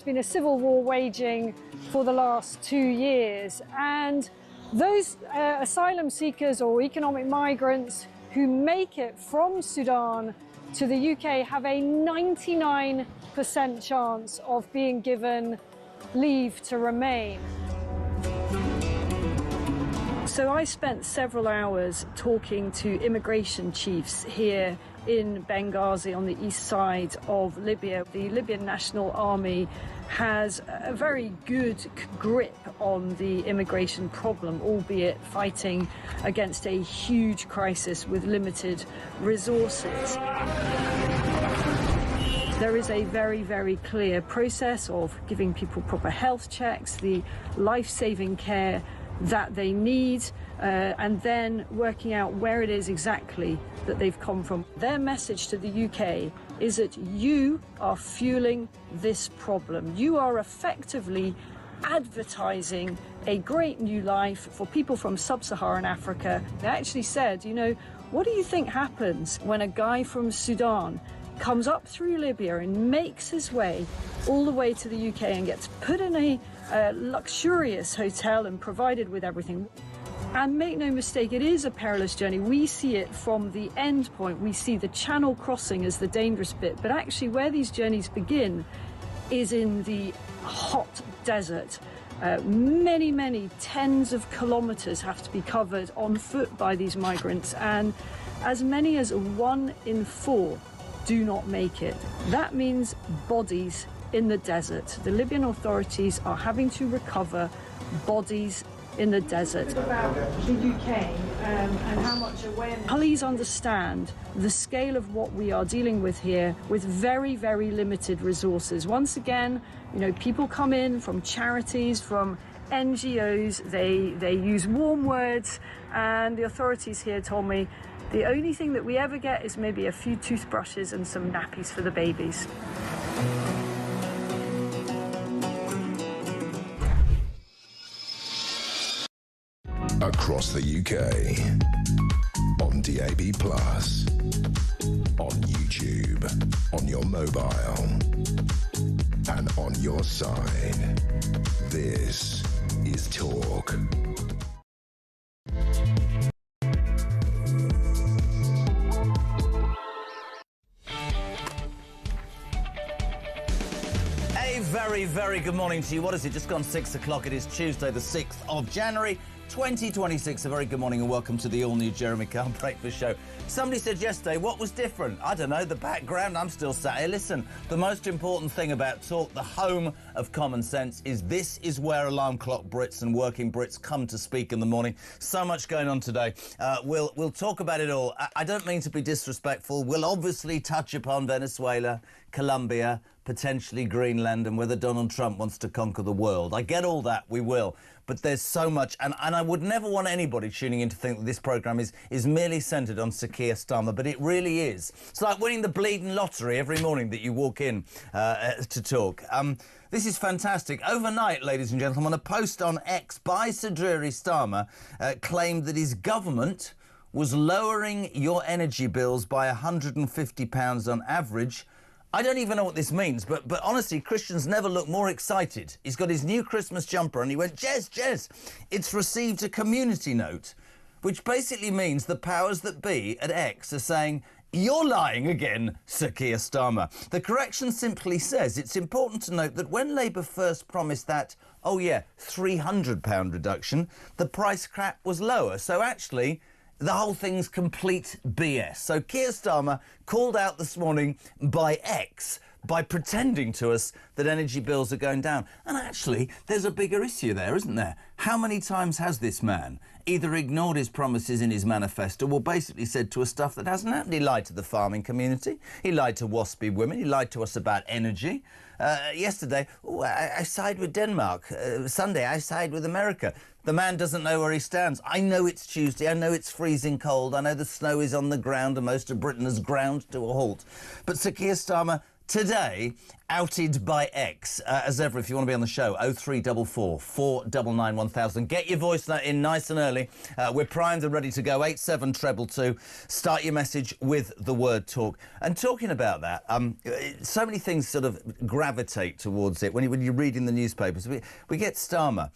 There's been a civil war waging for the last 2 years, and those asylum seekers or economic migrants who make it from Sudan to the UK have a 99% chance of being given leave to remain. So I spent several hours talking to immigration chiefs here in Benghazi on the east side of Libya. The Libyan National Army has a very good grip on the immigration problem, albeit fighting against a huge crisis with limited resources. There is a very, very clear process of giving people proper health checks, the life-saving care that they need, and then working out where it is exactly that they've come from. Their message to the UK is that you are fueling this problem. You are effectively advertising a great new life for people from sub-Saharan Africa. They actually said, you know, what do you think happens when a guy from Sudan comes up through Libya and makes his way all the way to the UK and gets put in a luxurious hotel and provided with everything? And make no mistake, it is a perilous journey. We see it from the end point. We see the channel crossing as the dangerous bit. But actually where these journeys begin is in the hot desert. Many, many tens of kilometres have to be covered on foot by these migrants, and as many as 1 in 4 do not make it. That means bodies in the desert. The Libyan authorities are having to recover bodies in the desert. About the UK and how much awareness. Please understand the scale of what we are dealing with here with very, very limited resources. Once again, you know, people come in from charities, from NGOs, they use warm words, and the authorities here told me the only thing that we ever get is maybe a few toothbrushes and some nappies for the babies. Across the UK, on DAB+, on YouTube, on your mobile, and on your side. This is Talk. Very, very good morning to you. What is it? Just gone 6 o'clock. It is Tuesday, the 6th of January, 2026. A very good morning and welcome to the all-new Jeremy Kyle Breakfast Show. Somebody said yesterday, what was different? I don't know, the background. I'm still sat here. Listen, the most important thing about Talk, the home of common sense, is this is where alarm clock Brits and working Brits come to speak in the morning. So much going on today. We'll talk about it all. I don't mean to be disrespectful. We'll obviously touch upon Venezuela, Colombia, potentially Greenland, and whether Donald Trump wants to conquer the world. I get all that, we will. But there's so much, and I would never want anybody tuning in to think that this programme is merely centred on Sir Keir Starmer, but it really is. It's like winning the bleeding lottery every morning that you walk in to Talk. This is fantastic. Overnight, ladies and gentlemen, a post on X by Sir Keir Starmer claimed that his government was lowering your energy bills by £150 on average. I don't even know what this means, but honestly, Christians never look more excited. He's got his new Christmas jumper and he went, Jez, it's received a community note, which basically means the powers that be at X are saying, you're lying again, Sir Keir Starmer. The correction simply says it's important to note that when Labour first promised that, oh yeah, £300 reduction, the price cap was lower. So actually, the whole thing's complete BS. So Keir Starmer called out this morning by X by pretending to us that energy bills are going down. And actually, there's a bigger issue there, isn't there? How many times has this man either ignored his promises in his manifesto or basically said to us stuff that hasn't happened? He lied to the farming community. He lied to waspy women. He lied to us about energy. Yesterday, I side with Denmark. Sunday, I side with America. The man doesn't know where he stands. I know it's Tuesday. I know it's freezing cold. I know the snow is on the ground and most of Britain has ground to a halt. But Sir Keir Starmer, Today, outed by X. As ever, if you want to be on the show, 0344 499 1000. Get your voice note in nice and early. We're primed and ready to go. 87222. Start your message with the word talk. And talking about that, so many things sort of gravitate towards it. When you're reading the newspapers, we get Starmer.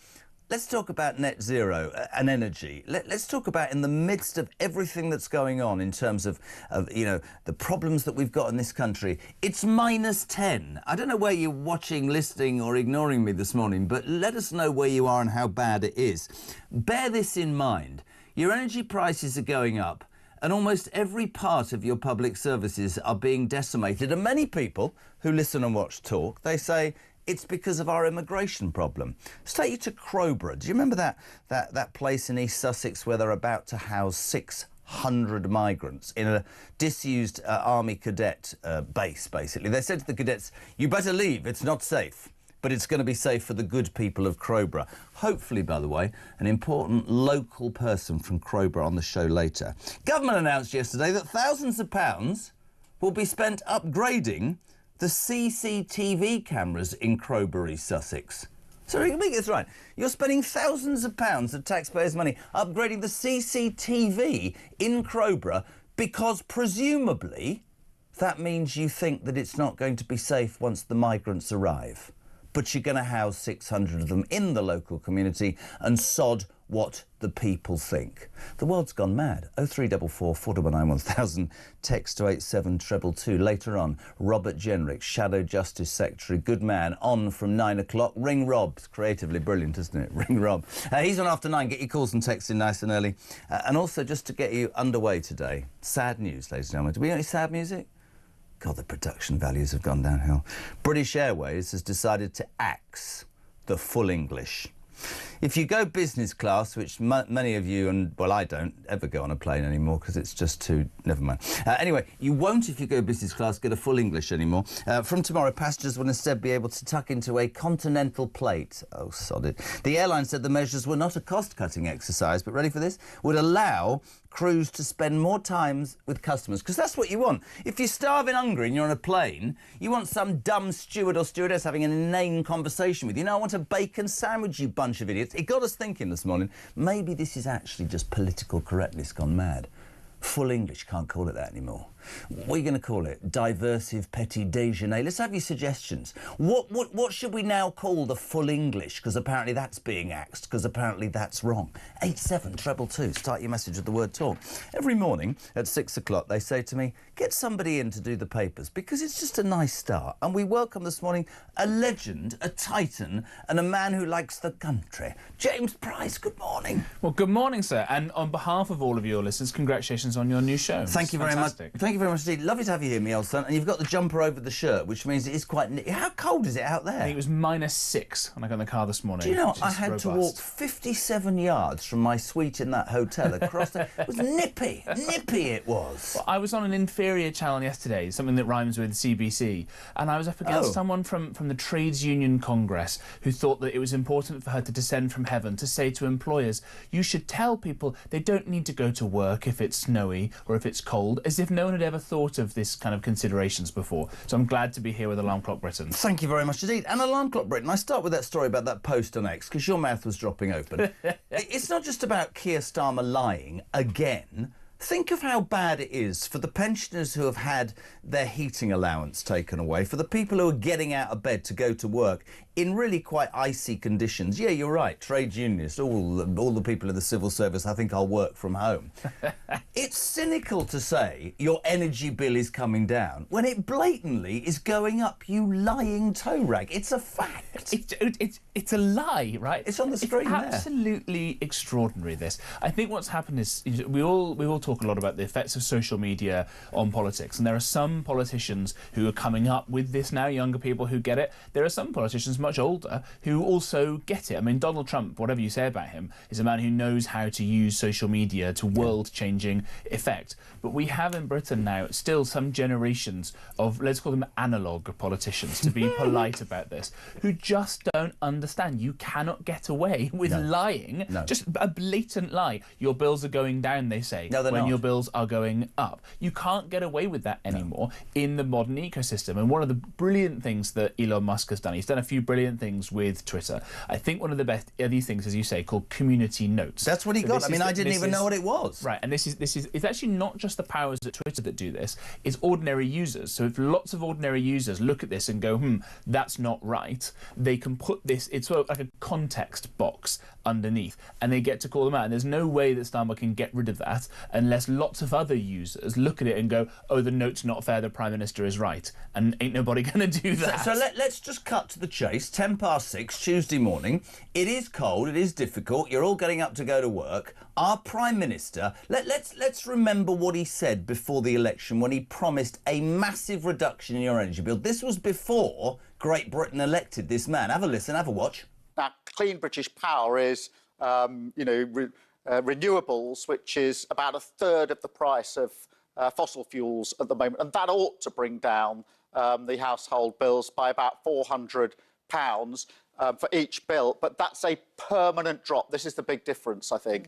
Let's talk about net zero and energy. Let's talk about, in the midst of everything that's going on in terms of the problems that we've got in this country, it's -10. I don't know where you're watching, listening or ignoring me this morning, but let us know where you are and how bad it is. Bear this in mind. Your energy prices are going up and almost every part of your public services are being decimated. And many people who listen and watch Talk, they say, it's because of our immigration problem. Let's take you to Crowborough. Do you remember that place in East Sussex where they're about to house 600 migrants in a disused army cadet base, basically? They said to the cadets, you better leave, it's not safe. But it's going to be safe for the good people of Crowborough. Hopefully, by the way, an important local person from Crowborough on the show later. Government announced yesterday that thousands of pounds will be spent upgrading the CCTV cameras in Crowborough, East Sussex. So let me get this right. You're spending thousands of pounds of taxpayers' money upgrading the CCTV in Crowborough because presumably that means you think that it's not going to be safe once the migrants arrive. But you're going to house 600 of them in the local community and sod what the people think. The world's gone mad. 0344 499 1000. Text to 87222. Later on, Robert Jenrick, Shadow Justice Secretary, good man, on from 9 o'clock. Ring Rob. It's creatively brilliant, isn't it? Ring Rob. He's on after 9. Get your calls and texts in nice and early. And also, just to get you underway today, sad news, ladies and gentlemen. Do we have any sad music? God, the production values have gone downhill. British Airways has decided to axe the full English. If you go business class, which many of you, and well, I don't ever go on a plane anymore because it's just too, never mind. Anyway, you won't, if you go business class, get a full English anymore. From tomorrow, passengers will instead be able to tuck into a continental plate. Oh, sod it. The airline said the measures were not a cost-cutting exercise, but ready for this? Would allow crews to spend more time with customers, because that's what you want. If you're starving hungry and you're on a plane, you want some dumb steward or stewardess having an inane conversation with you. No, I want a bacon sandwich, you bunch of idiots. It got us thinking this morning, maybe this is actually just political correctness gone mad. Full English, can't call it that anymore. What are you going to call it? Diversive petit déjeuner? Let's have your suggestions. What should we now call the full English? Because apparently that's being axed, because apparently that's wrong. 87222. Start your message with the word talk. Every morning at 6 o'clock they say to me, get somebody in to do the papers, because it's just a nice start. And we welcome this morning a legend, a titan, and a man who likes the country. James Price, good morning. Well, good morning, sir. And on behalf of all of your listeners, congratulations on your new show. Thank you very much. Thank you very much indeed. Lovely to have you here, me old son. And you've got the jumper over the shirt, which means it is quite... How cold is it out there? I think it was -6 when I got in the car this morning. Do you know, I had to walk 57 yards from my suite in that hotel across the... It was nippy. Nippy it was. Well, I was on an inferior channel yesterday, something that rhymes with CBC, and I was up against someone from the Trades Union Congress who thought that it was important for her to descend from heaven to say to employers, you should tell people they don't need to go to work if it's snowy or if it's cold, as if no one had ever thought of this kind of considerations before. So I'm glad to be here with Alarm Clock Britain. Thank you very much indeed. And Alarm Clock Britain, I start with that story about that post on X, because your mouth was dropping open. It's not just about Keir Starmer lying again. Think of how bad it is for the pensioners who have had their heating allowance taken away, for the people who are getting out of bed to go to work in really quite icy conditions. Yeah, you're right, trade unionists, all the people in the civil service, I think I'll work from home. It's cynical to say your energy bill is coming down when it blatantly is going up, you lying toe rag. It's a fact. It's a lie, right? It's on the screen there. It's absolutely extraordinary, this. I think what's happened is we all talk a lot about the effects of social media on politics, and there are some politicians who are coming up with this now, younger people who get it. There are some politicians much older who also get it. I mean, Donald Trump, whatever you say about him, is a man who knows how to use social media to world-changing effect. But we have in Britain now still some generations of, let's call them analog politicians, to be polite about this, who just don't understand. You cannot get away with lying. Just a blatant lie. Your bills are going down, they say. No, they're when not? your bills are going up. You can't get away with that anymore in the modern ecosystem. And one of the brilliant things that Elon Musk has done, he's done a few brilliant things with Twitter. I think one of the best are these things, as you say, called community notes. That's what he got. I mean, I didn't even know what it was. Right, and it's actually not just the powers at Twitter that do this, it's ordinary users. So if lots of ordinary users look at this and go, that's not right, they can put this, it's sort of like a context box underneath, and they get to call them out. And there's no way that Starmer can get rid of that unless lots of other users look at it and go, oh, the note's not fair, the Prime Minister is right. And ain't nobody going to do that. So let's just cut to the chase. 6:10 Tuesday morning. It is cold, it is difficult, you're all getting up to go to work. Our Prime Minister, let's remember what he said before the election when he promised a massive reduction in your energy bill. This was before Great Britain elected this man. Have a listen, have a watch. Now, clean British power is, renewables, which is about a third of the price of fossil fuels at the moment, and that ought to bring down the household bills by about £400 for each bill. But that's a permanent drop. This is the big difference, I think.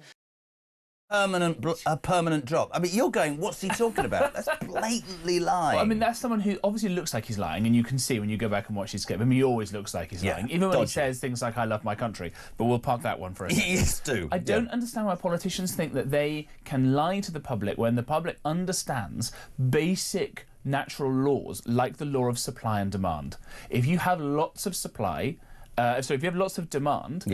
A permanent drop. I mean, you're going, what's he talking about? That's blatantly lying. Well, I mean, that's someone who obviously looks like he's lying, and you can see when you go back and watch his clip. I mean, he always looks like he's lying, even when he says things like, I love my country. But we'll park that one for a second. Yes, do. I don't understand why politicians think that they can lie to the public when the public understands basic natural laws, like the law of supply and demand. If you have lots of supply... if you have lots of demand,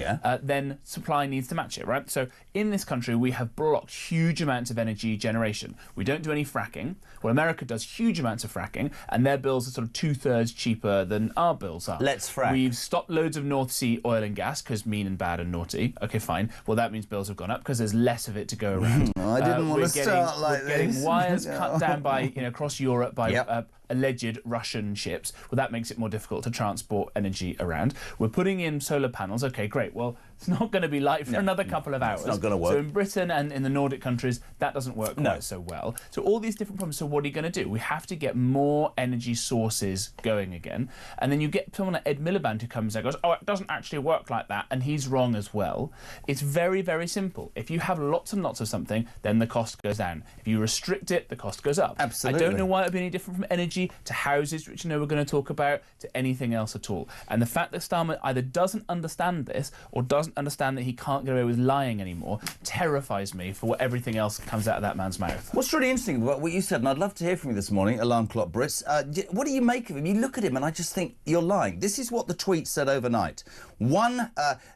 then supply needs to match it, right? So in this country, we have blocked huge amounts of energy generation. We don't do any fracking. Well, America does huge amounts of fracking, and their bills are sort of 2/3 cheaper than our bills are. Let's frack. We've stopped loads of North Sea oil and gas because mean and bad and naughty. Okay, fine. Well, that means bills have gone up because there's less of it to go around. I didn't want to start like this. We're getting wires cut down by, across Europe by alleged Russian ships. Well, that makes it more difficult to transport energy around. We're putting in solar panels. Okay, great. Well, it's not going to be light for another couple of hours. It's not going to work. So in Britain and in the Nordic countries, that doesn't work quite so well. So all these different problems. So what are you going to do? We have to get more energy sources going again. And then you get someone like Ed Miliband who comes and goes, oh, it doesn't actually work like that. And he's wrong as well. It's very, very simple. If you have lots and lots of something, then the cost goes down. If you restrict it, the cost goes up. Absolutely. I don't know why it would be any different from energy to houses, which we're going to talk about, to anything else at all. And the fact that Starmer either doesn't understand this or doesn't understand that he can't get away with lying anymore terrifies me for what everything else comes out of that man's mouth. What's really interesting about what you said, and I'd love to hear from you this morning, Alarm Clock Brits, what do you make of him? You look at him and I just think you're lying. This is what the tweet said overnight.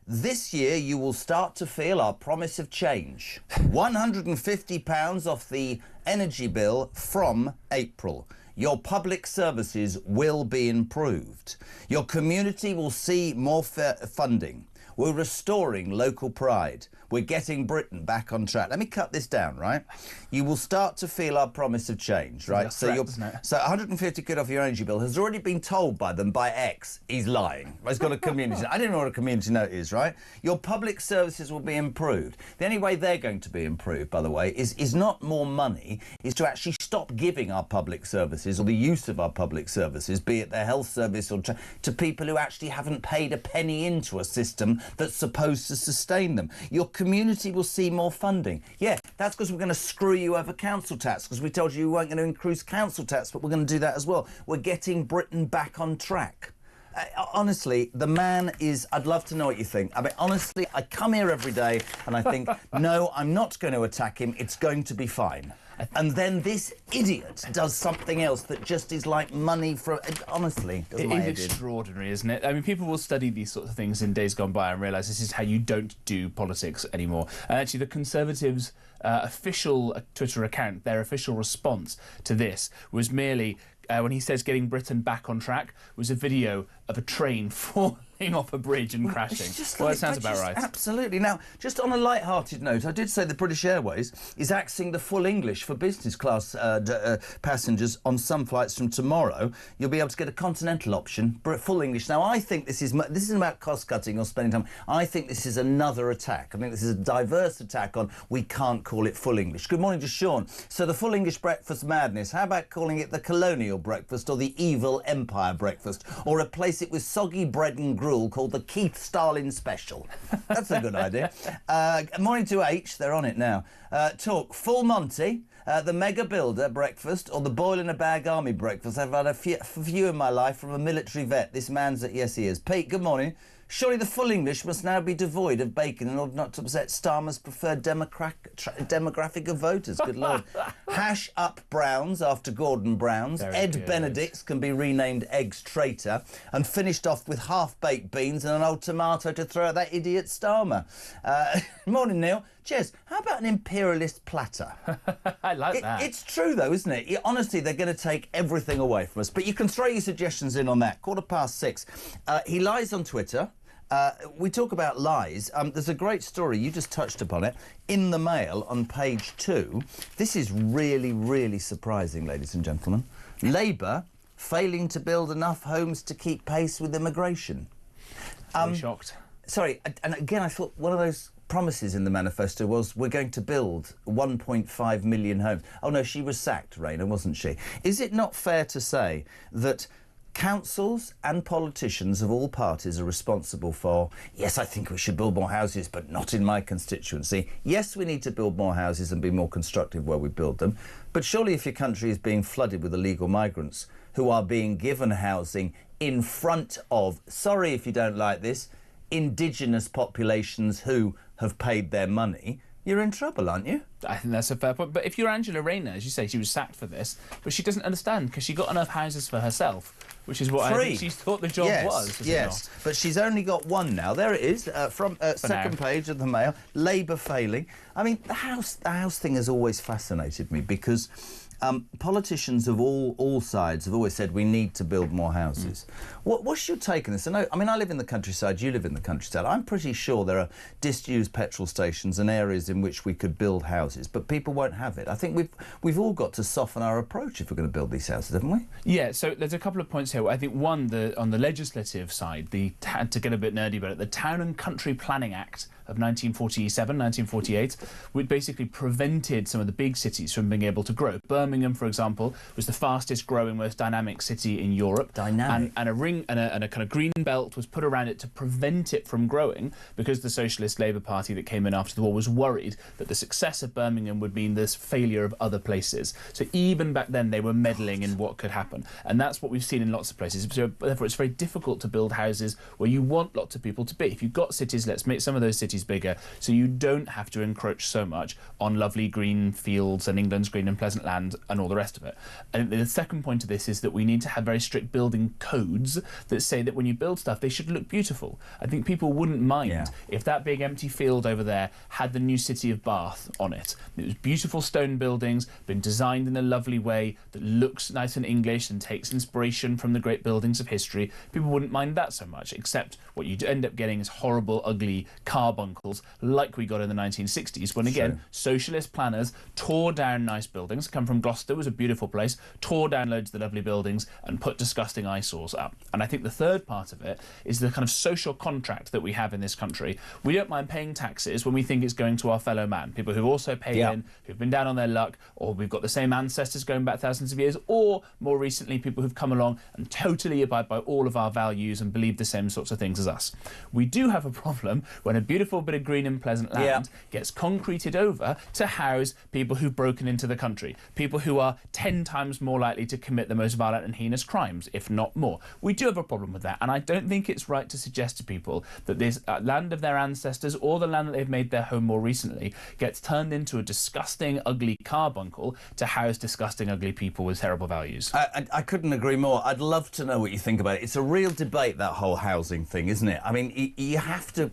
This year you will start to feel our promise of change. £150 off the energy bill from April. Your public services will be improved. Your community will see more funding. We're restoring local pride. We're getting Britain back on track. Let me cut this down, right? You will start to feel our promise of change, right? So 150 quid off your energy bill has already been told by them by X. He's lying. He's got a community. I don't know what a community note is, right? Your public services will be improved. The only way they're going to be improved, by the way, is not more money, is to actually stop giving our public services or the use of our public services, be it their health service or to people who actually haven't paid a penny into a system that's supposed to sustain them. Your community will see more funding. Yeah, that's because we're going to screw you over council tax, because we told you we weren't going to increase council tax, but we're going to do that as well. We're getting Britain back on track. Honestly, the man is... I'd love to know what you think. I mean, honestly, I come here every day and I think, no, I'm not going to attack him. It's going to be fine. And then this idiot does something else that just is like money from... Honestly, does my head in. It is extraordinary, isn't it? I mean, people will study these sorts of things in days gone by and realise this is how you don't do politics anymore. And actually, the Conservatives' official Twitter account, their official response to this was merely... when he says getting Britain back on track, was a video of a train falling off a bridge and crashing. Well, that sounds about right. Absolutely. Now, just on a light-hearted note, I did say the British Airways is axing the full English for business class passengers on some flights from tomorrow. You'll be able to get a continental option, full English. Now, I think this isn't about cost-cutting or spending time. I think this is another attack. I think this is a diverse attack on we can't call it full English. Good morning to Sean. So the full English breakfast madness, how about calling it the colonial breakfast or the evil empire breakfast? Or replace it with soggy bread and gruel called the Keith Stalin Special. That's a good idea. Morning to H, they're on it now. Talk, full Monty, the Mega Builder breakfast, or the Boil in a Bag Army breakfast. I've had a few in my life from a military vet. This man's at yes he is. Pete, good morning. Surely the full English must now be devoid of bacon in order not to upset Starmer's preferred demographic of voters. Good Lord. Hash up Browns after Gordon Brown's. Very Ed good. Benedict's can be renamed Eggs Traitor. And finished off with half-baked beans and an old tomato to throw at that idiot Starmer. Morning, Neil. Cheers. How about an imperialist platter? I like that. It's true, though, isn't it? Honestly, they're going to take everything away from us. But you can throw your suggestions in on that. 6:15. He lies on Twitter. We talk about lies. There's a great story, you just touched upon it, in the Mail on page 2. This is really, really surprising, ladies and gentlemen. Labour failing to build enough homes to keep pace with immigration. I'm shocked. Sorry, and again, I thought one of those promises in the manifesto was we're going to build 1.5 million homes. Oh no, she was sacked, Raina, wasn't she? Is it not fair to say that councils and politicians of all parties are responsible for, yes, I think we should build more houses, but not in my constituency. Yes, we need to build more houses and be more constructive where we build them. But surely if your country is being flooded with illegal migrants who are being given housing in front of, sorry if you don't like this, indigenous populations who have paid their money, you're in trouble, aren't you? I think that's a fair point. But if you're Angela Rayner, as you say, she was sacked for this, but she doesn't understand because she got enough houses for herself, which is what I think she thought the job was. Yes, but she's only got one now. There it is, from second page of the Mail. Labour failing. I mean, the house thing has always fascinated me because politicians of all sides have always said we need to build more houses. What's your take on this? I mean, I live in the countryside, you live in the countryside. I'm pretty sure there are disused petrol stations and areas in which we could build houses, but people won't have it. I think we've all got to soften our approach if we're going to build these houses, haven't we? Yeah, so there's a couple of points here. I think one, on the legislative side, to get a bit nerdy about it, the Town and Country Planning Act of 1947, 1948, which basically prevented some of the big cities from being able to grow. Birmingham, for example, was the fastest growing, most dynamic city in Europe. Dynamic. And a ring and a kind of green belt was put around it to prevent it from growing because the Socialist Labour Party that came in after the war was worried that the success of Birmingham would mean this failure of other places. So even back then they were meddling in what could happen. And that's what we've seen in lots of places. So therefore it's very difficult to build houses where you want lots of people to be. If you've got cities, let's make some of those cities bigger so you don't have to encroach so much on lovely green fields and England's green and pleasant land and all the rest of it. And the second point of this is that we need to have very strict building codes that say that when you build stuff they should look beautiful. I think people wouldn't mind if that big empty field over there had the new city of Bath on it. It was beautiful stone buildings, been designed in a lovely way that looks nice and English and takes inspiration from the great buildings of history. People wouldn't mind that so much, except what you end up getting is horrible, ugly carbuncles like we got in the 1960s when, again, socialist planners tore down nice buildings. Come from Gloucester, was a beautiful place, tore down loads of the lovely buildings and put disgusting eyesores up. And I think the third part of it is the kind of social contract that we have in this country. We don't mind paying taxes when we think it's going to our fellow man, people who also pay in, who've been down on their luck, or we've got the same ancestors going back thousands of years, or more recently people who've come along and totally abide by all of our values and believe the same sorts of things as us. We do have a problem when a beautiful bit of green and pleasant land gets concreted over to house people who've broken into the country, people who are 10 times more likely to commit the most violent and heinous crimes, if not more. We do have a problem with that, and I don't think it's right to suggest to people that this land of their ancestors or the land that they've made their home more recently gets turned into a disgusting, ugly carbuncle to house disgusting, ugly people with terrible values. I couldn't agree more. I'd love to know what you think about it. It's a real debate, that whole housing thing, isn't it? I mean, you have to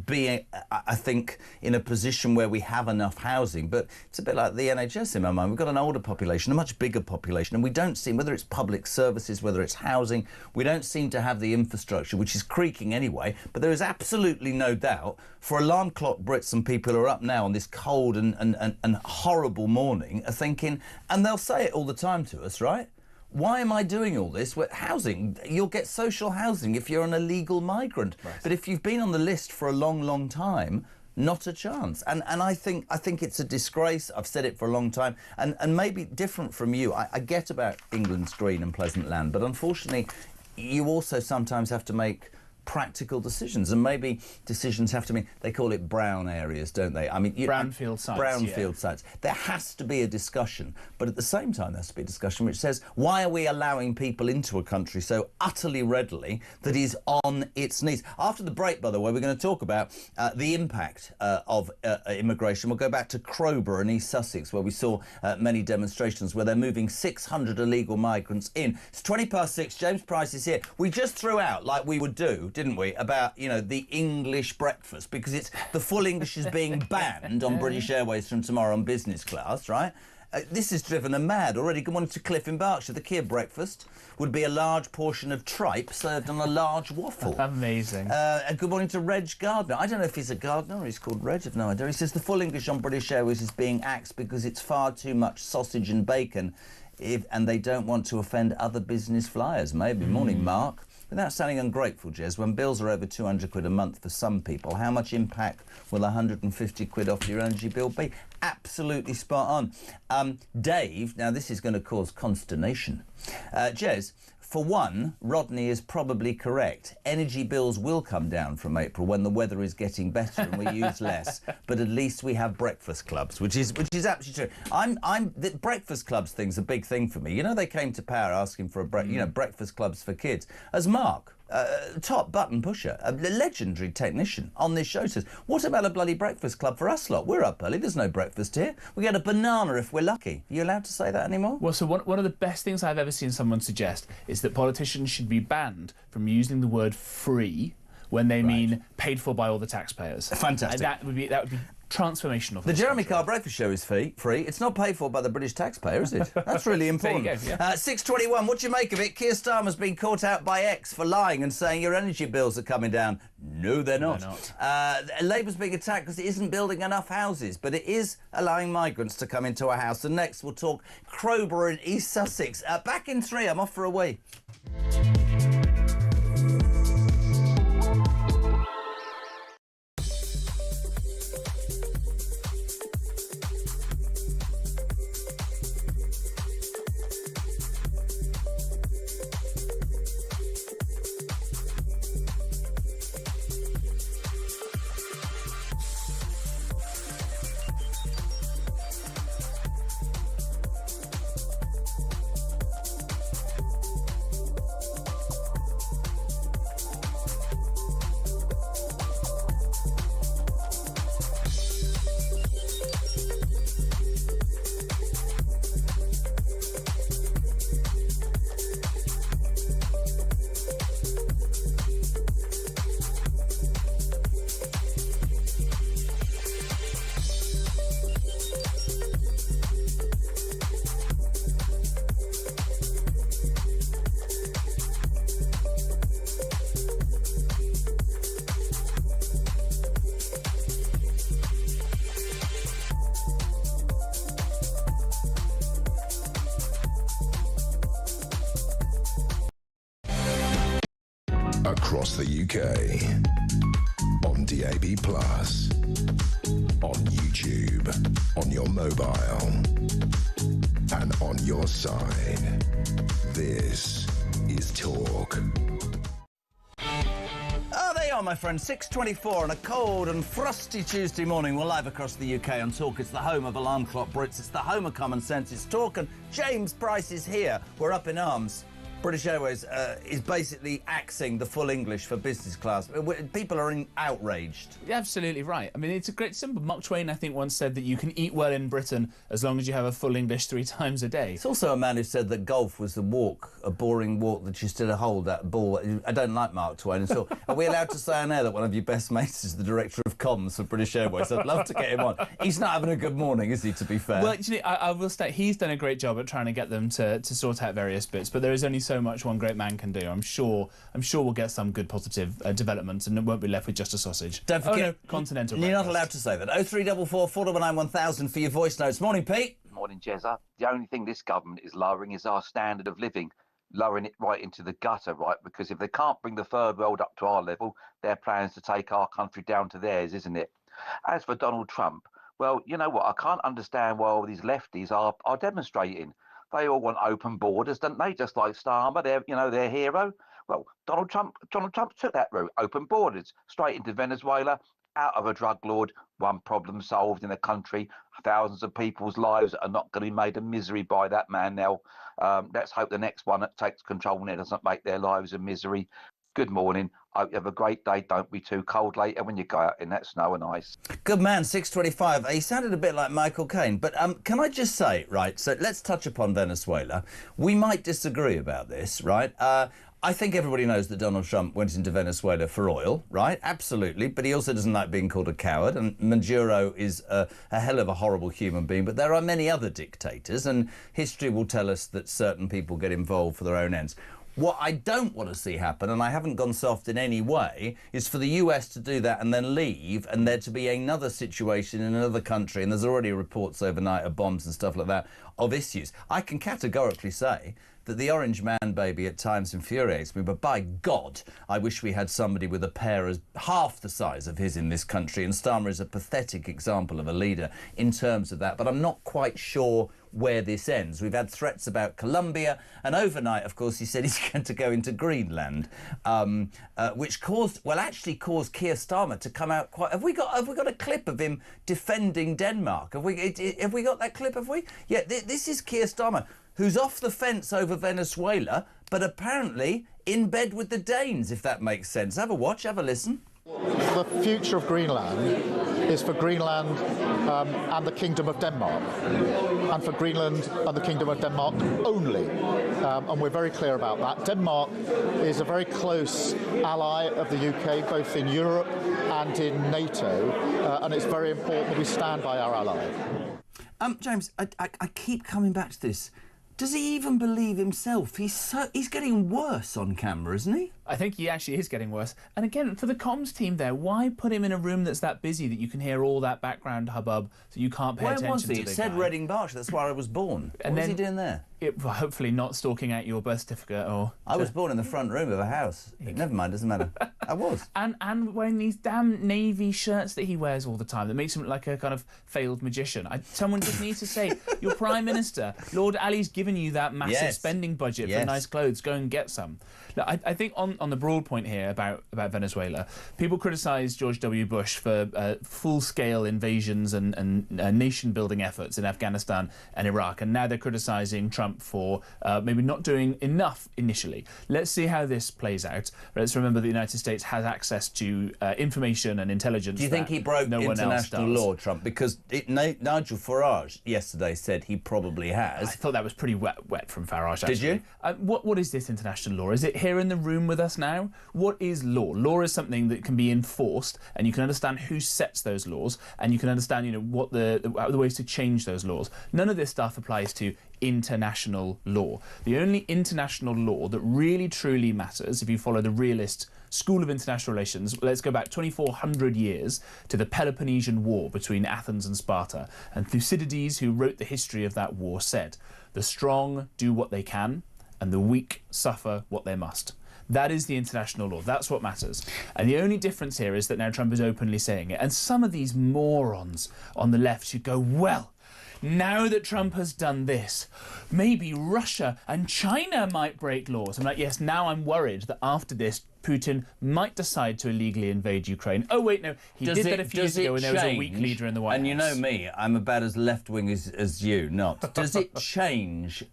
be, I think, in a position where we have enough housing, but it's a bit like the NHS in my mind. We've got an older population, a much bigger population, and we don't seem, whether it's public services, whether it's housing, we don't seem to have the infrastructure, which is creaking anyway, but there is absolutely no doubt for alarm clock Brits and people who are up now on this cold and horrible morning are thinking, and they'll say it all the time to us, right? Why am I doing all this? Well, housing, you'll get social housing if you're an illegal migrant. Right. But if you've been on the list for a long, long time, not a chance. And I think it's a disgrace. I've said it for a long time. And maybe different from you, I get about England's green and pleasant land, but unfortunately, you also sometimes have to make practical decisions, and maybe decisions have to mean, they call it brown areas, don't they? I mean, brownfield sites. Brownfield sites. There has to be a discussion, but at the same time there has to be a discussion which says, why are we allowing people into a country so utterly readily that is on its knees? After the break, by the way, we're going to talk about the impact of immigration. We'll go back to Crowborough in East Sussex, where we saw many demonstrations where they're moving 600 illegal migrants in. It's 6:20. James Price is here. We just threw out, like we would do, didn't we, about, you know, the English breakfast, because it's the full English is being banned on British Airways from tomorrow on business class, right? This has driven them mad already. Good morning to Cliff in Berkshire. The Kia breakfast would be a large portion of tripe served on a large waffle. Amazing. And good morning to Reg Gardner. I don't know if he's a gardener or he's called Reg, I've no idea. He says the full English on British Airways is being axed because it's far too much sausage and bacon, and they don't want to offend other business flyers. Maybe. Morning, Mark. Without sounding ungrateful, Jez, when bills are over 200 quid a month for some people, how much impact will 150 quid off your energy bill be? Absolutely spot on. Dave, now this is going to cause consternation. Jez, for one, Rodney is probably correct. Energy bills will come down from April when the weather is getting better and we use less. But at least we have breakfast clubs, which is absolutely true. The breakfast clubs thing's a big thing for me. You know, they came to power asking for breakfast clubs for kids. As Mark, top button pusher, a legendary technician on this show, says, what about a bloody breakfast club for us lot? We're up early, there's no breakfast here. We get a banana if we're lucky. Are you allowed to say that anymore? Well, so one of the best things I've ever seen someone suggest is that politicians should be banned from using the word free when they mean paid for by all the taxpayers. Fantastic. That would be transformational. The Jeremy Carr Breakfast Show is free. It's not paid for by the British taxpayer, is it? That's really important. There you go, yeah. 6:21. What do you make of it? Keir Starmer's been caught out by X for lying and saying your energy bills are coming down. No, they're not. Labour's being attacked because it isn't building enough houses, but it is allowing migrants to come into a house. And next we'll talk Crowborough in East Sussex. Back in 3. I'm off for a wee. Across the UK, on DAB+, on YouTube, on your mobile, and on your side. This is Talk. There you are, my friend. 6:24 on a cold and frosty Tuesday morning. We're live across the UK on Talk. It's the home of Alarm Clock Brits. It's the home of common sense. It's Talk, and James Price is here. We're up in arms. British Airways is basically axing the full English for business class. People are outraged. You're absolutely right. I mean, it's a great symbol. Mark Twain, I think, once said that you can eat well in Britain as long as you have a full English 3 times a day. It's also a man who said that golf was the walk, a boring walk that you still hold that ball. I don't like Mark Twain at all. Are we allowed to say on air that one of your best mates is the director of comms for British Airways? I'd love to get him on. He's not having a good morning, is he, to be fair? Well, actually, I will state he's done a great job at trying to get them to sort out various bits, but there is only so much one great man can do. I'm sure we'll get some good positive developments and it won't be left with just a sausage. Don't forget, no, continental you're breakfast. not allowed to say that. 0344 499 1000 for your voice notes. Morning, Pete. Morning, Jezza. The only thing this government is lowering is our standard of living, lowering it right into the gutter, right? Because if they can't bring the third world up to our level, their plans to take our country down to theirs, isn't it? As for Donald Trump, well, you know what? I can't understand why all these lefties are demonstrating. They all want open borders, don't they? Just like Starmer, their hero. Well, Donald Trump took that route, open borders, straight into Venezuela, out of a drug lord, one problem solved in a country. Thousands of people's lives are not going to be made a misery by that man now. Let's hope the next one that takes control now doesn't make their lives a misery. Good morning. Hope you have a great day. Don't be too cold later when you go out in that snow and ice. Good man, 6:25. He sounded a bit like Michael Caine. But can I just say, right, so let's touch upon Venezuela. We might disagree about this, right? I think everybody knows that Donald Trump went into Venezuela for oil, right? Absolutely. But he also doesn't like being called a coward. And Maduro is a hell of a horrible human being. But there are many other dictators, and history will tell us that certain people get involved for their own ends. What I don't want to see happen, and I haven't gone soft in any way, is for the US to do that and then leave, and there to be another situation in another country, and there's already reports overnight of bombs and stuff like that, of issues. I can categorically say that the orange man baby at times infuriates me, but by God, I wish we had somebody with a pair as half the size of his in this country, and Starmer is a pathetic example of a leader in terms of that, but I'm not quite sure where this ends. We've had threats about Colombia, and overnight, of course, he said he's going to go into Greenland, which actually caused Keir Starmer to come out quite... Have we got a clip of him defending Denmark? Have we got that clip, have we? Yeah, this is Keir Starmer, who's off the fence over Venezuela, but apparently in bed with the Danes, if that makes sense. Have a watch, have a listen. The future of Greenland is for Greenland and the Kingdom of Denmark, and for Greenland and the Kingdom of Denmark only. And we're very clear about that. Denmark is a very close ally of the UK, both in Europe and in NATO, and it's very important that we stand by our ally. James, I keep coming back to this. Does he even believe himself? He's getting worse on camera, isn't he? I think he actually is getting worse. And again, for the comms team there, why put him in a room that's that busy that you can hear all that background hubbub so you can't pay attention to the guy? Where was he? It said Reading Berkshire. That's where I was born. What was he doing there? Hopefully not stalking out your birth certificate or... I was born in the front room of a house. Never mind, doesn't matter. I was. And wearing these damn navy shirts that he wears all the time that makes him look like a kind of failed magician. Someone just needs to say, your Prime Minister, Lord Ali's given you that massive spending budget for nice clothes, go and get some. Now, I think on the broad point here about Venezuela, people criticise George W. Bush for full-scale invasions and nation-building efforts in Afghanistan and Iraq, and now they're criticising Trump for maybe not doing enough initially. Let's see how this plays out. Let's remember the United States has access to information and intelligence. Do you think he broke international law, Trump? Because Nigel Farage yesterday said he probably has. I thought that was pretty wet from Farage, actually. Did you? What is this international law? Is it here in the room with us now? What is law? Law is something that can be enforced, and you can understand who sets those laws, and you can understand, what the ways to change those laws. None of this stuff applies to international law. The only international law that really truly matters, if you follow the realist school of international relations, let's go back 2,400 years to the Peloponnesian War between Athens and Sparta. And Thucydides, who wrote the history of that war, said, "The strong do what they can, and the weak suffer what they must." That is the international law. That's what matters. And the only difference here is that now Trump is openly saying it. And some of these morons on the left should go, well, now that Trump has done this, maybe Russia and China might break laws. I'm like, yes, now I'm worried that after this, Putin might decide to illegally invade Ukraine. Oh, wait, no, he did that a few years ago when there was a weak leader in the White House. And you know me, I'm about as left-wing as you, not. Does it change...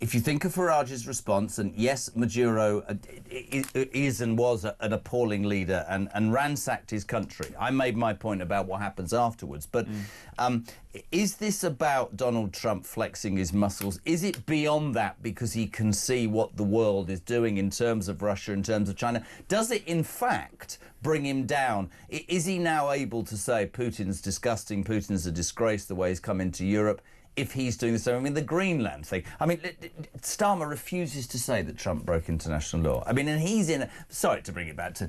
If you think of Farage's response, and yes, Maduro is and was an appalling leader and ransacked his country. I made my point about what happens afterwards. But is this about Donald Trump flexing his muscles? Is it beyond that because he can see what the world is doing in terms of Russia, in terms of China? Does it, in fact, bring him down? Is he now able to say Putin's disgusting, Putin's a disgrace, the way he's come into Europe? If he's doing the same, I mean, the Greenland thing. I mean, Starmer refuses to say that Trump broke international law. I mean, and he's in... Sorry to bring it back to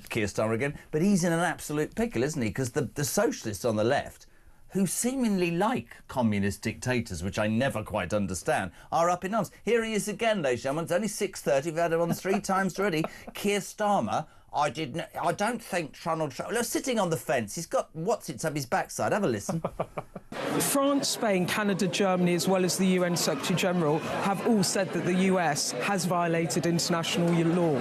Keir Starmer again, but he's in an absolute pickle, isn't he? Because the socialists on the left, who seemingly like communist dictators, which I never quite understand, are up in arms. Here he is again, ladies and gentlemen. It's only 6:30. We've had him on 3 times already. Keir Starmer I don't think Donald Trump... Look, sitting on the fence, he's got what's-its up his backside. Have a listen. France, Spain, Canada, Germany, as well as the UN Secretary-General, have all said that the US has violated international law.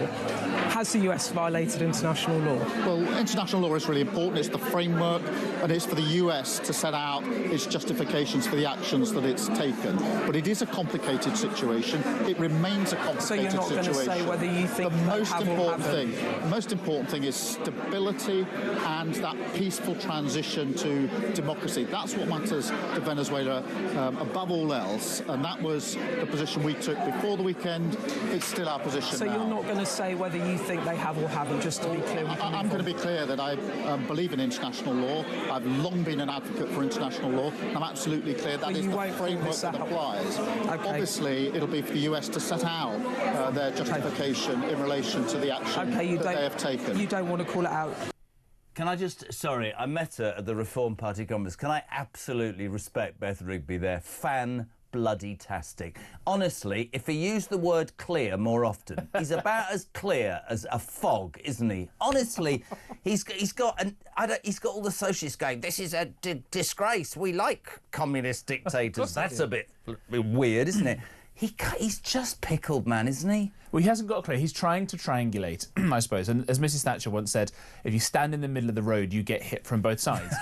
Has the US violated international law? Well, international law is really important. It's the framework, and it's for the US to set out its justifications for the actions that it's taken. But it is a complicated situation. It remains a complicated So you're not going to say whether you think the most important thing is stability and that peaceful transition to democracy. That's what matters to Venezuela above all else, and that was the position we took before the weekend. It's still our position So now. you're not going to say whether you think they have or haven't, just to be clear? I'm going to be clear that I believe in international law. I've long been an advocate for international law. I'm absolutely clear that is the framework that applies. Okay. Obviously, it'll be for the US to set out their justification in relation to the action that they have taken. You don't want to call it out? Can I just... Sorry, I met her at the Reform Party Congress. Can I absolutely respect Beth Rigby there? Fan-bloody-tastic. Honestly, if he used the word clear more often, he's about as clear as a fog, isn't he? Honestly, he's got all the socialists going, this is a disgrace. We like communist dictators. That's a bit weird, isn't it? He's just pickled, man, isn't he? Well, he hasn't got a clue. He's trying to triangulate, I suppose. And as Mrs. Thatcher once said, if you stand in the middle of the road, you get hit from both sides.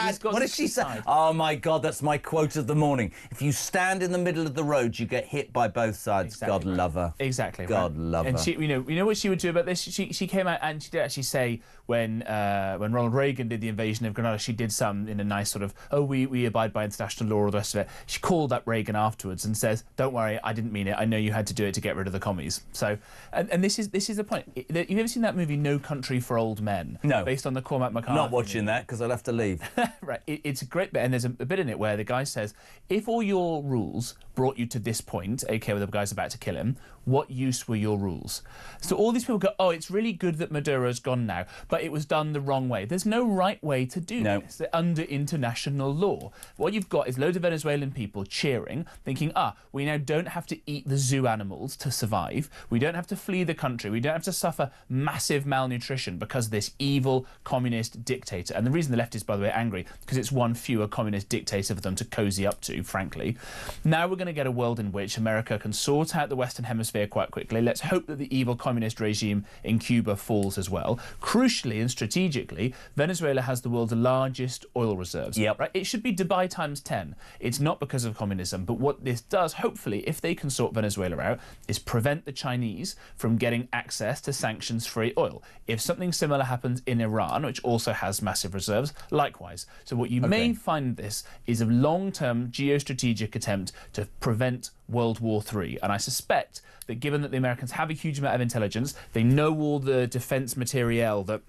he's got what did she say? Oh, my God, that's my quote of the morning. If you stand in the middle of the road, you get hit by both sides. Exactly. God love her. Exactly. God love her. And she, you know what she would do about this? She came out and she did actually say when Ronald Reagan did the invasion of Grenada, she did some in a nice sort of, oh, we abide by international law, all the rest of it. She called up Reagan afterwards and says, don't worry, I didn't mean it. I know you had to do it to get rid of the commies. So, and this is the point. You've ever seen that movie No Country for Old Men? No. Based on the Cormac McCarthy. Not watching that because I'll have to leave. Right. It's a great bit, and there's a bit in it where the guy says, if all your rules brought you to this point, aka where the guy's about to kill him, what use were your rules? So all these people go, oh, it's really good that Maduro's gone now, but it was done the wrong way. There's no right way to do this under international law. What you've got is loads of Venezuelan people cheering, thinking, we now don't have to eat the zoo animals to survive. We don't have to flee the country. We don't have to suffer massive malnutrition because of this evil communist dictator. And the reason the left is, by the way, angry, because it's one fewer communist dictator for them to cozy up to, frankly. Now we're going to get a world in which America can sort out the Western Hemisphere quite quickly. Let's hope that the evil communist regime in Cuba falls as well. Crucially and strategically, Venezuela has the world's largest oil reserves. Yep. Right? It should be Dubai times 10. It's not because of communism, but what this does, hopefully, if they can sort Venezuela out, is prevent the Chinese from getting access to sanctions-free oil. If something similar happens in Iran, which also has massive reserves, likewise. So what you may find this is a long-term geostrategic attempt to prevent World War III. And I suspect that given that the Americans have a huge amount of intelligence, they know all the defense materiel that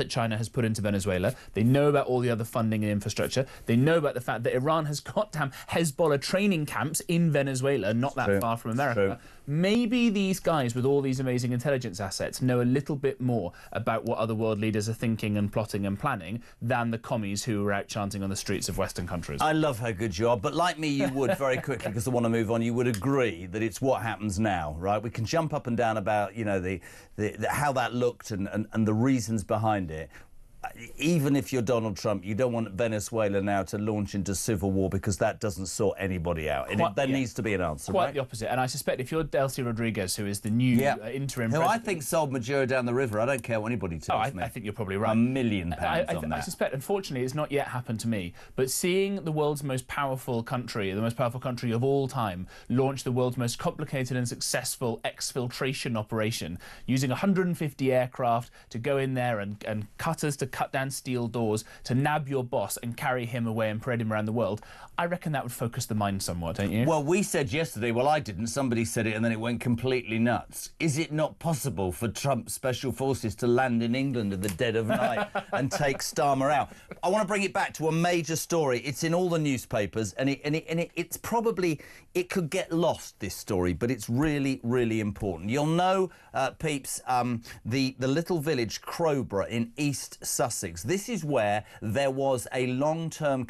China has put into Venezuela. They know about all the other funding and infrastructure. They know about the fact that Iran has goddamn Hezbollah training camps in Venezuela, not that far from America. Maybe these guys with all these amazing intelligence assets know a little bit more about what other world leaders are thinking and plotting and planning than the commies who are out chanting on the streets of Western countries. I love how good you are, but like me, you would very quickly, because I want to move on, you would agree that it's what happens now, right? We can jump up and down about, you know, the how that looked and the reasons behind it. Even if you're Donald Trump, you don't want Venezuela now to launch into civil war because that doesn't sort anybody out. There needs to be an answer, Quite right? the opposite. And I suspect if you're Delcy Rodriguez, who is the new interim who president... I think sold Maduro down the river. I don't care what anybody tells me. I think you're probably right. £1 million on that. I suspect, unfortunately, it's not yet happened to me, but seeing the world's most powerful country, the most powerful country of all time, launch the world's most complicated and successful exfiltration operation, using 150 aircraft to go in there and cutters to cut down steel doors, to nab your boss and carry him away and parade him around the world, I reckon that would focus the mind somewhat, don't you? Well, we said yesterday, well, I didn't, somebody said it and then it went completely nuts. Is it not possible for Trump's special forces to land in England at the dead of night and take Starmer out? I want to bring it back to a major story. It's in all the newspapers and it's probably, it could get lost, this story, but it's really, really important. You'll know, peeps, the little village Crowborough in East Sussex Sussex. This is where there was a long-term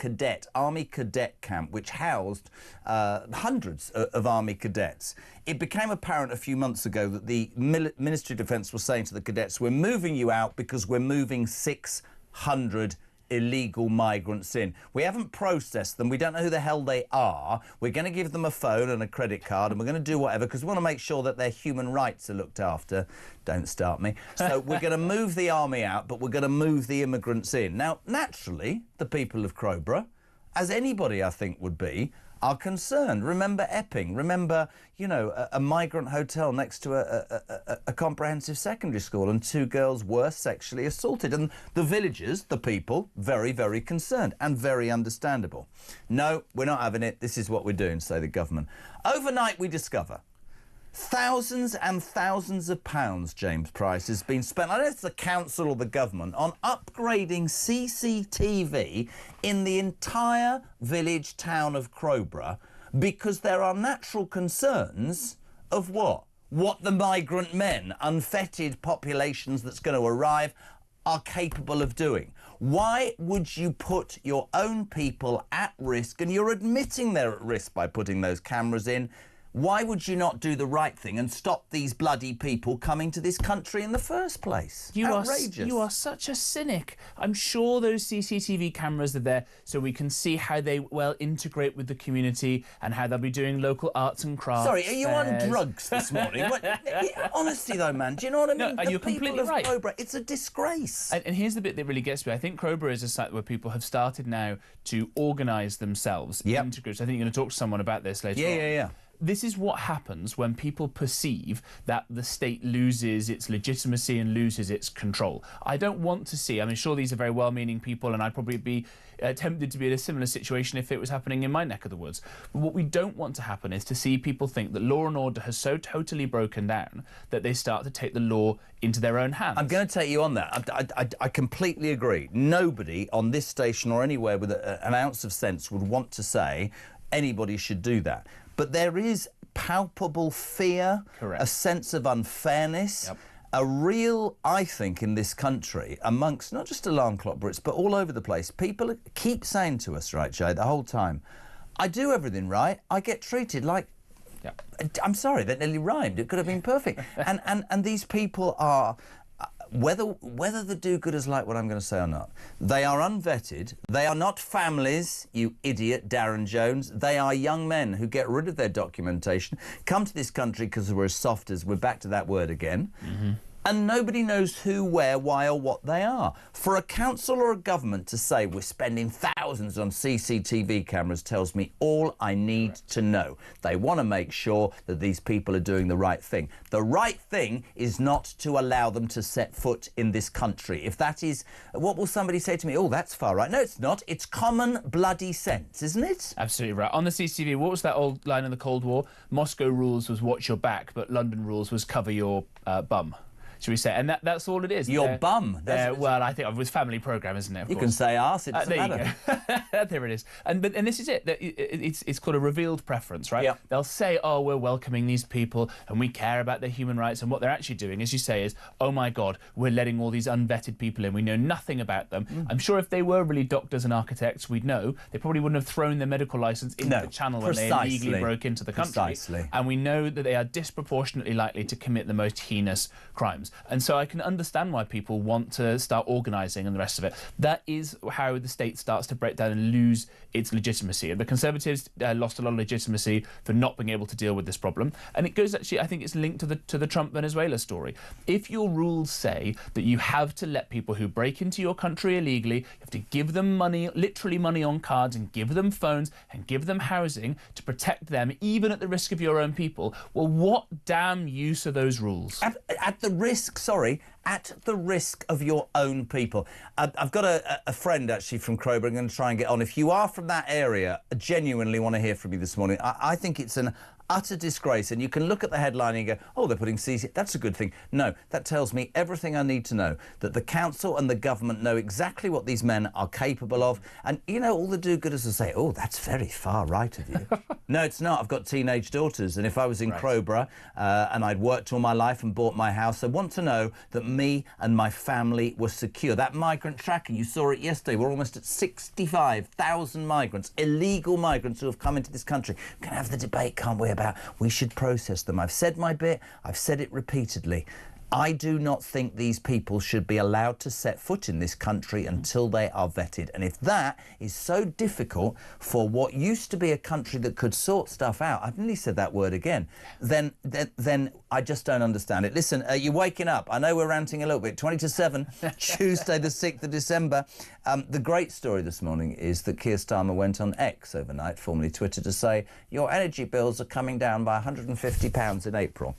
army cadet camp which housed hundreds of army cadets. It became apparent a few months ago that the Ministry of Defence was saying to the cadets, we're moving you out because we're moving 600 illegal migrants in. We haven't processed them. We don't know who the hell they are. We're going to give them a phone and a credit card, and we're going to do whatever because we want to make sure that their human rights are looked after. Don't start me. So we're going to move the army out, but we're going to move the immigrants in. Now, naturally, the people of Crowborough, as anybody I think would be, are concerned. Remember Epping. Remember, you know, a migrant hotel next to a comprehensive secondary school and 2 girls were sexually assaulted. And the villagers, the people, very, very concerned and very understandable. No, we're not having it. This is what we're doing, say the government. Overnight, we discover thousands and thousands of pounds, James Price, has been spent, I don't know if it's the council or the government, on upgrading CCTV in the entire village town of Crowborough because there are natural concerns of what? What the migrant men, unfettered populations that's going to arrive, are capable of doing. Why would you put your own people at risk, and you're admitting they're at risk by putting those cameras in? Why would you not do the right thing and stop these bloody people coming to this country in the first place? Outrageous. You are such a cynic. I'm sure those CCTV cameras are there so we can see how they well integrate with the community and how they'll be doing local arts and crafts. Sorry, are you on drugs this morning? Honestly, though, man, do you know what I mean? No, and you're completely right. Crowborough, it's a disgrace. And here's the bit that really gets me. I think Crowborough is a site where people have started now to organise themselves into groups. I think you're going to talk to someone about this later on. Yeah. This is what happens when people perceive that the state loses its legitimacy and loses its control. I don't want to see, I mean, sure, these are very well-meaning people, and I'd probably be tempted to be in a similar situation if it was happening in my neck of the woods. But what we don't want to happen is to see people think that law and order has so totally broken down that they start to take the law into their own hands. I'm going to take you on that. I completely agree. Nobody on this station or anywhere with an ounce of sense would want to say anybody should do that. But there is palpable fear, a sense of unfairness, a real, I think, in this country, amongst not just alarm clock Brits, but all over the place. People keep saying to us, right, Jay, the whole time, I do everything right, I get treated like... I'm sorry, that nearly rhymed. It could have been perfect. and these people are... Whether the do-gooders like what I'm going to say or not, they are unvetted. They are not families, you idiot, Darren Jones. They are young men who get rid of their documentation, come to this country because we're as soft as, we're back to that word again, and nobody knows who, where, why or what they are. For a council or a government to say we're spending thousands on CCTV cameras tells me all I need to know. They want to make sure that these people are doing the right thing. The right thing is not to allow them to set foot in this country. If that is, what will somebody say to me? Oh, that's far right. No, it's not. It's common bloody sense, isn't it? Absolutely right. On the CCTV, what was that old line in the Cold War? Moscow rules was watch your back, but London rules was cover your bum. Should we say? And that's all it is. Your bum. Well, I think it was family programme, isn't it? You can say arse, it doesn't matter. There it is. And this is it. It's called a revealed preference, right? Yeah. They'll say, oh, we're welcoming these people and we care about their human rights. And what they're actually doing, as you say, is, oh, my God, we're letting all these unvetted people in. We know nothing about them. I'm sure if they were really doctors and architects, we'd know. They probably wouldn't have thrown their medical licence into the channel when they illegally broke into the country. And we know that they are disproportionately likely to commit the most heinous crimes. And so I can understand why people want to start organising and the rest of it. That is how the state starts to break down and lose its legitimacy. And the Conservatives lost a lot of legitimacy for not being able to deal with this problem. And it goes, actually, I think it's linked to the Trump Venezuela story. If your rules say that you have to let people who break into your country illegally, you have to give them money, literally money on cards, and give them phones and give them housing to protect them, even at the risk of your own people, well, what damn use are those rules? At the risk, at the risk of your own people. I've got a friend, actually, from Crowborough. I'm going to try and get on. If you are from that area, I genuinely want to hear from you this morning. I think it's an Utter disgrace. And you can look at the headline and go, oh, they're putting CC. That's a good thing. No, that tells me everything I need to know, that the council and the government know exactly what these men are capable of. And, you know, all the do-gooders will say, oh, that's very far right of you. No, it's not. I've got teenage daughters. And if I was in Crowborough and I'd worked all my life and bought my house, I want to know that me and my family were secure. That migrant tracker, you saw it yesterday. We're almost at 65,000 migrants, illegal migrants who have come into this country. We can have the debate, can't we, about we should process them. I've said my bit. I've said it repeatedly. I do not think these people should be allowed to set foot in this country until they are vetted. And if that is so difficult for what used to be a country that could sort stuff out, I've nearly said that word again, then I just don't understand it. Listen, you're waking up. I know we're ranting a little bit. 20 to 7, Tuesday the 6th of December. The great story this morning is that Keir Starmer went on X overnight, formerly Twitter, to say your energy bills are coming down by £150 in April.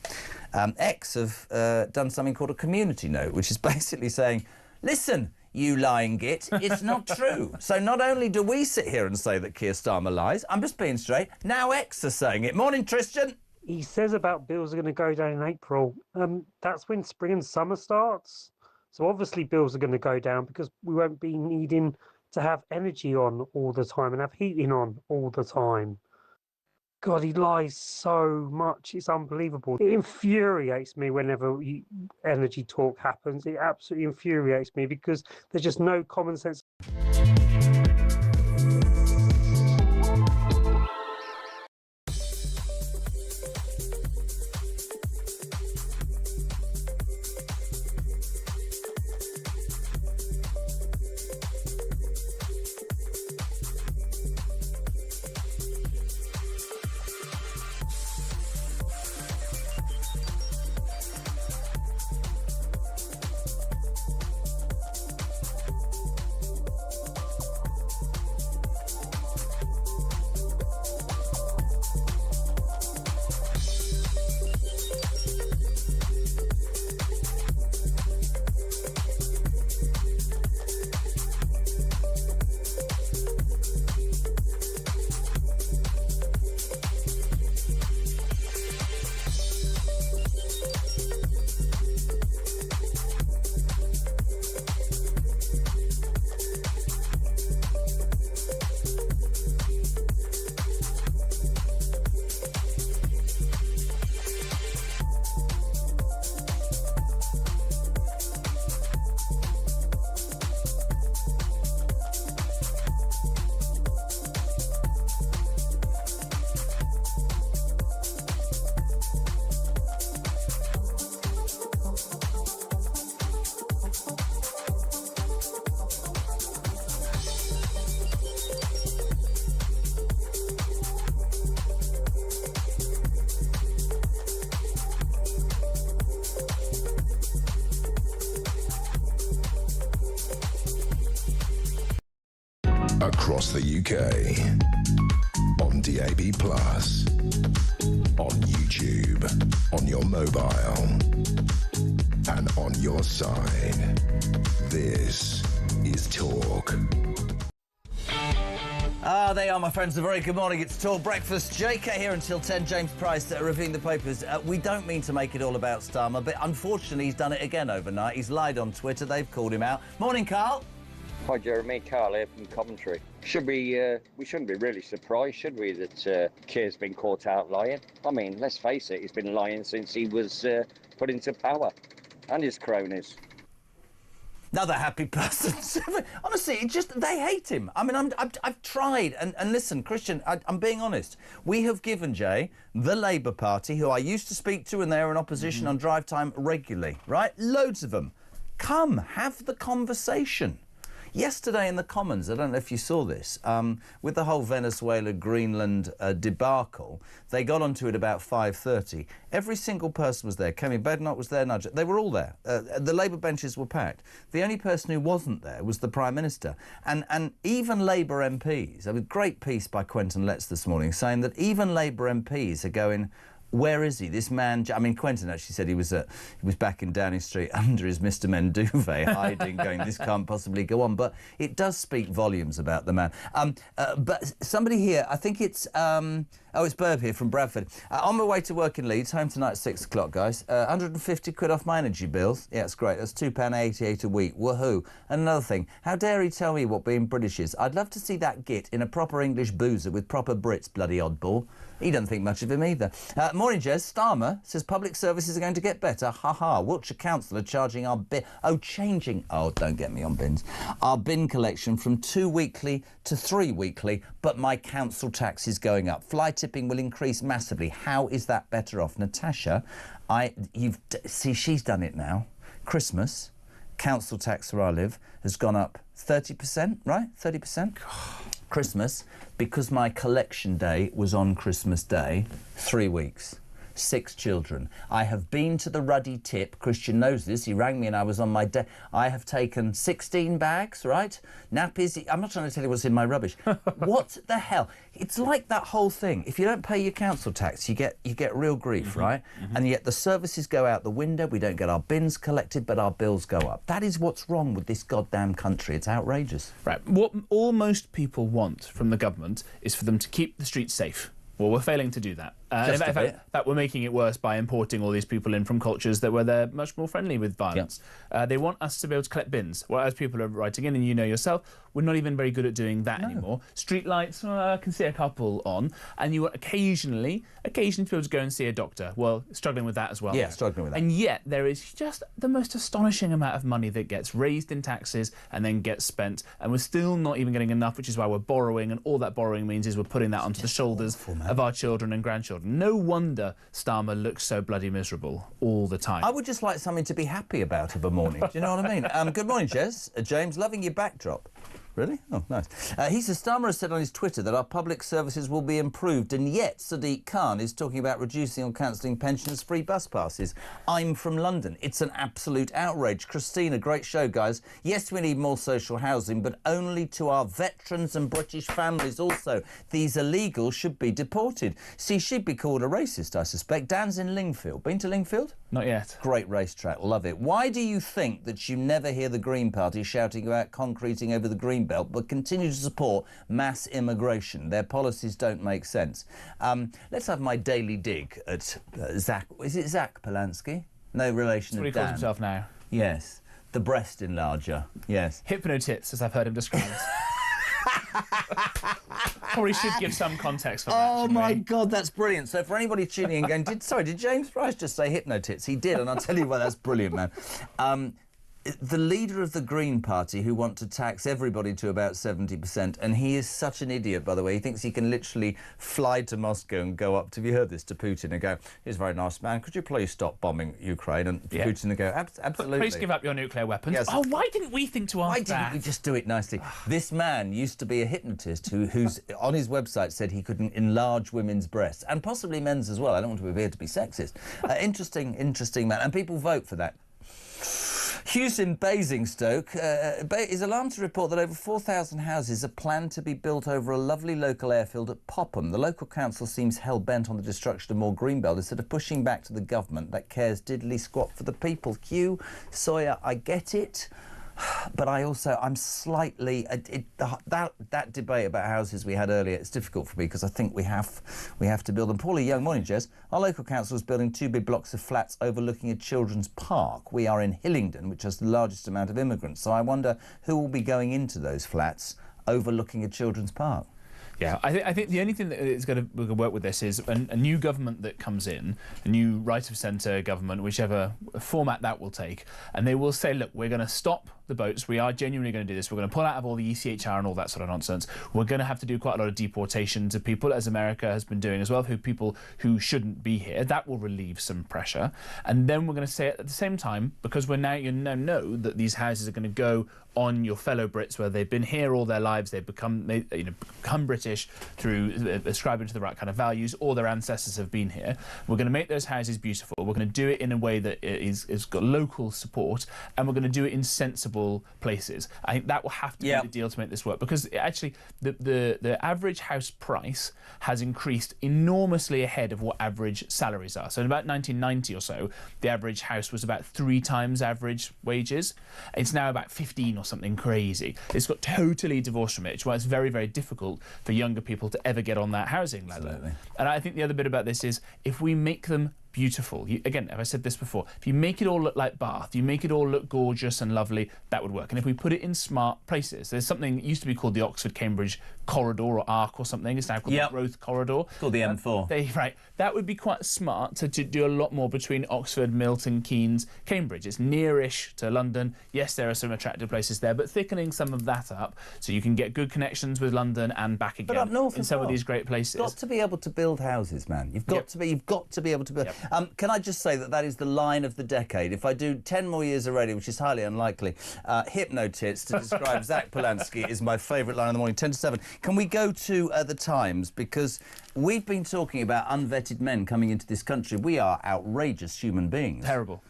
X have done something called a community note, which is basically saying, listen, you lying git, it's not true. So not only do we sit here and say that Keir Starmer lies, I'm just being straight, now X are saying it. Morning, Tristan. He says about bills are going to go down in April. That's when spring and summer starts. So obviously bills are going to go down because we won't be needing to have energy on all the time and have heating on all the time. God, he lies so much. It's unbelievable. It infuriates me whenever energy talk happens. It absolutely infuriates me because there's just no common sense. Across the UK, on DAB+, on YouTube, on your mobile, and on your side. This is Talk. They are, my friends. A very good morning. It's Talk Breakfast. JK here until 10. James Price reviewing the papers. We don't mean to make it all about Starmer, but unfortunately he's done it again overnight. He's lied on Twitter. They've called him out. Morning, Carl. Hi, Jeremy. Carl here from Coventry. We shouldn't be really surprised, should we, that Keir's been caught out lying? I mean, let's face it, he's been lying since he was put into power, and his cronies. Another happy person. Honestly, they hate him. I mean, I've tried, and listen, Christian, I'm being honest. We have given, Jay, the Labour Party, who I used to speak to, and they're in opposition on drive time regularly, right? Loads of them. Come, have the conversation. Yesterday in the Commons, I don't know if you saw this, with the whole Venezuela-Greenland debacle, they got onto it about 5:30. Every single person was there. Kemi Badenoch was there, Nigel. They were all there. The Labour benches were packed. The only person who wasn't there was the Prime Minister. And even Labour MPs, a great piece by Quentin Letts this morning, saying that even Labour MPs are going, Where is he? This man, I mean, Quentin actually said he was back in Downing Street under his Mr. Men duvet, hiding, going, this can't possibly go on. But it does speak volumes about the man. But somebody here, I think it's, it's Burb here from Bradford. On my way to work in Leeds, home tonight at 6 o'clock, guys. 150 quid off my energy bills. Yeah, it's great. That's £2.88 a week. Woohoo. And another thing, how dare he tell me what being British is? I'd love to see that git in a proper English boozer with proper Brits, bloody oddball. He doesn't think much of him either. Morning, Jez. Starmer says public services are going to get better. Ha ha. Wiltshire Council are charging our bin... changing... Oh, don't get me on bins. Our bin collection from 2 weekly to 3 weekly, but my council tax is going up. Fly tipping will increase massively. How is that better off? Natasha, see, she's done it now. Christmas, council tax where I live has gone up 30%, right? 30%? Christmas, because my collection day was on Christmas Day, 3 weeks. 6 children. I have been to the Ruddy Tip. Christian knows this. He rang me and I was on my day. I have taken 16 bags, right? Nappies. I'm not trying to tell you what's in my rubbish. What the hell? It's like that whole thing. If you don't pay your council tax, you get real grief, right? And yet the services go out the window. We don't get our bins collected, but our bills go up. That is what's wrong with this goddamn country. It's outrageous. Right. What most people want from the government is for them to keep the streets safe. Well, we're failing to do that. In fact, we're making it worse by importing all these people in from cultures where they're much more friendly with violence. Yep. They want us to be able to collect bins. Well, as people are writing in, and you know yourself, we're not even very good at doing that anymore. Street lights, I can see a couple on, and you want occasionally to be able to go and see a doctor. Well, struggling with that as well. Yeah, struggling with that. And yet there is just the most astonishing amount of money that gets raised in taxes and then gets spent, and we're still not even getting enough, which is why we're borrowing, and all that borrowing means is we're putting that onto the shoulders of our children and grandchildren. No wonder Starmer looks so bloody miserable all the time. I would just like something to be happy about of a morning. Do you know what I mean? Good morning, Jez. James, loving your backdrop. Really? Oh, nice. He says, Starmer has said on his Twitter that our public services will be improved, and yet Sadiq Khan is talking about reducing or cancelling pensioners' free bus passes. I'm from London. It's an absolute outrage. Christina, great show, guys. Yes, we need more social housing, but only to our veterans and British families also. These illegals should be deported. See, she'd be called a racist, I suspect. Dan's in Lingfield. Been to Lingfield? Not yet. Great racetrack. Love it. Why do you think that you never hear the Green Party shouting about concreting over the Green Belt, but continue to support mass immigration? Their policies don't make sense. Let's have my daily dig at Zach. Is it Zach Polanski? No relation to Dan. That's what he calls himself now. Yes. The breast enlarger. Yes. Hypnotits, as I've heard him described. Probably should give some context for that. Oh my God, that's brilliant. So for anybody tuning in going, did James Price just say hypnotits? He did, and I'll tell you why, that's brilliant, man. The leader of the Green Party, who want to tax everybody to about 70%, and he is such an idiot, by the way. He thinks he can literally fly to Moscow and go up, have you heard this, to Putin and go, he's a very nice man, could you please stop bombing Ukraine? And Putin would go, absolutely. Please give up your nuclear weapons. Yes. Oh, why didn't we think to ask that? Why didn't we just do it nicely? This man used to be a hypnotist who's on his website said he could enlarge women's breasts, and possibly men's as well. I don't want to appear to be sexist. Interesting man, and people vote for that. Hughes in Basingstoke is alarmed to report that over 4,000 houses are planned to be built over a lovely local airfield at Popham. The local council seems hell-bent on the destruction of more greenbelt instead of pushing back to the government that cares diddly squat for the people. Hugh, Sawyer, I get it. But I'm slightly... that debate about houses we had earlier, it's difficult for me because I think we have to build them. Paulie Young, morning, Jez. Our local council is building 2 big blocks of flats overlooking a children's park. We are in Hillingdon, which has the largest amount of immigrants. So I wonder who will be going into those flats overlooking a children's park. Yeah, I think the only thing that is going to work with this is a new government that comes in, a new right-of-centre government, whichever format that will take, and they will say, look, we're going to stop the boats. We are genuinely going to do this. We're going to pull out of all the ECHR and all that sort of nonsense. We're going to have to do quite a lot of deportations of people, as America has been doing as well, people who shouldn't be here. That will relieve some pressure. And then we're going to say at the same time, because you know that these houses are going to go on your fellow Brits, where they've been here all their lives, they've become British, British through ascribing to the right kind of values, or their ancestors have been here. We're going to make those houses beautiful. We're going to do it in a way that is got local support, and we're going to do it in sensible places. I think that will have to be the deal to make this work, because actually the average house price has increased enormously ahead of what average salaries are. So in about 1990 or so, the average house was about 3 times average wages. It's now about 15 or something crazy. It's got totally divorced from it, which is why it's very, very difficult for younger people to ever get on that housing ladder. Absolutely. And I think the other bit about this is, if we make them beautiful. Again, as I said this before, if you make it all look like Bath, you make it all look gorgeous and lovely, that would work. And if we put it in smart places, there's something that used to be called the Oxford-Cambridge corridor or arc or something. It's now called the growth corridor. It's called the M4. Right. That would be quite smart to do a lot more between Oxford, Milton Keynes, Cambridge. It's nearish to London. Yes, there are some attractive places there, but thickening some of that up so you can get good connections with London and back again up north in some of these great places. You've got to be able to build houses, man. You've got to be able to build. Can I just say that is the line of the decade? If I do 10 more years of radio, which is highly unlikely, hypno-tits to describe Zach Polanski is my favourite line in the morning, 10 to 7. Can we go to the Times? Because we've been talking about unvetted men coming into this country. We are outrageous human beings. Terrible.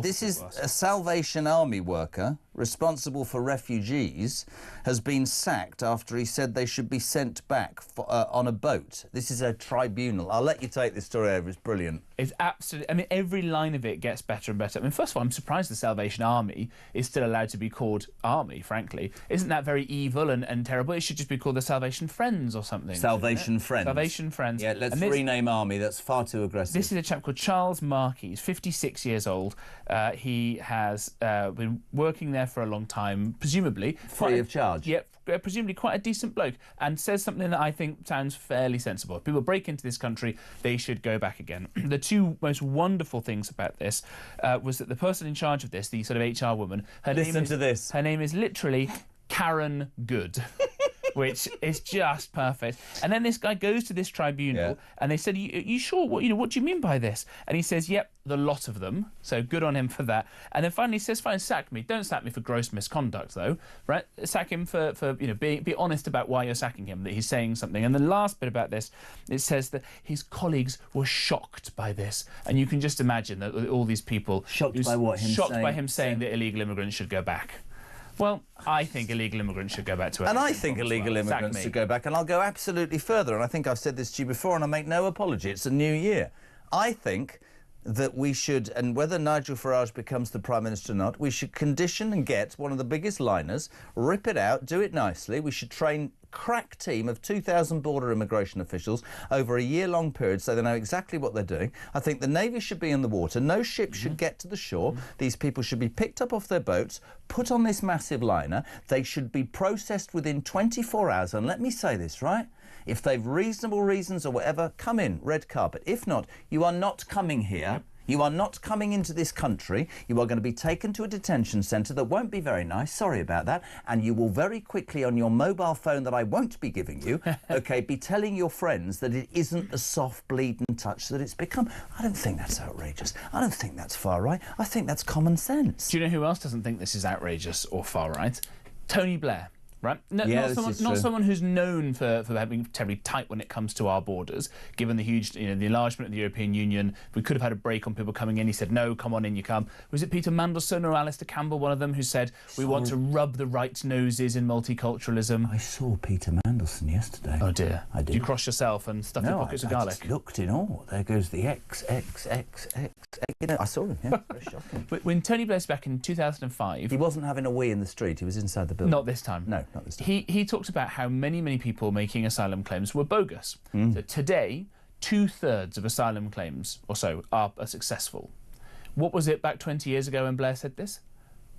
This is a Salvation Army worker responsible for refugees has been sacked after he said they should be sent back on a boat. This is a tribunal. I'll let you take this story over. It's brilliant. It's absolutely... I mean, every line of it gets better and better. I mean, first of all, I'm surprised the Salvation Army is still allowed to be called Army, frankly. Isn't that very evil and terrible? It should just be called the Salvation Friends or something. Salvation Friends. Salvation Friends. Yeah, let's rename Army. That's far too aggressive. This is a chap called Charles Markey. He's 56 years old. He has been working there for a long time, presumably. Free of charge? Yep. Presumably quite a decent bloke, and says something that I think sounds fairly sensible. If people break into this country, they should go back again. The two most wonderful things about this was that the person in charge of this, the sort of HR woman, her name is literally Karen Good. Which is just perfect. And then this guy goes to this tribunal, and they said, you sure? What do you mean by this? And he says, yep, the lot of them. So good on him for that. And then finally he says, fine, sack me. Don't sack me for gross misconduct, though. Right? Sack him for be honest about why you're sacking him, that he's saying something. And the last bit about this, it says that his colleagues were shocked by this. And you can just imagine that all these people... Shocked by what? Shocked by him saying that illegal immigrants should go back. Well, I think illegal immigrants should go back to... And I think illegal immigrants should go back, and I'll go absolutely further, and I think I've said this to you before, and I make no apology. It's a new year. I think that we should, and whether Nigel Farage becomes the Prime Minister or not, we should condition and get one of the biggest liners, rip it out, do it nicely. We should train crack team of 2,000 border immigration officials over a year-long period so they know exactly what they're doing. I think the Navy should be in the water. No ship should get to the shore. These people should be picked up off their boats, put on this massive liner. They should be processed within 24 hours. And let me say this, right? If they've reasonable reasons or whatever, come in, red carpet. If not, you are not coming here. You are not coming into this country. You are going to be taken to a detention centre that won't be very nice, sorry about that, and you will very quickly on your mobile phone that I won't be giving you, OK, be telling your friends that it isn't a soft bleeding touch that it's become. I don't think that's outrageous. I don't think that's far right. I think that's common sense. Do you know who else doesn't think this is outrageous or far right? Tony Blair. Right? Not someone who's known for having terribly tight when it comes to our borders, given the huge, the enlargement of the European Union. We could have had a break on people coming in. He said, no, come on in, you come. Was it Peter Mandelson or Alistair Campbell, one of them, who said, we want to rub the right noses in multiculturalism? I saw Peter Mandelson yesterday. Oh, dear. I did. Did you cross yourself and stuff your pockets of garlic? I just looked in awe. There goes the X. I saw him, yeah. Very shocking. When Tony Blair's back in 2005... He wasn't having a wee in the street. He was inside the building. Not this time. No, not this time. He talked about how many people making asylum claims were bogus. So today, 2/3 of asylum claims or so are successful. What was it back 20 years ago when Blair said this?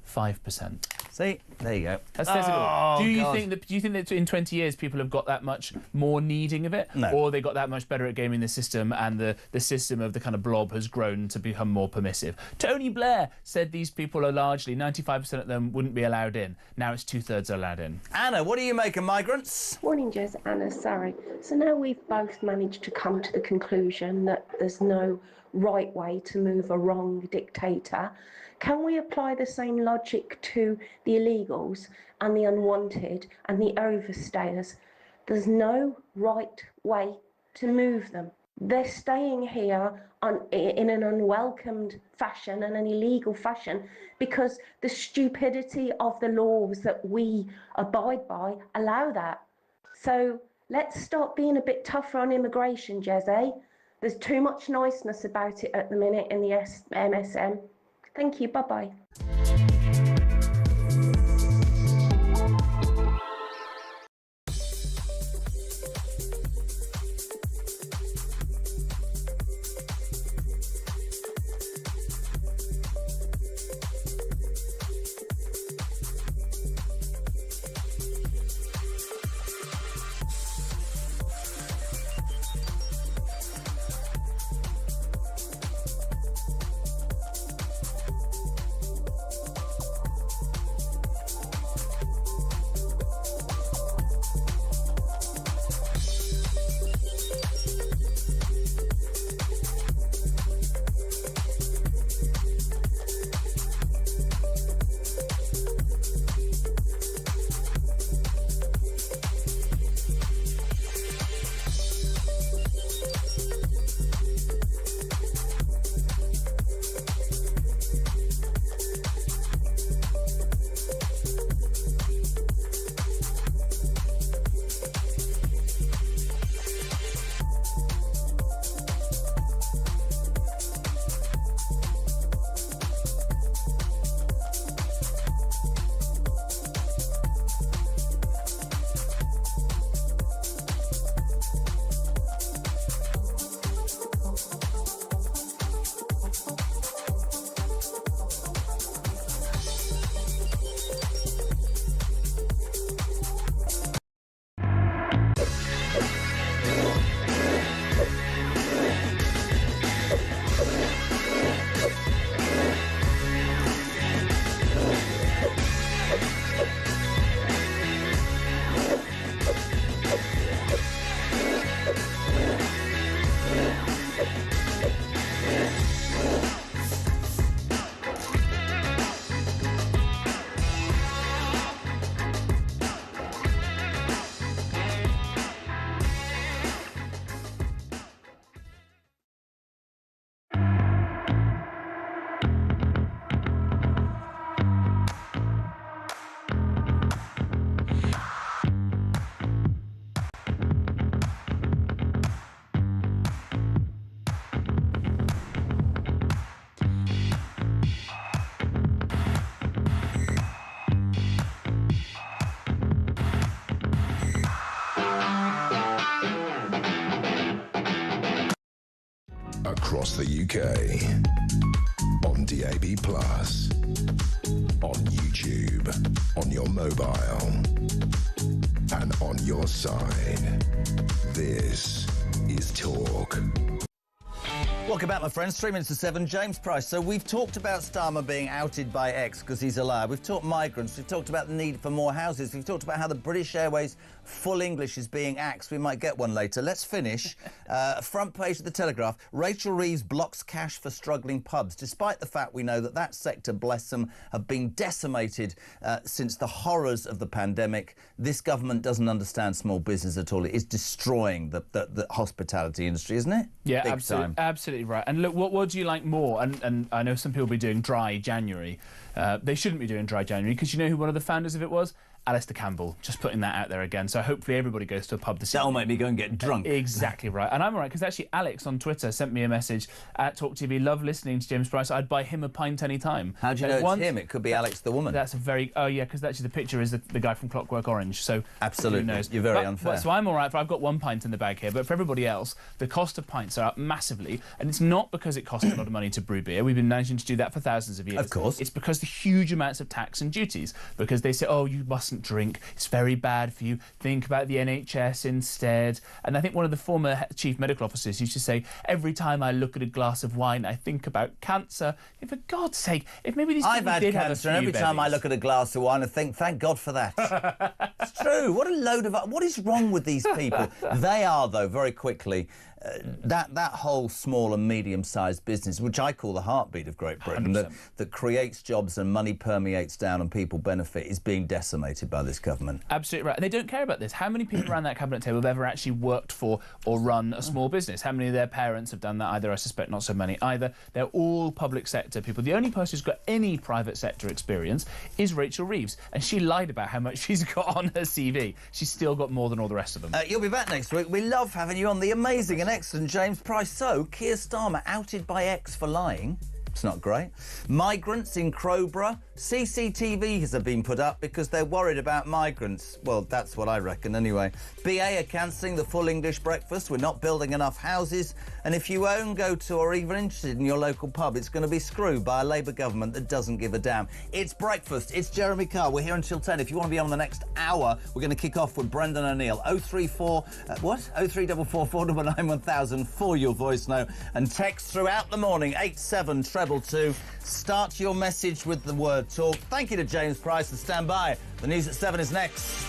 5%. See, there you go. That says it all. Do you think that in 20 years people have got that much more needing of it? No. Or they got that much better at gaming the system and the system of the kind of blob has grown to become more permissive? Tony Blair said these people are largely, 95% of them wouldn't be allowed in. Now it's 2/3 are allowed in. Anna, what do you make of migrants? Morning, Jez. Anna, sorry. So now we've both managed to come to the conclusion that there's no right way to move a wrong dictator. Can we apply the same logic to the illegals and the unwanted and the overstayers? There's no right way to move them. They're staying here in an unwelcomed fashion and an illegal fashion because the stupidity of the laws that we abide by allow that. So let's start being a bit tougher on immigration, Jeze. There's too much niceness about it at the minute in the MSM. Thank you, bye-bye. Across the UK, on DAB+, on YouTube, on your mobile, and on your side. This is Talk. Welcome back, my friends. 3 minutes to 7. James Price. So we've talked about Starmer being outed by X because he's a liar. We've talked migrants. We've talked about the need for more houses. We've talked about how the British Airways full English is being axed. We might get one later. Let's finish. Front page of the Telegraph. Rachel Reeves blocks cash for struggling pubs, despite the fact we know that that sector, bless them, have been decimated since the horrors of the pandemic. This government doesn't understand small business at all. It is destroying the hospitality industry, isn't it? Yeah, Big absolutely. time. Absolutely right. And look, what do you like more? And I know some people will be doing dry January. They shouldn't be doing dry January because you know who one of the founders of it was? Alistair Campbell. Just putting that out there again. So hopefully everybody goes to a pub this That'll evening. make me go and get drunk. Exactly right. And I'm all right because actually Alex on Twitter sent me a message at talkTV. Love listening to James Price. I'd buy him a pint any time. How do you know it's him? It could be Alex the woman. That's a very... Oh, yeah, because actually the picture is the guy from Clockwork Orange. So absolutely. Who knows? You're very unfair. So I'm all right. I've got 1 pint in the bag here. But for everybody else, the cost of pints are up massively. And it's not because it costs a lot of money to brew beer. We've been managing to do that for thousands of years. Of course. It's because the huge amounts of tax and duties. Because they say, oh, you mustn't drink. It's very bad for you. Think about the NHS instead. And I think one of the former chief medical officers used to say, every time I look at a glass of wine, I think about cancer. For God's sake, if maybe these people I've had did cancer, and have a few every time I bevies. look at a glass of wine, I think, thank God for that. It's true. true. What a load of... What is wrong with these people? They are, though, very quickly, that whole small and medium-sized business, which I call the heartbeat of Great Britain, that creates jobs and money permeates down and people benefit, is being decimated by this government. Absolutely right. And they don't care about this. How many people around that cabinet table have ever actually worked for or run a small business? How many of their parents have done that? Either, I suspect not so many either. They're all public sector people. The only person who's got any private sector experience is Rachel Reeves, and she lied about how much she's got on her CV. She's still got more than all the rest of them. You'll be back next week. We love having you on. The amazing and excellent James Price. So, Keir Starmer outed by X for lying. It's not great. Migrants in Crowborough. CCTVs have been put up because they're worried about migrants. Well, that's what I reckon anyway. BA are cancelling the full English breakfast. We're not building enough houses. And if you own, go to, or even interested in your local pub, it's going to be screwed by a Labour government that doesn't give a damn. It's breakfast. It's Jeremy Carr. We're here until 10. If you want to be on the next hour, we're going to kick off with Brendan O'Neill. 0344 499 1000 for your voice note. And text throughout the morning, 87222. Start your message with the word talk. Thank you to James Price, and stand by. The news at 7 is next.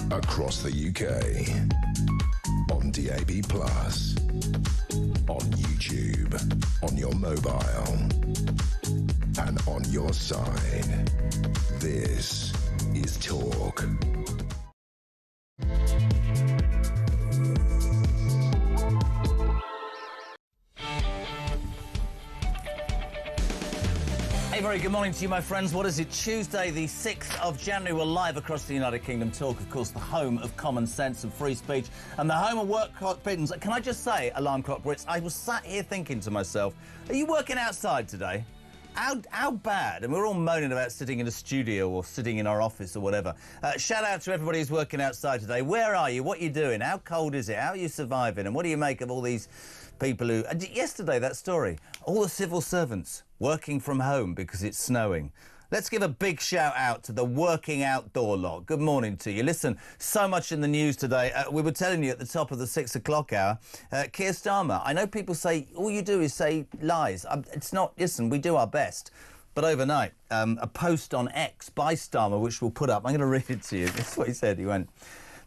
Across the UK, on DAB+, on YouTube, on your mobile, and on your side. This is Talk. A very good morning to you, my friends. What is it? Tuesday, the 6th of January. We're live across the United Kingdom. Talk, of course, the home of common sense and free speech, and the home of work clock pittance. Can I just say, alarm clock Brits, I was sat here thinking to myself, are you working outside today? How bad? And we're all moaning about sitting in a studio or sitting in our office or whatever. Shout out to everybody who's working outside today. Where are you? What are you doing? How cold is it? How are you surviving? And what do you make of all these people who... yesterday, that story. All the civil servants working from home because it's snowing. Let's give a big shout out to the working outdoor lot. Good morning to you. Listen, so much in the news today. We were telling you at the top of the 6 o'clock hour, Keir Starmer. I know people say all you do is say lies. It's not. Listen, we do our best. But overnight, a post on X by Starmer, which we'll put up. I'm going to read it to you. This is what he said. He went,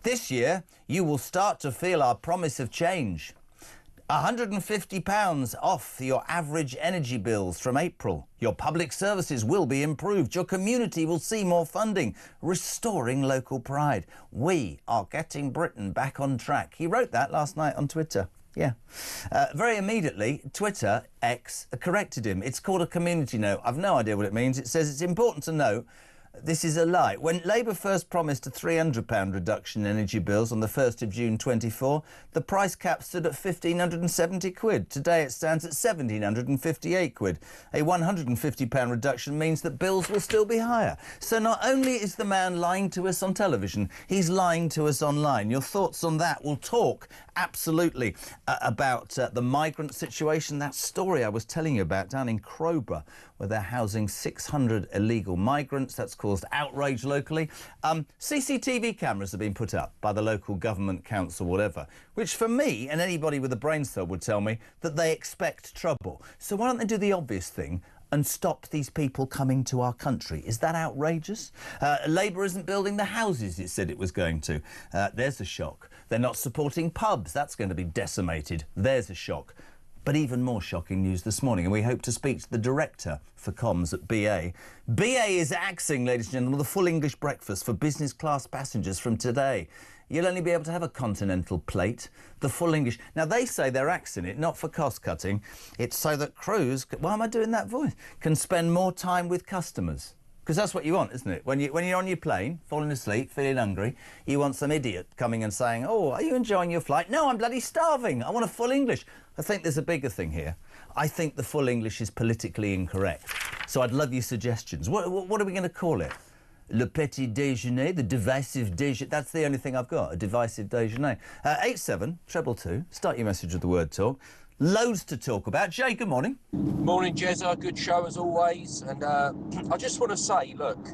"This year, you will start to feel our promise of change. £150 off your average energy bills from April. Your public services will be improved. Your community will see more funding, restoring local pride. We are getting Britain back on track." He wrote that last night on Twitter. Yeah. Very immediately, Twitter, X, corrected him. It's called a community note. I've no idea what it means. It says it's important to note this is a lie. When Labour first promised a £300 reduction in energy bills on the 1st of June 24, the price cap stood at £1,570. Today it stands at £1,758. A £150 reduction means that bills will still be higher. So not only is the man lying to us on television, he's lying to us online. Your thoughts on that? We'll talk absolutely about the migrant situation, that story I was telling you about down in Crowborough, where they're housing 600 illegal migrants. That's caused outrage locally. CCTV cameras have been put up by the local government, council, whatever, which for me and anybody with a brain cell would tell me that they expect trouble. So why don't they do the obvious thing and stop these people coming to our country? Is that outrageous? Labour isn't building the houses it said it was going to. There's a shock. They're not supporting pubs. That's going to be decimated. There's a shock. But even more shocking news this morning, and we hope to speak to the director for comms at BA. BA is axing, ladies and gentlemen, the full English breakfast for business class passengers from today. You'll only be able to have a continental plate, the full English. Now, they say they're axing it, not for cost cutting. It's so that crews, why am I doing that voice, can spend more time with customers. Because that's what you want, isn't it? When you're on your plane, falling asleep, feeling hungry, you want some idiot coming and saying, "Oh, are you enjoying your flight?" "No, I'm bloody starving. I want a full English." I think there's a bigger thing here. I think the full English is politically incorrect. So I'd love your suggestions. What are we going to call it? Le petit déjeuner, the divisive déjeuner. That's the only thing I've got, a divisive déjeuner. 87222, start your message with the word talk. Loads to talk about. Jay, good morning. Morning, Jezza. Good show as always. And I just want to say, look,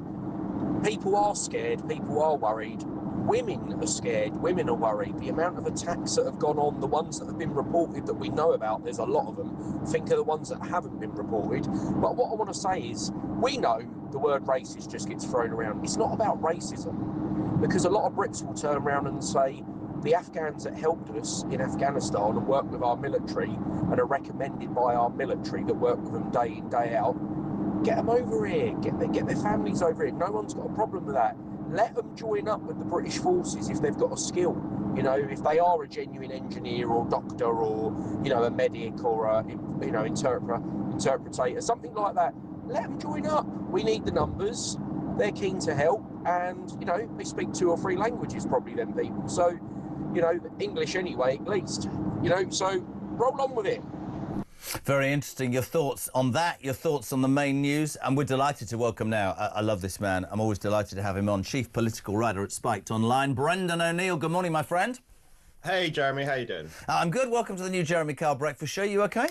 people are scared. People are worried. Women are scared. Women are worried. The amount of attacks that have gone on, the ones that have been reported that we know about, there's a lot of them. Think of the ones that haven't been reported. But what I want to say is, we know the word racist just gets thrown around. It's not about racism, because a lot of Brits will turn around and say, the Afghans that helped us in Afghanistan and work with our military and are recommended by our military that work with them day in, day out, get them over here, get their families over here. No one's got a problem with that. Let them join up with the British forces if they've got a skill. You know, if they are a genuine engineer or doctor or, you know, a medic or a, you know, interpreter, something like that, let them join up. We need the numbers. They're keen to help, and, you know, they speak 2 or 3 languages, probably, them people. So, you know, English anyway, at least. You know, so roll on with it. Very interesting. Your thoughts on that, your thoughts on the main news. And we're delighted to welcome now, I love this man, I'm always delighted to have him on, chief political writer at Spiked Online, Brendan O'Neill. Good morning, my friend. Hey, Jeremy, how you doing? I'm good. Welcome to the new Jeremy Kyle Breakfast Show. You OK?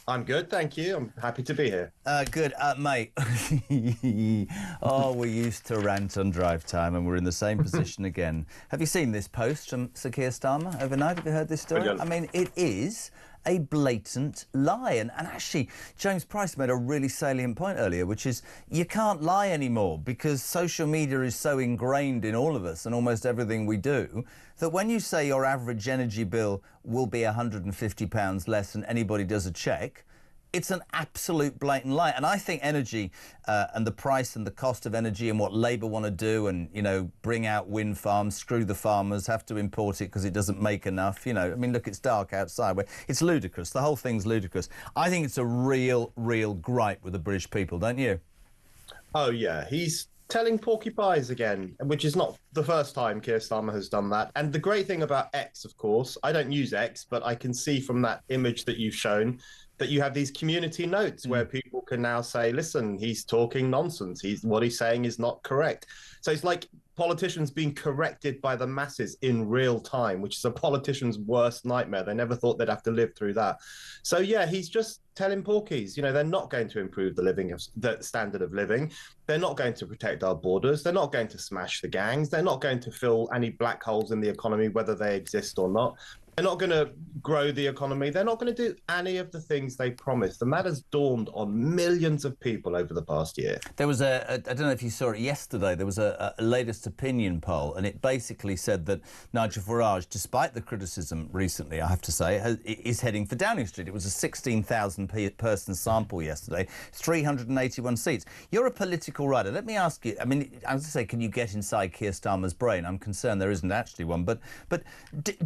I'm good, thank you. I'm happy to be here. Good. Mate, oh, we used to rant on drive time and we're in the same position again. Have you seen this post from Sir Keir Starmer overnight? Have you heard this story? I mean, it is a blatant lie. And actually, James Price made a really salient point earlier, which is you can't lie anymore because social media is so ingrained in all of us and almost everything we do that when you say your average energy bill will be £150 less than anybody does a check, it's an absolute blatant lie. And I think energy and the price and the cost of energy and what Labour want to do and, you know, bring out wind farms, screw the farmers, have to import it because it doesn't make enough. You know, I mean, look, it's dark outside. It's ludicrous. The whole thing's ludicrous. I think it's a real gripe with the British people, don't you? Oh, yeah. He's telling porcupines again, which is not the first time Keir Starmer has done that. And the great thing about X, of course, I don't use X, but I can see from that image that you've shown that you have these community notes where people can now say, listen, he's talking nonsense. What he's saying is not correct. So it's like politicians being corrected by the masses in real time, which is a politician's worst nightmare. They never thought they'd have to live through that. So, yeah, he's just telling porkies, you know, they're not going to improve the standard of living. They're not going to protect our borders. They're not going to smash the gangs. They're not going to fill any black holes in the economy, whether they exist or not. They're not going to grow the economy. They're not going to do any of the things they promised. And that has dawned on millions of people over the past year. There was I don't know if you saw it yesterday, there was a latest opinion poll, and it basically said that Nigel Farage, despite the criticism recently, I have to say, is heading for Downing Street. It was a 16,000 person sample yesterday, 381 seats. You're a political writer. Let me ask you, I mean, I was going to say, can you get inside Keir Starmer's brain? I'm concerned there isn't actually one. But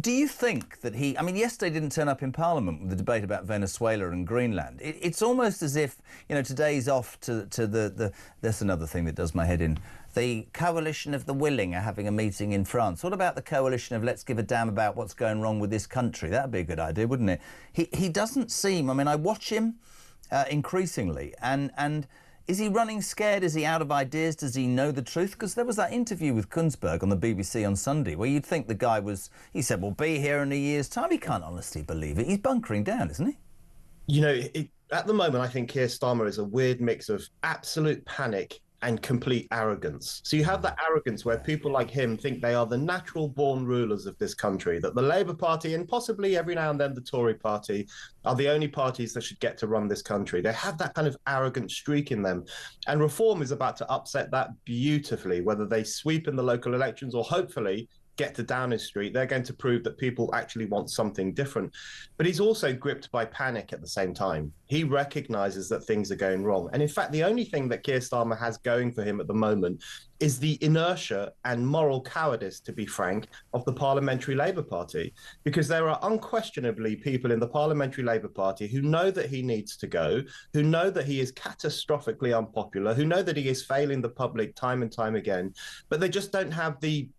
do you think that he... I mean, yesterday didn't turn up in Parliament with the debate about Venezuela and Greenland. It's almost as if, you know, today's off to the... That's another thing that does my head in. The coalition of the willing are having a meeting in France. What about the coalition of let's give a damn about what's going wrong with this country? That'd be a good idea, wouldn't it? He doesn't seem... I mean, I watch him increasingly, and is he running scared? Is he out of ideas? Does he know the truth? Because there was that interview with Kunzberg on the BBC on Sunday where you'd think the guy was... He said, we'll be here in a year's time. He can't honestly believe it. He's bunkering down, isn't he? You know, at the moment, I think Keir Starmer is a weird mix of absolute panic and complete arrogance. So you have that arrogance where people like him think they are the natural born rulers of this country, that the Labour Party and possibly every now and then the Tory Party are the only parties that should get to run this country. They have that kind of arrogant streak in them. And Reform is about to upset that beautifully, whether they sweep in the local elections or hopefully get to Downing Street. They're going to prove that people actually want something different. But he's also gripped by panic at the same time. He recognises that things are going wrong. And in fact, the only thing that Keir Starmer has going for him at the moment is the inertia and moral cowardice, to be frank, of the Parliamentary Labour Party. Because there are unquestionably people in the Parliamentary Labour Party who know that he needs to go, who know that he is catastrophically unpopular, who know that he is failing the public time and time again, but they just don't have the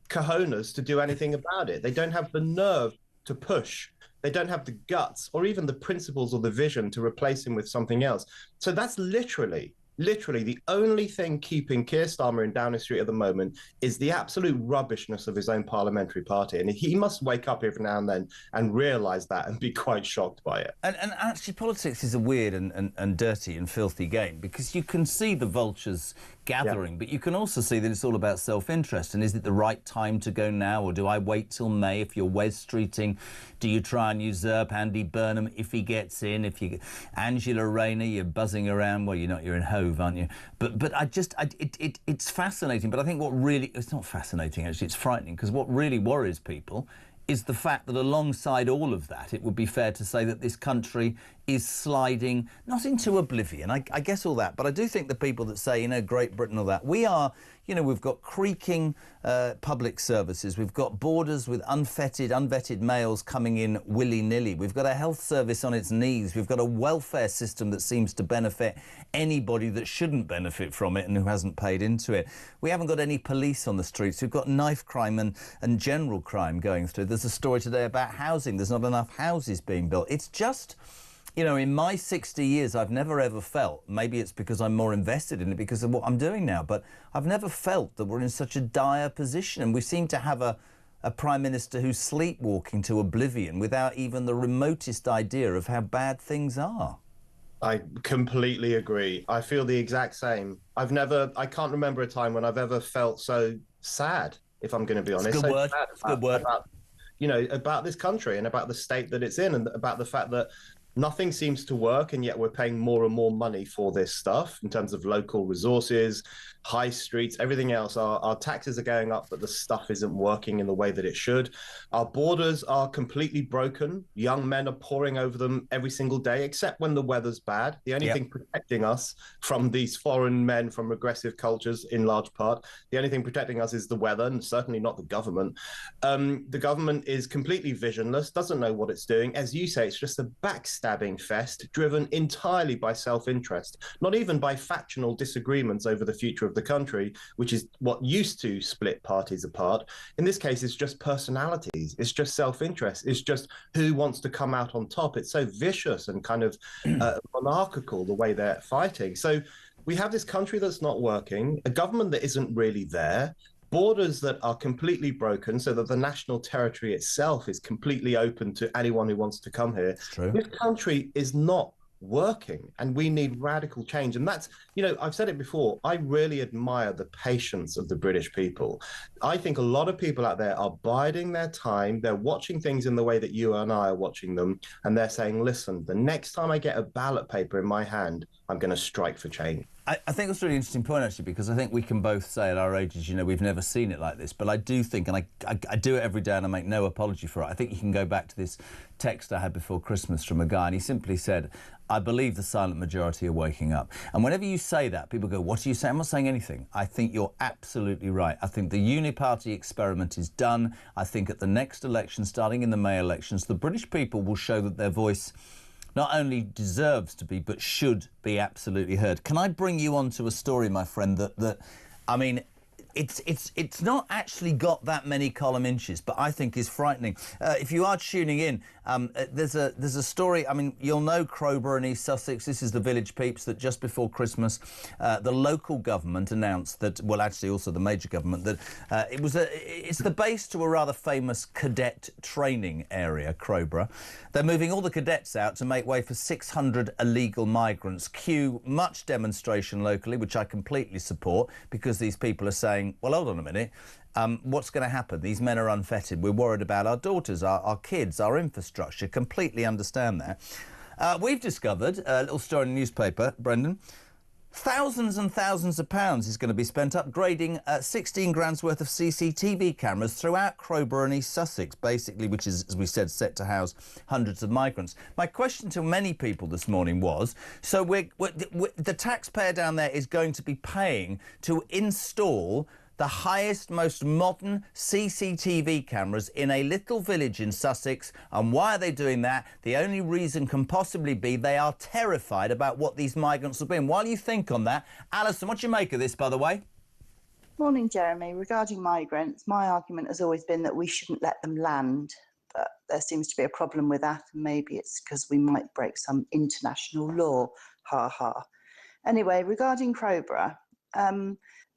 cojones to do anything about it. They don't have the nerve to push. They don't have the guts or even the principles or the vision to replace him with something else. So that's literally the only thing keeping Keir Starmer in Downing Street at the moment is the absolute rubbishness of his own parliamentary party. And he must wake up every now and then and realise that and be quite shocked by it. And actually, politics is a weird and dirty and filthy game, because you can see the vultures gathering, but you can also see that it's all about self-interest. And is it the right time to go now, or do I wait till May? If you're Wes Streeting, do you try and usurp Andy Burnham if he gets in? If you Angela Rayner, you're buzzing around. Well, you're not. You're in Hove, aren't you? But it's fascinating. But I think what really... It's not fascinating, actually. It's frightening, because what really worries people is the fact that alongside all of that, it would be fair to say that this country is sliding, not into oblivion, I guess all that, but I do think the people that say, you know, Great Britain, all that, we are, you know, we've got creaking public services, we've got borders with unvetted males coming in willy-nilly, we've got a health service on its knees, we've got a welfare system that seems to benefit anybody that shouldn't benefit from it and who hasn't paid into it. We haven't got any police on the streets, we've got knife crime and general crime going through. There's a story today about housing, there's not enough houses being built. It's just... You know, in my 60 years, I've never ever felt, maybe it's because I'm more invested in it because of what I'm doing now, but I've never felt that we're in such a dire position. And we seem to have a Prime Minister who's sleepwalking to oblivion without even the remotest idea of how bad things are. I completely agree. I feel the exact same. I can't remember a time when I've ever felt so sad, if I'm going to be honest. It's a good word. It's a good word. You know, about this country and about the state that it's in, and about the fact that nothing seems to work, and yet we're paying more and more money for this stuff in terms of local resources, high streets, everything else. Our taxes are going up, but the stuff isn't working in the way that it should. Our borders are completely broken. Young men are pouring over them every single day, except when the weather's bad. The only thing protecting us from these foreign men from regressive cultures, in large part, the only thing protecting us is the weather, and certainly not the government. The government is completely visionless, doesn't know what it's doing. As you say, it's just a backstabbing fest driven entirely by self-interest, not even by factional disagreements over the future of the country, which is what used to split parties apart. In this case, it's just personalities. It's just self-interest. It's just who wants to come out on top. It's so vicious and kind of monarchical the way they're fighting. So we have this country that's not working, a government that isn't really there, borders that are completely broken so that the national territory itself is completely open to anyone who wants to come here. It's true. This country is not working, and we need radical change. And that's, you know, I've said it before, I really admire the patience of the British people. I think a lot of people out there are biding their time. They're watching things in the way that you and I are watching them, and they're saying, listen, the next time I get a ballot paper in my hand, I'm going to strike for change. I think that's a really interesting point, actually, because I think we can both say at our ages, you know, we've never seen it like this. But I do think, and I do it every day and I make no apology for it, I think you can go back to this text I had before Christmas from a guy, and he simply said, I believe the silent majority are waking up. And whenever you say that, people go, what are you saying? I'm not saying anything. I think you're absolutely right. I think the uniparty experiment is done. I think at the next election, starting in the May elections, the British people will show that their voice not only deserves to be, but should be absolutely heard. Can I bring you on to a story, my friend, that I mean, it's not actually got that many column inches, but I think is frightening. If you are tuning in, there's a story. I mean, you'll know Crowborough in East Sussex. This is the Village Peeps, that just before Christmas, the local government announced that, well, actually also the major government, that it's the base to a rather famous cadet training area, Crowborough. They're moving all the cadets out to make way for 600 illegal migrants. Cue much demonstration locally, which I completely support, because these people are saying, well, hold on a minute, what's going to happen? These men are unfettered. We're worried about our daughters, our kids, our infrastructure. Completely understand that. We've discovered, a little story in the newspaper, Brendan, thousands and thousands of pounds is going to be spent upgrading 16 grand's worth of CCTV cameras throughout Crowborough and East Sussex, basically, which is, as we said, set to house hundreds of migrants. My question to many people this morning was, so the taxpayer down there is going to be paying to install the highest, most modern CCTV cameras in a little village in Sussex. And why are they doing that? The only reason can possibly be they are terrified about what these migrants will be. And while you think on that, Alison, what do you make of this, by the way? Morning, Jeremy. Regarding migrants, my argument has always been that we shouldn't let them land. But there seems to be a problem with that, and maybe it's because we might break some international law. Ha ha. Anyway, regarding Crowborough,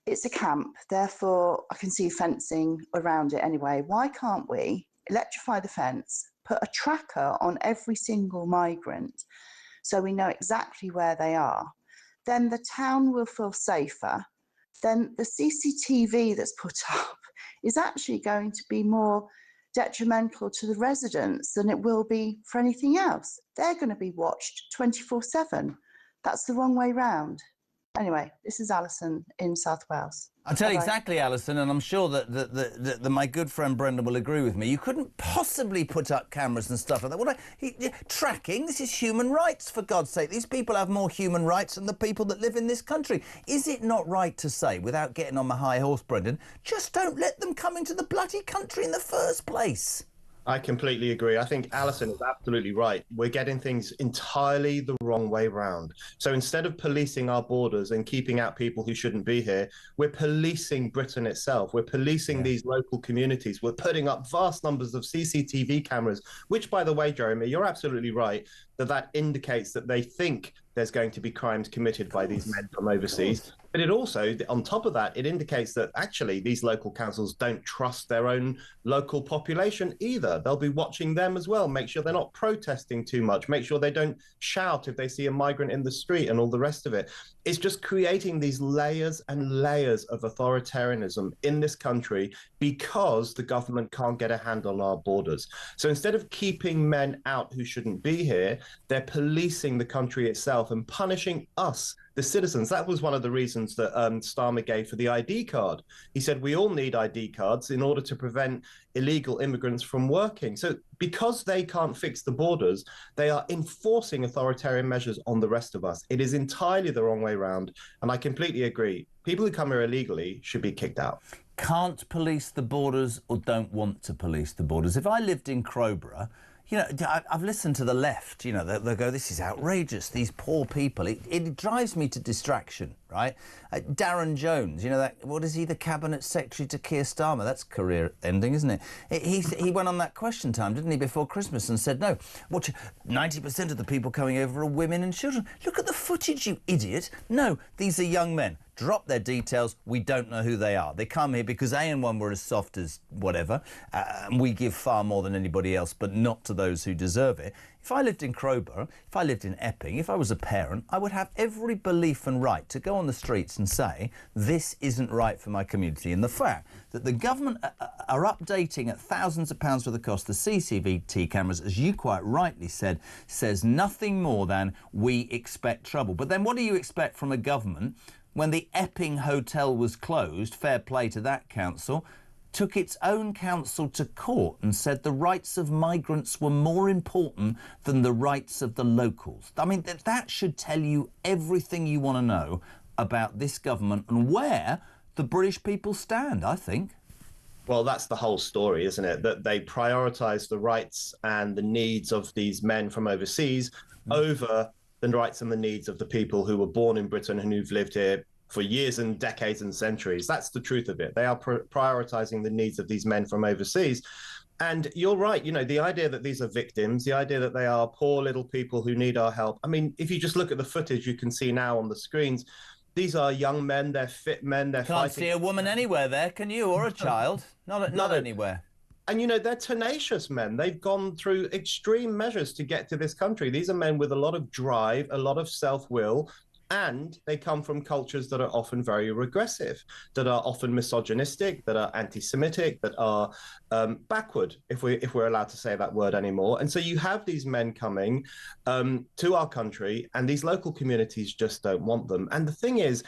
it's a camp, therefore I can see fencing around it anyway. Why can't we electrify the fence, put a tracker on every single migrant so we know exactly where they are? Then the town will feel safer. Then the CCTV that's put up is actually going to be more detrimental to the residents than it will be for anything else. They're going to be watched 24/7. That's the wrong way round. Anyway, this is Alison in South Wales. I'll tell you Bye-bye. exactly, Alison, and I'm sure that my good friend Brendan will agree with me. You couldn't possibly put up cameras and stuff like that. Tracking, this is human rights, for God's sake. These people have more human rights than the people that live in this country. Is it not right to say, without getting on my high horse, Brendan, just don't let them come into the bloody country in the first place? I completely agree. I think Alison is absolutely right. We're getting things entirely the wrong way round. So instead of policing our borders and keeping out people who shouldn't be here, we're policing Britain itself. We're policing these local communities. We're putting up vast numbers of CCTV cameras, which, by the way, Jeremy, you're absolutely right, that indicates that they think there's going to be crimes committed by these men from overseas. But it also, on top of that, it indicates that actually these local councils don't trust their own local population either. They'll be watching them as well, make sure they're not protesting too much, make sure they don't shout if they see a migrant in the street and all the rest of it. It's just creating these layers and layers of authoritarianism in this country because the government can't get a handle on our borders. So instead of keeping men out who shouldn't be here, they're policing the country itself and punishing us, the citizens. That was one of the reasons that Starmer gave for the ID card. He said we all need ID cards in order to prevent illegal immigrants from working. So because they can't fix the borders, they are enforcing authoritarian measures on the rest of us. It is entirely the wrong way round. And I completely agree. People who come here illegally should be kicked out. Can't police the borders or don't want to police the borders. If I lived in Crowborough, you know, I've listened to the left, you know, they'll go, this is outrageous, these poor people. It drives me to distraction, right? Darren Jones, you know, what is he, the Cabinet Secretary to Keir Starmer? That's career ending, isn't it? He went on that Question Time, didn't he, before Christmas and said, no, 90% of the people coming over are women and children. Look at the footage, you idiot. No, these are young men drop their details. We don't know who they are. They come here because A1 were as soft as whatever, and we give far more than anybody else, but not to those who deserve it. If I lived in Crowborough, if I lived in Epping, if I was a parent, I would have every belief and right to go on the streets and say, this isn't right for my community. And the fact that the government are updating at thousands of pounds worth of cost the CCTV cameras, as you quite rightly said, says nothing more than we expect trouble. But then what do you expect from a government when the Epping Hotel was closed? Fair play to that council. Took its own council to court and said the rights of migrants were more important than the rights of the locals. I mean, that should tell you everything you want to know about this government and where the British people stand, I think. Well, that's the whole story, isn't it? That they prioritise the rights and the needs of these men from overseas over the rights and the needs of the people who were born in Britain and who've lived here for years and decades and centuries. That's the truth of it. They are prioritising the needs of these men from overseas. And you're right, you know, the idea that these are victims, the idea that they are poor little people who need our help. I mean, if you just look at the footage you can see now on the screens, these are young men, they're fit men, they're Can't see a woman anywhere there, can you? Or a child? Not anywhere. And, you know, they're tenacious men. They've gone through extreme measures to get to this country. These are men with a lot of drive, a lot of self-will, and they come from cultures that are often very regressive, that are often misogynistic, that are anti-Semitic, that are backward, if we're allowed to say that word anymore. And so you have these men coming to our country, and these local communities just don't want them. And the thing is,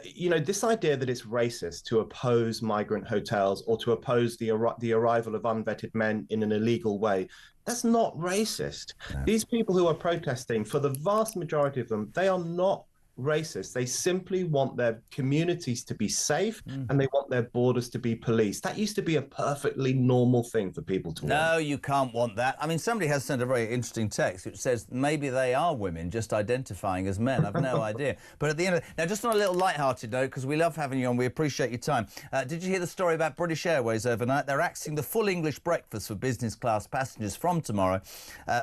you know, this idea that it's racist to oppose migrant hotels or to oppose the arrival of unvetted men in an illegal way, that's not racist. No. These people who are protesting, for the vast majority of them, they are not racist. They simply want their communities to be safe and they want their borders to be policed. That used to be a perfectly normal thing for people to want. No, you can't want that. I mean, somebody has sent a very interesting text which says maybe they are women just identifying as men. I've no idea. But at the end of now, just on a little light-hearted note, because we love having you on, we appreciate your time. Did you hear the story about British Airways overnight? They're axing the full English breakfast for business class passengers from tomorrow.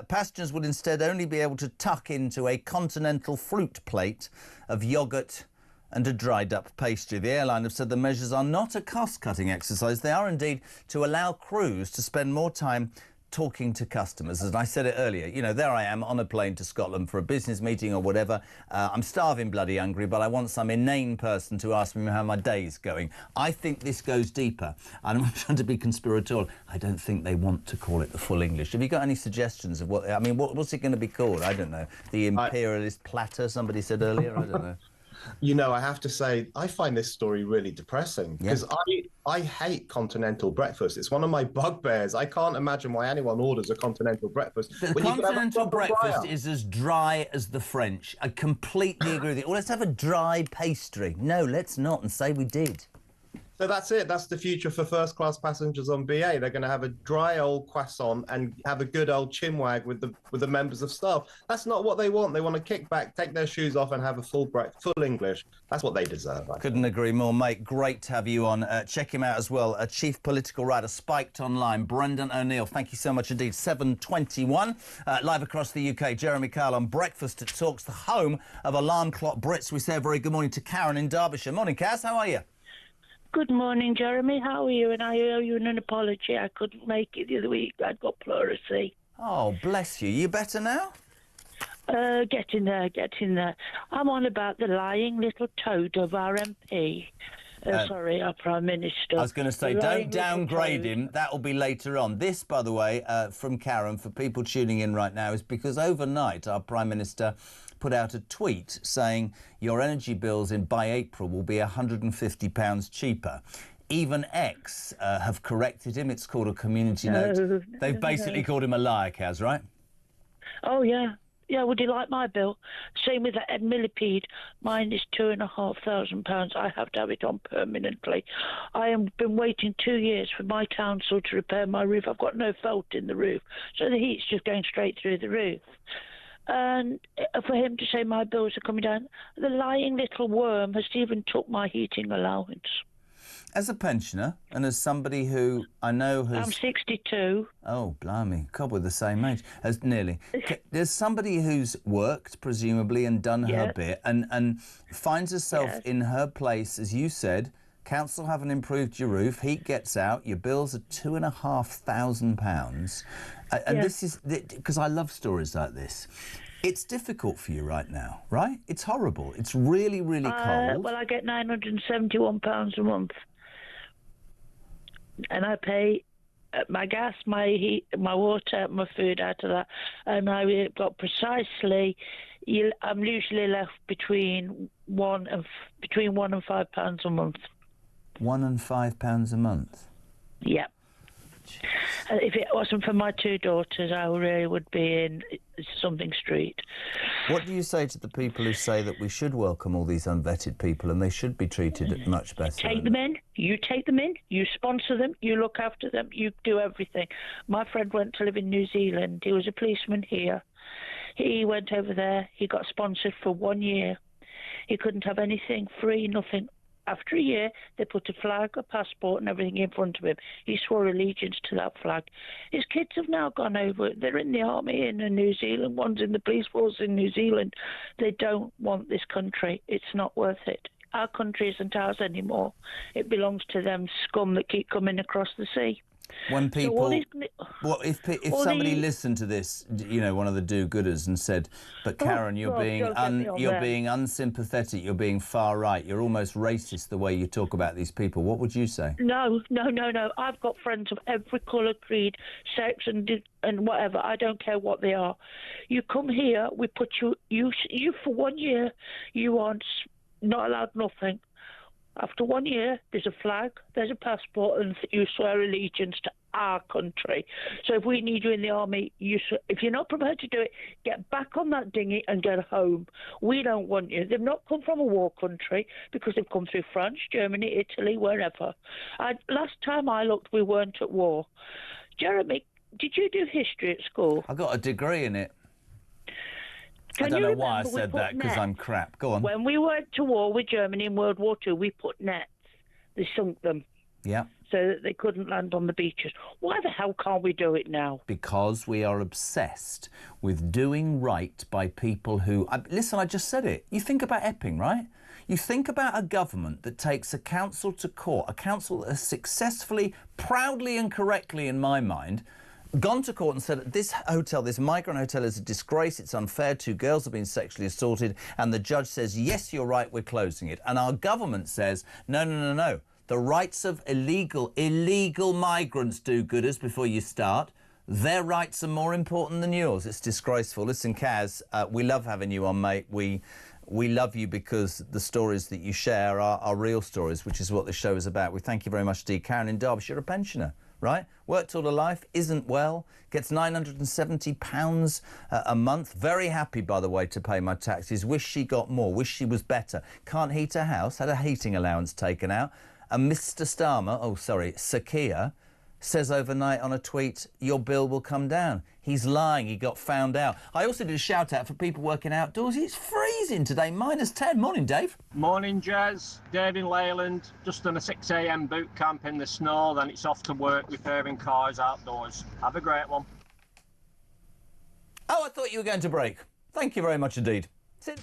Passengers would instead only be able to tuck into a continental fruit plate of yoghurt and a dried-up pastry. The airline have said the measures are not a cost-cutting exercise. They are indeed to allow crews to spend more time talking to customers. As I said it earlier, you know, there I am on a plane to Scotland for a business meeting or whatever. I'm starving bloody hungry, but I want some inane person to ask me how my day's going. I think this goes deeper. I'm not trying to be conspiratorial. I don't think they want to call it the full English. Have you got any suggestions of what... I mean, what's it going to be called? I don't know. The imperialist platter, somebody said earlier? I don't know. You know, I have to say, I find this story really depressing because I hate continental breakfast. It's one of my bugbears. I can't imagine why anyone orders a continental breakfast. The continental breakfast is as dry as the French. I completely agree with you. Well, let's have a dry pastry. No, let's not, and say we did. So that's it. That's the future for first-class passengers on BA. They're going to have a dry old croissant and have a good old chinwag with the members of staff. That's not what they want. They want to kick back, take their shoes off, and have a full English. That's what they deserve. Couldn't agree more, mate. Great to have you on. Check him out as well. A chief political writer, Spiked Online, Brendan O'Neill. Thank you so much indeed. 7:21 live across the UK. Jeremy Kyle on Breakfast at Talks, the home of alarm clock Brits. We say a very good morning to Karen in Derbyshire. Morning, Kaz. How are you? Good morning, Jeremy. How are you? And I owe you an apology. I couldn't make it the other week. I'd got pleurisy. Oh, bless you. You better now? Getting there. I'm on about the lying little toad of our MP. Sorry, our Prime Minister. I was going to say, don't downgrade him. That'll be later on. This, by the way, from Karen, for people tuning in right now, is because overnight our Prime Minister put out a tweet saying your energy bills by April will be £150 cheaper. Even X have corrected him. It's called a community note. They've basically called him a liar, Kaz, right? Oh, yeah. Yeah, would you like my bill? Same with that millipede. Mine is £2,500. I have to have it on permanently. I have been waiting 2 years for my council to repair my roof. I've got no fault in the roof, so the heat's just going straight through the roof. And for him to say my bills are coming down, the lying little worm has even took my heating allowance. As a pensioner and as somebody who I know has... I'm 62. Oh, blimey. God, we're the same age. As nearly. There's somebody who's worked, presumably, and done her bit and finds herself in her place, as you said, council haven't improved your roof, heat gets out, your bills are £2,500. And this is... Because I love stories like this. It's difficult for you right now, right? It's horrible. It's really, really cold. Well, I get £971 a month. And I pay my gas, my heat, my water, my food out of that. And I got precisely, I'm usually left between £1 and £5 a month. £1 and £5 a month? Yeah. If it wasn't for my two daughters, I really would be in something street. What do you say to the people who say that we should welcome all these unvetted people and they should be treated much better? Take them in, you sponsor them, you look after them, you do everything. My friend went to live in New Zealand. He was a policeman here. He went over there, he got sponsored for 1 year. He couldn't have anything, free, nothing. After a year, they put a flag, a passport and everything in front of him. He swore allegiance to that flag. His kids have now gone over. They're in the army in New Zealand. One's in the police force in New Zealand. They don't want this country. It's not worth it. Our country isn't ours anymore. It belongs to them scum that keep coming across the sea. When people, so if somebody listened to this, you know, one of the do-gooders and said, "But Karen, you're being unsympathetic, you're being far right, you're almost racist the way you talk about these people," what would you say? No. I've got friends of every colour, creed, sex, and whatever. I don't care what they are. You come here, we put you for 1 year. You aren't not allowed nothing. After 1 year, there's a flag, there's a passport, and you swear allegiance to our country. So if we need you in the army, if you're not prepared to do it, get back on that dinghy and get home. We don't want you. They've not come from a war country because they've come through France, Germany, Italy, wherever. Last time I looked, we weren't at war. Jeremy, did you do history at school? I got a degree in it. I don't know why I said that, because I'm crap. Go on. When we went to war with Germany in World War II, we put nets. They sunk them. Yeah. So that they couldn't land on the beaches. Why the hell can't we do it now? Because we are obsessed with doing right by people who... listen, I just said it. You think about Epping, right? You think about a government that takes a council to court, a council that has successfully, proudly and correctly, in my mind, gone to court and said that this hotel, this migrant hotel, is a disgrace, it's unfair, 2 girls have been sexually assaulted, and the judge says, yes, you're right, we're closing it. And our government says, no. The rights of illegal migrants, do-gooders, before you start, their rights are more important than yours. It's disgraceful. Listen, Kaz, we love having you on, mate. We love you because the stories that you share are real stories, which is what this show is about. We thank you very much indeed. Karen in Derbyshire, you're a pensioner, right? Worked all her life, isn't well, gets £970 a month. Very happy, by the way, to pay my taxes. Wish she got more, wish she was better. Can't heat her house, had a heating allowance taken out. And Mr. Sakia, says overnight on a tweet, your bill will come down. He's lying, he got found out. I also did a shout out for people working outdoors. It's freezing today, -10. Morning, Dave. Morning, Jez. Dave in Leyland. Just done a 6 a.m. boot camp in the snow, then it's off to work repairing cars outdoors. Have a great one. Oh, I thought you were going to break. Thank you very much indeed. Sit.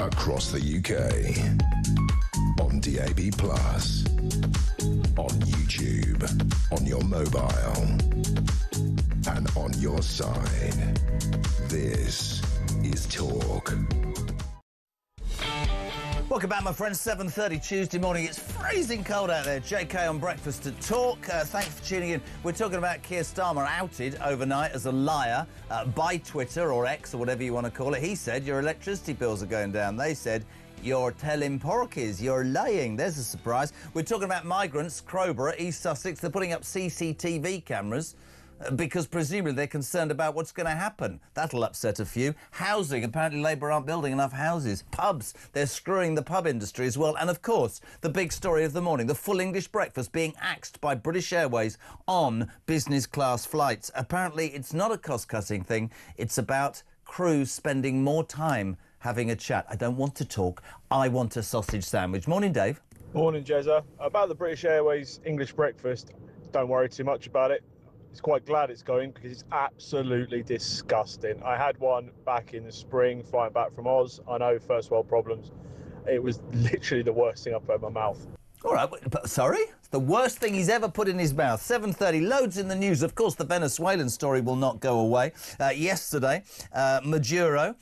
across the UK. On DAB+, on YouTube, on your mobile, and on your side. This is Talk. Welcome back, my friends. 7:30 Tuesday morning. It's freezing cold out there. JK on Breakfast to Talk. Thanks for tuning in. We're talking about Keir Starmer outed overnight as a liar by Twitter or X or whatever you want to call it. He said your electricity bills are going down. They said you're telling porkies, you're lying. There's a surprise. We're talking about migrants, Crowborough, East Sussex. They're putting up CCTV cameras because presumably they're concerned about what's going to happen. That'll upset a few. Housing, apparently Labour aren't building enough houses. Pubs, they're screwing the pub industry as well. And of course, the big story of the morning, the full English breakfast being axed by British Airways on business class flights. Apparently it's not a cost-cutting thing. It's about crews spending more time having a chat. I don't want to talk. I want a sausage sandwich. Morning, Dave. Morning, Jezza. About the British Airways English breakfast, don't worry too much about it. It's quite glad it's going because it's absolutely disgusting. I had one back in the spring, flying back from Oz. I know, first world problems. It was literally the worst thing I've put in my mouth. All right, but sorry? It's the worst thing he's ever put in his mouth. 7:30, loads in the news. Of course, the Venezuelan story will not go away. Yesterday, Maduro,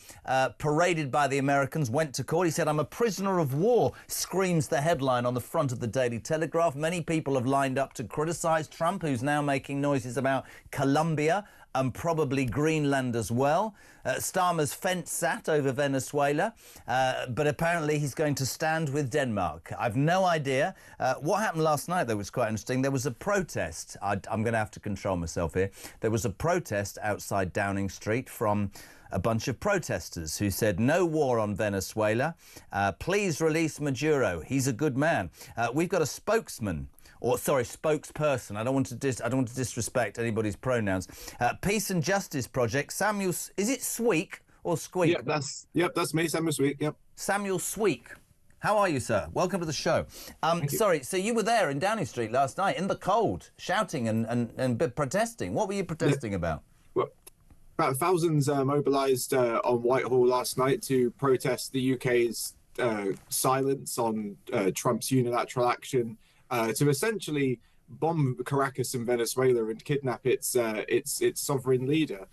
paraded by the Americans, went to court. He said, I'm a prisoner of war, screams the headline on the front of the Daily Telegraph. Many people have lined up to criticise Trump, who's now making noises about Colombia and probably Greenland as well. Starmer's fence sat over Venezuela, but apparently he's going to stand with Denmark. I've no idea. What happened last night, though, was quite interesting. There was a protest. I'm going to have to control myself here. There was a protest outside Downing Street from a bunch of protesters who said, no war on Venezuela. Please release Maduro. He's a good man. We've got a spokesperson. I don't want to disrespect anybody's pronouns. Peace and Justice Project. Samuel, is it Sweek or Squeak? That's me, Samuel Sweek. Yep. Samuel Sweek. How are you, sir? Welcome to the show. Sorry, so you were there in Downing Street last night in the cold, shouting and protesting. What were you protesting about? Well, about thousands mobilised on Whitehall last night to protest the UK's silence on Trump's unilateral action. To essentially bomb Caracas in Venezuela and kidnap its sovereign leader.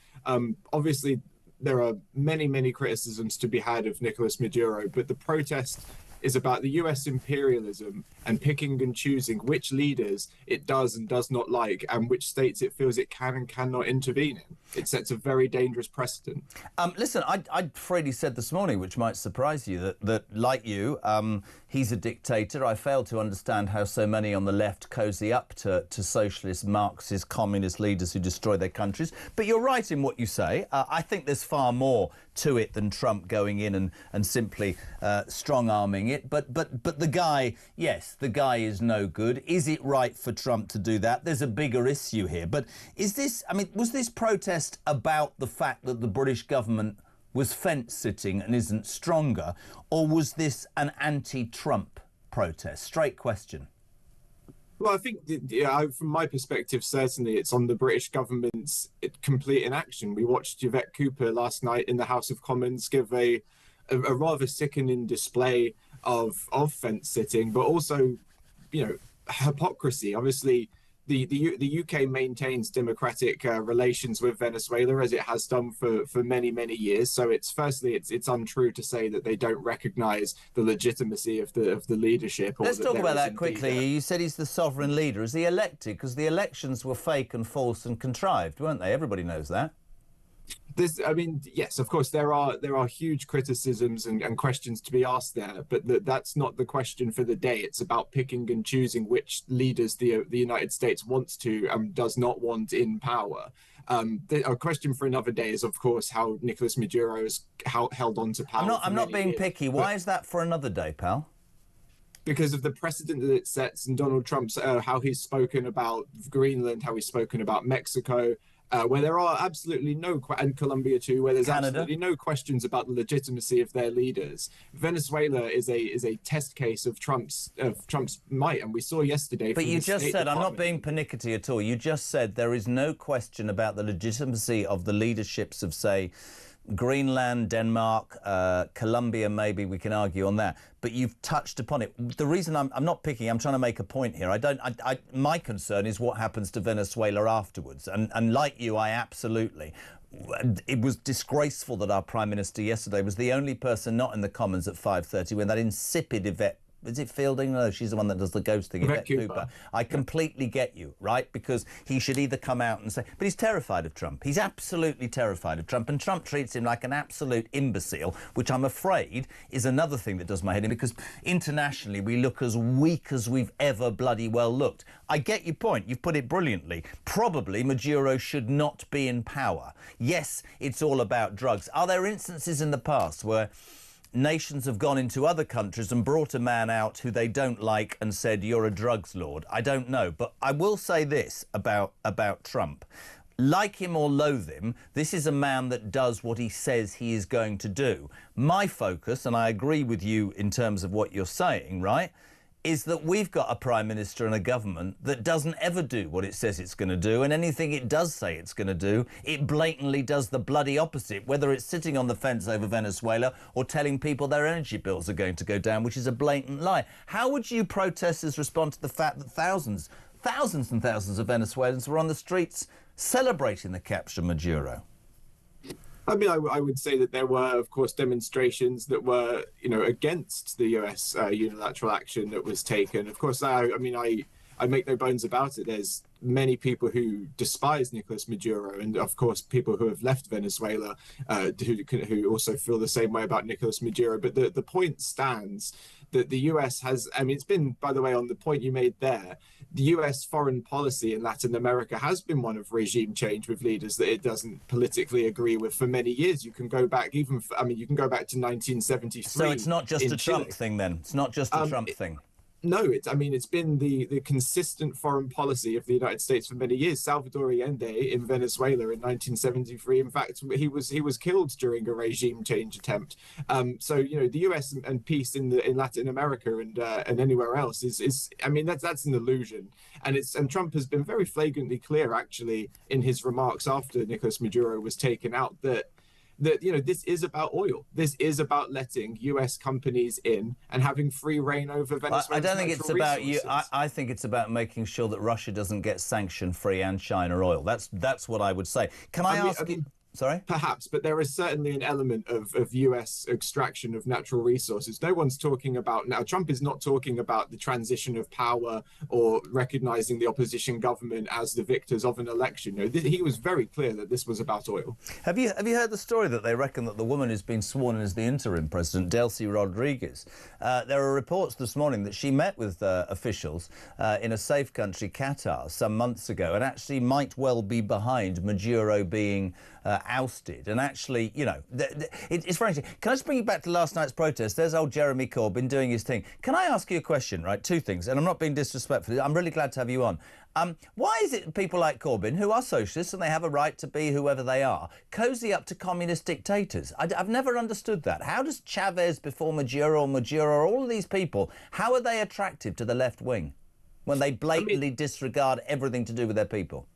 Obviously, there are many criticisms to be had of Nicolas Maduro, but the protest is about the US imperialism and picking and choosing which leaders it does and does not like and which states it feels it can and cannot intervene in. It sets a very dangerous precedent. Listen, I freely said this morning, which might surprise you, that like you, he's a dictator. I fail to understand how so many on the left cozy up to socialist, Marxist, communist leaders who destroy their countries. But you're right in what you say. I think there's far more to it than Trump going in and simply strong-arming it. But the guy, yes, the guy is no good. Is it right for Trump to do that? There's a bigger issue here. But is this, I mean, was this protest about the fact that the British government was fence-sitting and isn't stronger, or was this an anti-Trump protest? Straight question. Well, I think, from my perspective, certainly it's on the British government's complete inaction. We watched Yvette Cooper last night in the House of Commons give a rather sickening display of fence-sitting, but also, hypocrisy. Obviously, the UK maintains democratic relations with Venezuela, as it has done for many years. So it's untrue to say that they don't recognise the legitimacy of the leadership. Let's talk about that quickly. You said he's the sovereign leader. Is he elected? Because the elections were fake and false and contrived, weren't they? Everybody knows that. Yes, of course, there are huge criticisms and questions to be asked there, but that's not the question for the day. It's about picking and choosing which leaders the United States wants to and does not want in power. A question for another day is, of course, how Nicolas Maduro has held on to power. I'm not being picky. Why is that for another day, pal? Because of the precedent that it sets, and Donald Trump's how he's spoken about Greenland, how he's spoken about Mexico. Where there are absolutely and Colombia too, where there's Canada. Absolutely no questions about the legitimacy of their leaders. Venezuela is a test case of Trump's might, and we saw yesterday. But you just said, I'm not being pernickety at all. You just said there is no question about the legitimacy of the leaderships of, say, Greenland, Denmark, Colombia, maybe we can argue on that. But you've touched upon it. The reason I'm not picking, I'm trying to make a point here. My concern is what happens to Venezuela afterwards. And like you, I absolutely. It was disgraceful that our Prime Minister yesterday was the only person not in the Commons at 5:30 when that insipid Yvette, is it Fielding? No, she's the one that does the ghost thing. Yvette Cooper. I completely get you, right? Because he should either come out and say, but he's terrified of Trump. He's absolutely terrified of Trump, and Trump treats him like an absolute imbecile, which I'm afraid is another thing that does my head in, because internationally we look as weak as we've ever bloody well looked. I get your point. You've put it brilliantly. Probably Maduro should not be in power. Yes, it's all about drugs. Are there instances in the past where nations have gone into other countries and brought a man out who they don't like and said, you're a drugs lord? I don't know. But I will say this about Trump. Like him or loathe him, this is a man that does what he says he is going to do. My focus, and I agree with you in terms of what you're saying, right, is that we've got a Prime Minister and a government that doesn't ever do what it says it's going to do, and anything it does say it's going to do, it blatantly does the bloody opposite, whether it's sitting on the fence over Venezuela or telling people their energy bills are going to go down, which is a blatant lie. How would you protesters respond to the fact that thousands and thousands of Venezuelans were on the streets celebrating the capture of Maduro? I mean, I would say that there were, of course, demonstrations that were, against the US unilateral action that was taken. Of course, I make no bones about it. There's many people who despise Nicolas Maduro, and of course, people who have left Venezuela who also feel the same way about Nicolas Maduro. But the point stands that the US has, it's been, by the way, on the point you made there, the US foreign policy in Latin America has been one of regime change with leaders that it doesn't politically agree with for many years. You can go back you can go back to 1973. So it's not just a Trump thing then? It's not just a Trump thing? No, it's been the consistent foreign policy of the United States for many years. Salvador Allende in Venezuela in 1973, in fact, he was killed during a regime change attempt. So the US and peace in Latin America and anywhere else is that's an illusion. And Trump has been very flagrantly clear, actually, in his remarks after Nicolas Maduro was taken out, that this is about oil. This is about letting US companies in and having free reign over Venezuela. I don't think it's about you. I think it's about making sure that Russia doesn't get sanction-free and China oil. That's what I would say. Can I ask you? Sorry? Perhaps, but there is certainly an element of US extraction of natural resources. No one's talking about now. Trump is not talking about the transition of power or recognizing the opposition government as the victors of an election. He was very clear that this was about oil. Have you heard the story that they reckon that the woman who's been sworn in as the interim president, Delcy Rodriguez, there are reports this morning that she met with officials in a safe country, Qatar, some months ago, and actually might well be behind Maduro being ousted. And actually, it's very interesting. Can I just bring you back to last night's protest? There's old Jeremy Corbyn doing his thing. Can I ask you a question, right? Two things, and I'm not being disrespectful. I'm really glad to have you on. Why is it people like Corbyn, who are socialists and they have a right to be whoever they are, cozy up to communist dictators? I've never understood that. How does Chavez before Maduro, all of these people, how are they attractive to the left wing when they blatantly disregard everything to do with their people?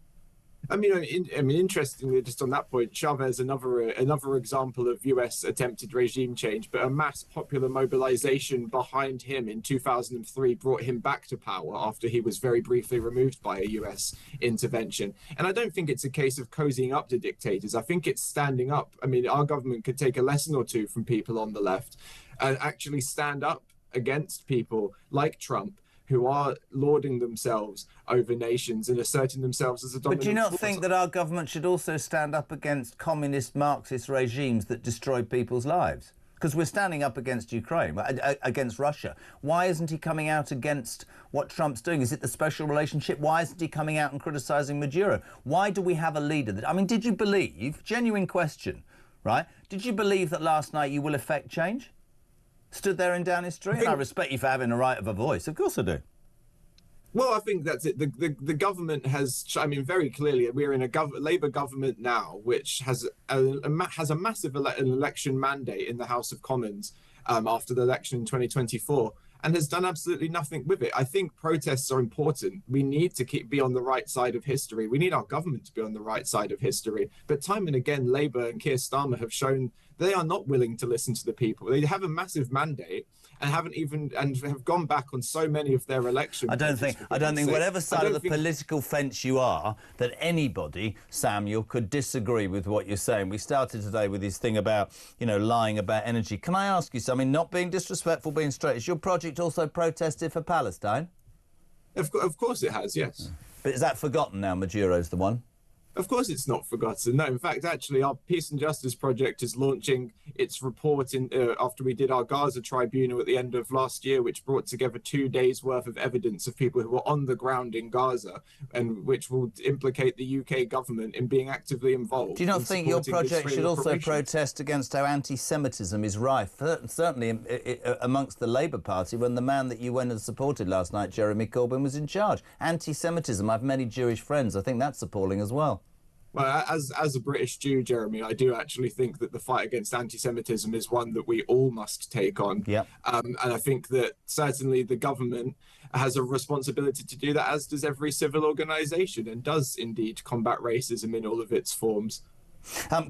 Interestingly, just on that point, Chavez, another example of US attempted regime change, but a mass popular mobilization behind him in 2003 brought him back to power after he was very briefly removed by a US intervention. And I don't think it's a case of cozying up to dictators. I think it's standing up. Our government could take a lesson or two from people on the left and actually stand up against people like Trump, who are lauding themselves over nations and asserting themselves as a dominant But do you not force. think that our government should also stand up against communist Marxist regimes that destroy people's lives? Because we're standing up against Ukraine, against Russia. Why isn't he coming out against what Trump's doing? Is it the special relationship? Why isn't he coming out and criticising Maduro? Why do we have a leader that... did you believe, genuine question, right? Did you believe that last night you will effect change? Stood there in Downing Street? And I respect you for having a right of a voice. Of course I do. Well, I think that's it. The government has, very clearly, we're in a Labour government now, which has a massive election mandate in the House of Commons after the election in 2024. and has done absolutely nothing with it. I think protests are important. We need to be on the right side of history. We need our government to be on the right side of history. But time and again, Labour and Keir Starmer have shown they are not willing to listen to the people. They have a massive mandate and have gone back on so many of their election. I don't think whatever side of the political fence you are, that anybody, Samuel, could disagree with what you're saying. We started today with this thing about, you know, lying about energy. Can I ask you something? Not being disrespectful, being straight. Has your project also protested for Palestine? Of course it has, yes. But is that forgotten now? Maduro's the one. Of course it's not forgotten. No, in fact, actually, our Peace and Justice Project is launching its report after we did our Gaza tribunal at the end of last year, which brought together 2 days' worth of evidence of people who were on the ground in Gaza, and which will implicate the UK government in being actively involved. Do you not think your project should also protest against how anti-Semitism is rife, certainly amongst the Labour Party, when the man that you went and supported last night, Jeremy Corbyn, was in charge? Anti-Semitism, I've many Jewish friends. I think that's appalling as well. Well, as a British Jew, Jeremy, I do actually think that the fight against anti-Semitism is one that we all must take on. Yep. And I think that certainly the government has a responsibility to do that, as does every civil organisation, and does indeed combat racism in all of its forms.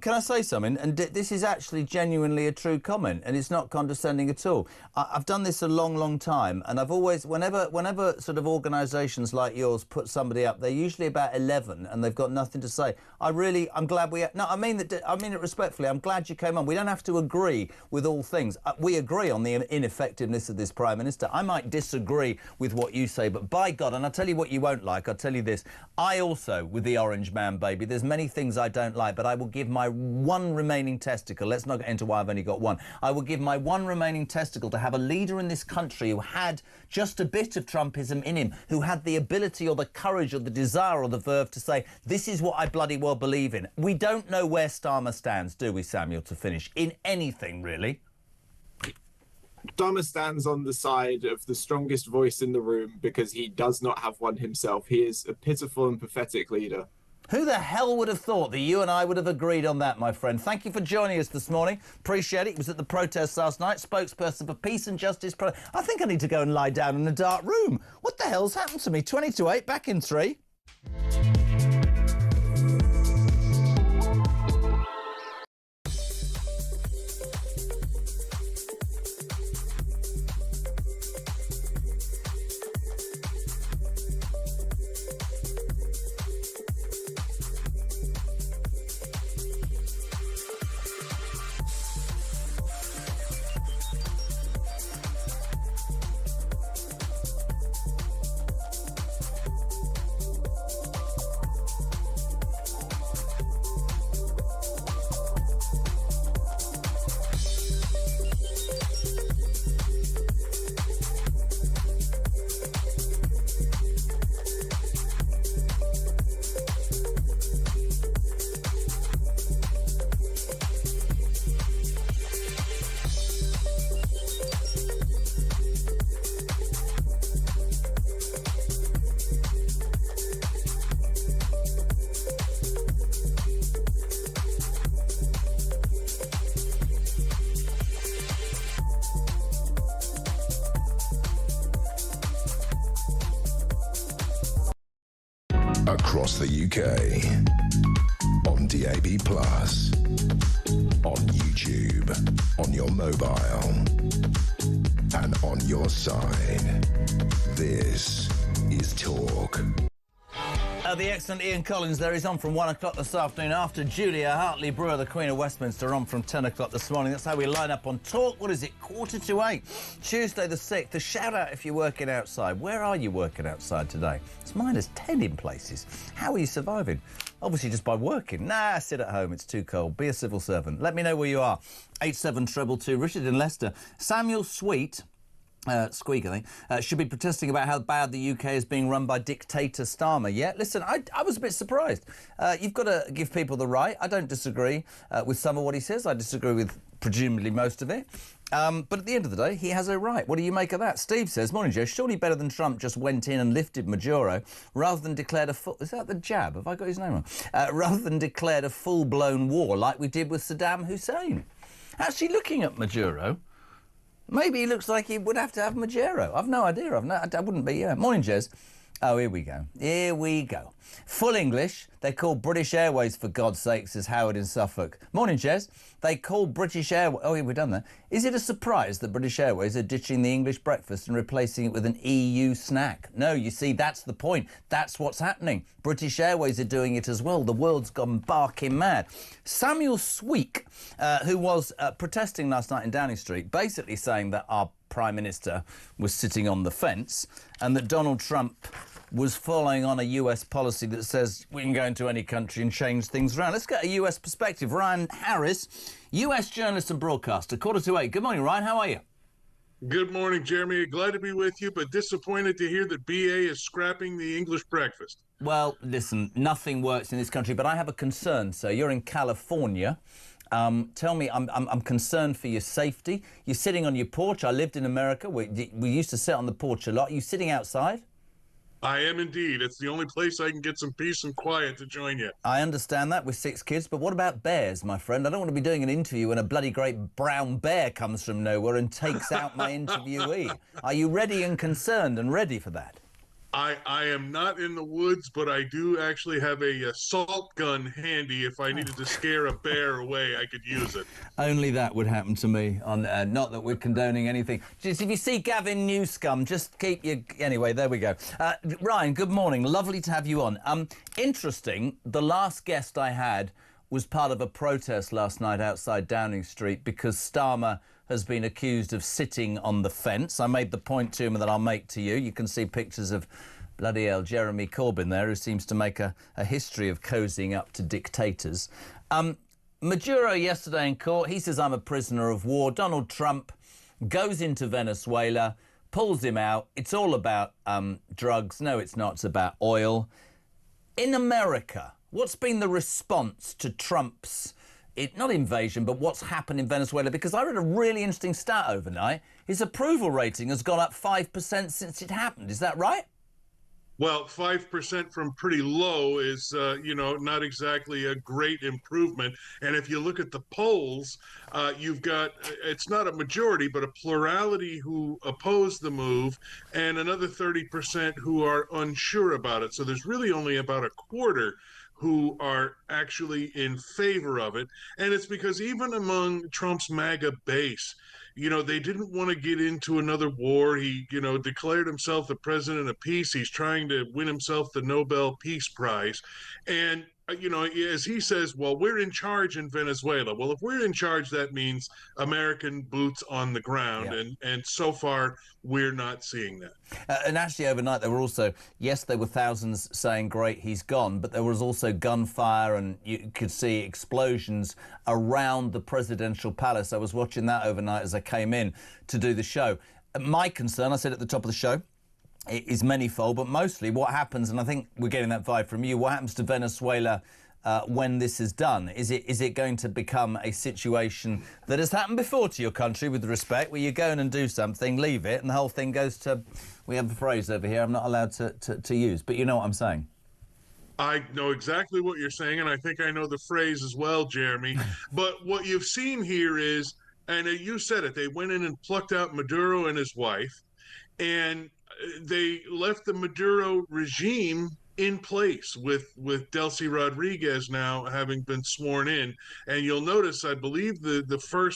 Can I say something? And this is actually genuinely a true comment, and it's not condescending at all. I've done this a long, long time, and I've always, whenever sort of organisations like yours put somebody up, they're usually about 11, and they've got nothing to say. I'm glad I mean it respectfully. I'm glad you came on. We don't have to agree with all things. We agree on the ineffectiveness of this Prime Minister. I might disagree with what you say, but by God, and I'll tell you what you won't like, I'll tell you this. I also, with the Orange Man baby, there's many things I don't like, but I will give my one remaining testicle, let's not get into why I've only got one, I will give my one remaining testicle to have a leader in this country who had just a bit of Trumpism in him, who had the ability or the courage or the desire or the verve to say, this is what I bloody well believe in. We don't know where Starmer stands, do we, Samuel, to finish, in anything, really? Starmer stands on the side of the strongest voice in the room because he does not have one himself. He is a pitiful and pathetic leader. Who the hell would have thought that you and I would have agreed on that, my friend? Thank you for joining us this morning. Appreciate it. It was at the protests last night. Spokesperson for Peace and Justice. I think I need to go and lie down in a dark room. What the hell's happened to me? 20 to 8, back in 3. Across the UK, on DAB+, on YouTube, on your mobile, and on your side. This is Talk. The excellent Ian Collins there. He's on from 1 o'clock this afternoon after Julia Hartley-Brewer, the Queen of Westminster, on from 10 o'clock this morning. That's how we line up on Talk. What is it? 7:45. Tuesday the 6th. A shout out if you're working outside. Where are you working outside today? It's -10 in places. How are you surviving? Obviously just by working. Nah, sit at home. It's too cold. Be a civil servant. Let me know where you are. 87222. Richard in Leicester. Samuel Sweet. Squeak, I think, should be protesting about how bad the UK is being run by dictator Starmer. Yeah, listen, I was a bit surprised. You've got to give people the right. I don't disagree with some of what he says. I disagree with presumably most of it. But at the end of the day, he has a right. What do you make of that? Steve says, morning, Joe, surely better than Trump just went in and lifted Maduro rather than declared a full... Is that the jab? Have I got his name wrong? Rather than declared a full-blown war like we did with Saddam Hussein. Actually, looking at Maduro... Maybe he looks like he would have to have Majero. I've no idea. I wouldn't be. Morning, Jez. Oh, here we go. Here we go. Full English. They call British Airways, for God's sake, says Howard in Suffolk. Morning, Jez. They call British Airways... Oh, yeah, we've done that. Is it a surprise that British Airways are ditching the English breakfast and replacing it with an EU snack? No, you see, that's the point. That's what's happening. British Airways are doing it as well. The world's gone barking mad. Samuel Sweek, who was protesting last night in Downing Street, basically saying that our Prime Minister was sitting on the fence and that Donald Trump was following on a US policy that says we can go into any country and change things around. Let's get a US perspective. Ryan Harris, US journalist and broadcaster, 7:45. Good morning, Ryan. How are you? Good morning, Jeremy. Glad to be with you, but disappointed to hear that BA is scrapping the English breakfast. Well, listen, nothing works in this country, but I have a concern, sir. You're in California. Tell me, I'm concerned for your safety. You're sitting on your porch. I lived in America. We used to sit on the porch a lot. Are you sitting outside? I am indeed. It's the only place I can get some peace and quiet to join you. I understand that with 6 kids, but what about bears, my friend? I don't want to be doing an interview when a bloody great brown bear comes from nowhere and takes out my interviewee. Are you ready and concerned and ready for that? I am not in the woods, but I do actually have a salt gun handy. If I needed to scare a bear away, I could use it. Only that would happen to me. Not that we're condoning anything. Just if you see Gavin Newscombe, just keep your... Anyway, there we go. Ryan, good morning. Lovely to have you on. Interesting, the last guest I had was part of a protest last night outside Downing Street because Starmer has been accused of sitting on the fence. I made the point to him that I'll make to you. You can see pictures of bloody hell Jeremy Corbyn there, who seems to make a history of cozying up to dictators. Maduro yesterday in court, he says I'm a prisoner of war. Donald Trump goes into Venezuela, pulls him out. It's all about drugs. No, it's not. It's about oil. In America, what's been the response to Trump's not invasion, but what's happened in Venezuela? Because I read a really interesting stat overnight. His approval rating has gone up 5% since it happened. Is that right? Well, 5% from pretty low is, not exactly a great improvement. And if you look at the polls, you've got, it's not a majority, but a plurality who oppose the move and another 30% who are unsure about it. So there's really only about a quarter who are actually in favor of it. And it's because even among Trump's MAGA base, they didn't want to get into another war. He, declared himself the president of peace. He's trying to win himself the Nobel Peace Prize. And, as he says, well, we're in charge in Venezuela. Well, if we're in charge, that means American boots on the ground. Yeah. And so far, we're not seeing that. And actually, overnight, there were also, yes, there were thousands saying, great, he's gone, but there was also gunfire and you could see explosions around the presidential palace. I was watching that overnight as I came in to do the show. My concern, I said at the top of the show, is manifold, but mostly what happens, and I think we're getting that vibe from you, what happens to Venezuela when this is done? Is it going to become a situation that has happened before to your country, with respect, where you go in and do something, leave it, and the whole thing goes to... We have a phrase over here I'm not allowed to use, but you know what I'm saying. I know exactly what you're saying, and I think I know the phrase as well, Jeremy. But what you've seen here is, and you said it, they went in and plucked out Maduro and his wife, and they left the Maduro regime in place with Delcy Rodriguez now having been sworn in. And you'll notice, I believe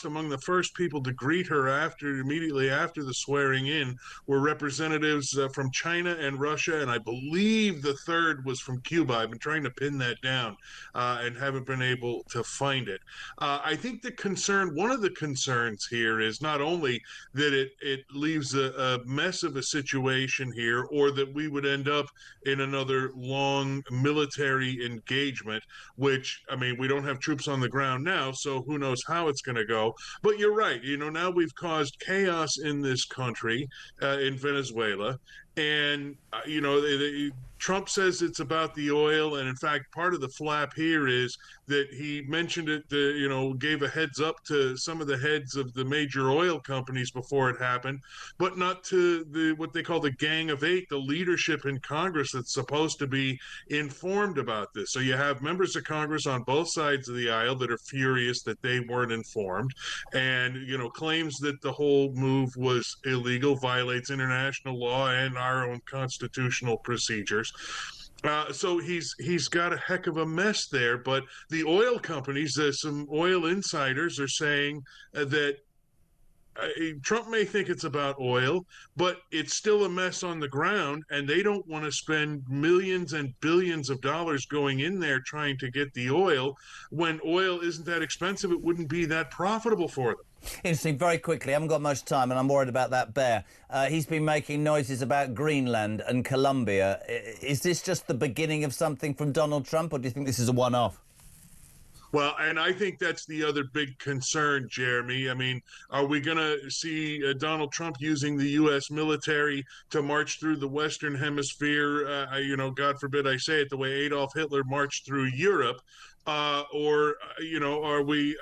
among the first people to greet her immediately after the swearing in were representatives from China and Russia, and I believe the third was from Cuba. I've been trying to pin that down and haven't been able to find it. I think one of the concerns here is not only that it leaves a mess of a situation here, or that we would end up in another long military engagement, which, we don't have troops on the ground now, so who knows how it's going to go. But you're right. Now we've caused chaos in this country, in Venezuela, And, Trump says it's about the oil. And in fact, part of the flap here is that he mentioned it, gave a heads up to some of the heads of the major oil companies before it happened, but not to what they call the Gang of Eight, the leadership in Congress that's supposed to be informed about this. So you have members of Congress on both sides of the aisle that are furious that they weren't informed, and claims that the whole move was illegal, violates international law and our own constitutional procedures. So he's got a heck of a mess there. But the oil companies, some oil insiders are saying that Trump may think it's about oil, but it's still a mess on the ground, and they don't want to spend millions and billions of dollars going in there trying to get the oil. When oil isn't that expensive, it wouldn't be that profitable for them. Interesting. Very quickly, I haven't got much time, and I'm worried about that bear. He's been making noises about Greenland and Colombia. Is this just the beginning of something from Donald Trump, or do you think this is a one-off? Well, and I think that's the other big concern, Jeremy. I mean, are we going to see Donald Trump using the U.S. military to march through the Western Hemisphere? God forbid I say it, the way Adolf Hitler marched through Europe. Or are we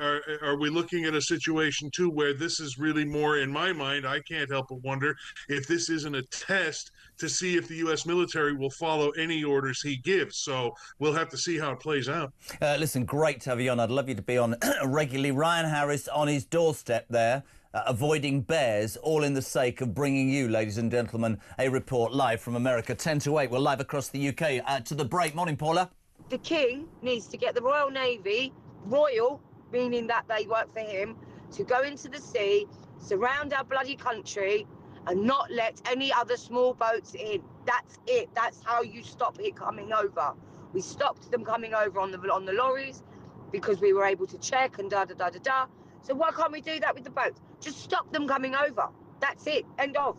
looking at a situation too where this is really more, in my mind, I can't help but wonder if this isn't a test to see if the U.S. military will follow any orders he gives. So we'll have to see how it plays out. Listen, great to have you on. I'd love you to be on regularly. Ryan Harris on his doorstep there, avoiding bears, all in the sake of bringing you, ladies and gentlemen, a report live from America, 10 to 8. We're live across the UK. To the break. Morning, Paula. The King needs to get the Royal Navy, royal, meaning that they work for him, to go into the sea, surround our bloody country, and not let any other small boats in. That's it. That's how you stop it coming over. We stopped them coming over on the lorries because we were able to check and da-da-da-da-da. So why can't we do that with the boats? Just stop them coming over. That's it. End of.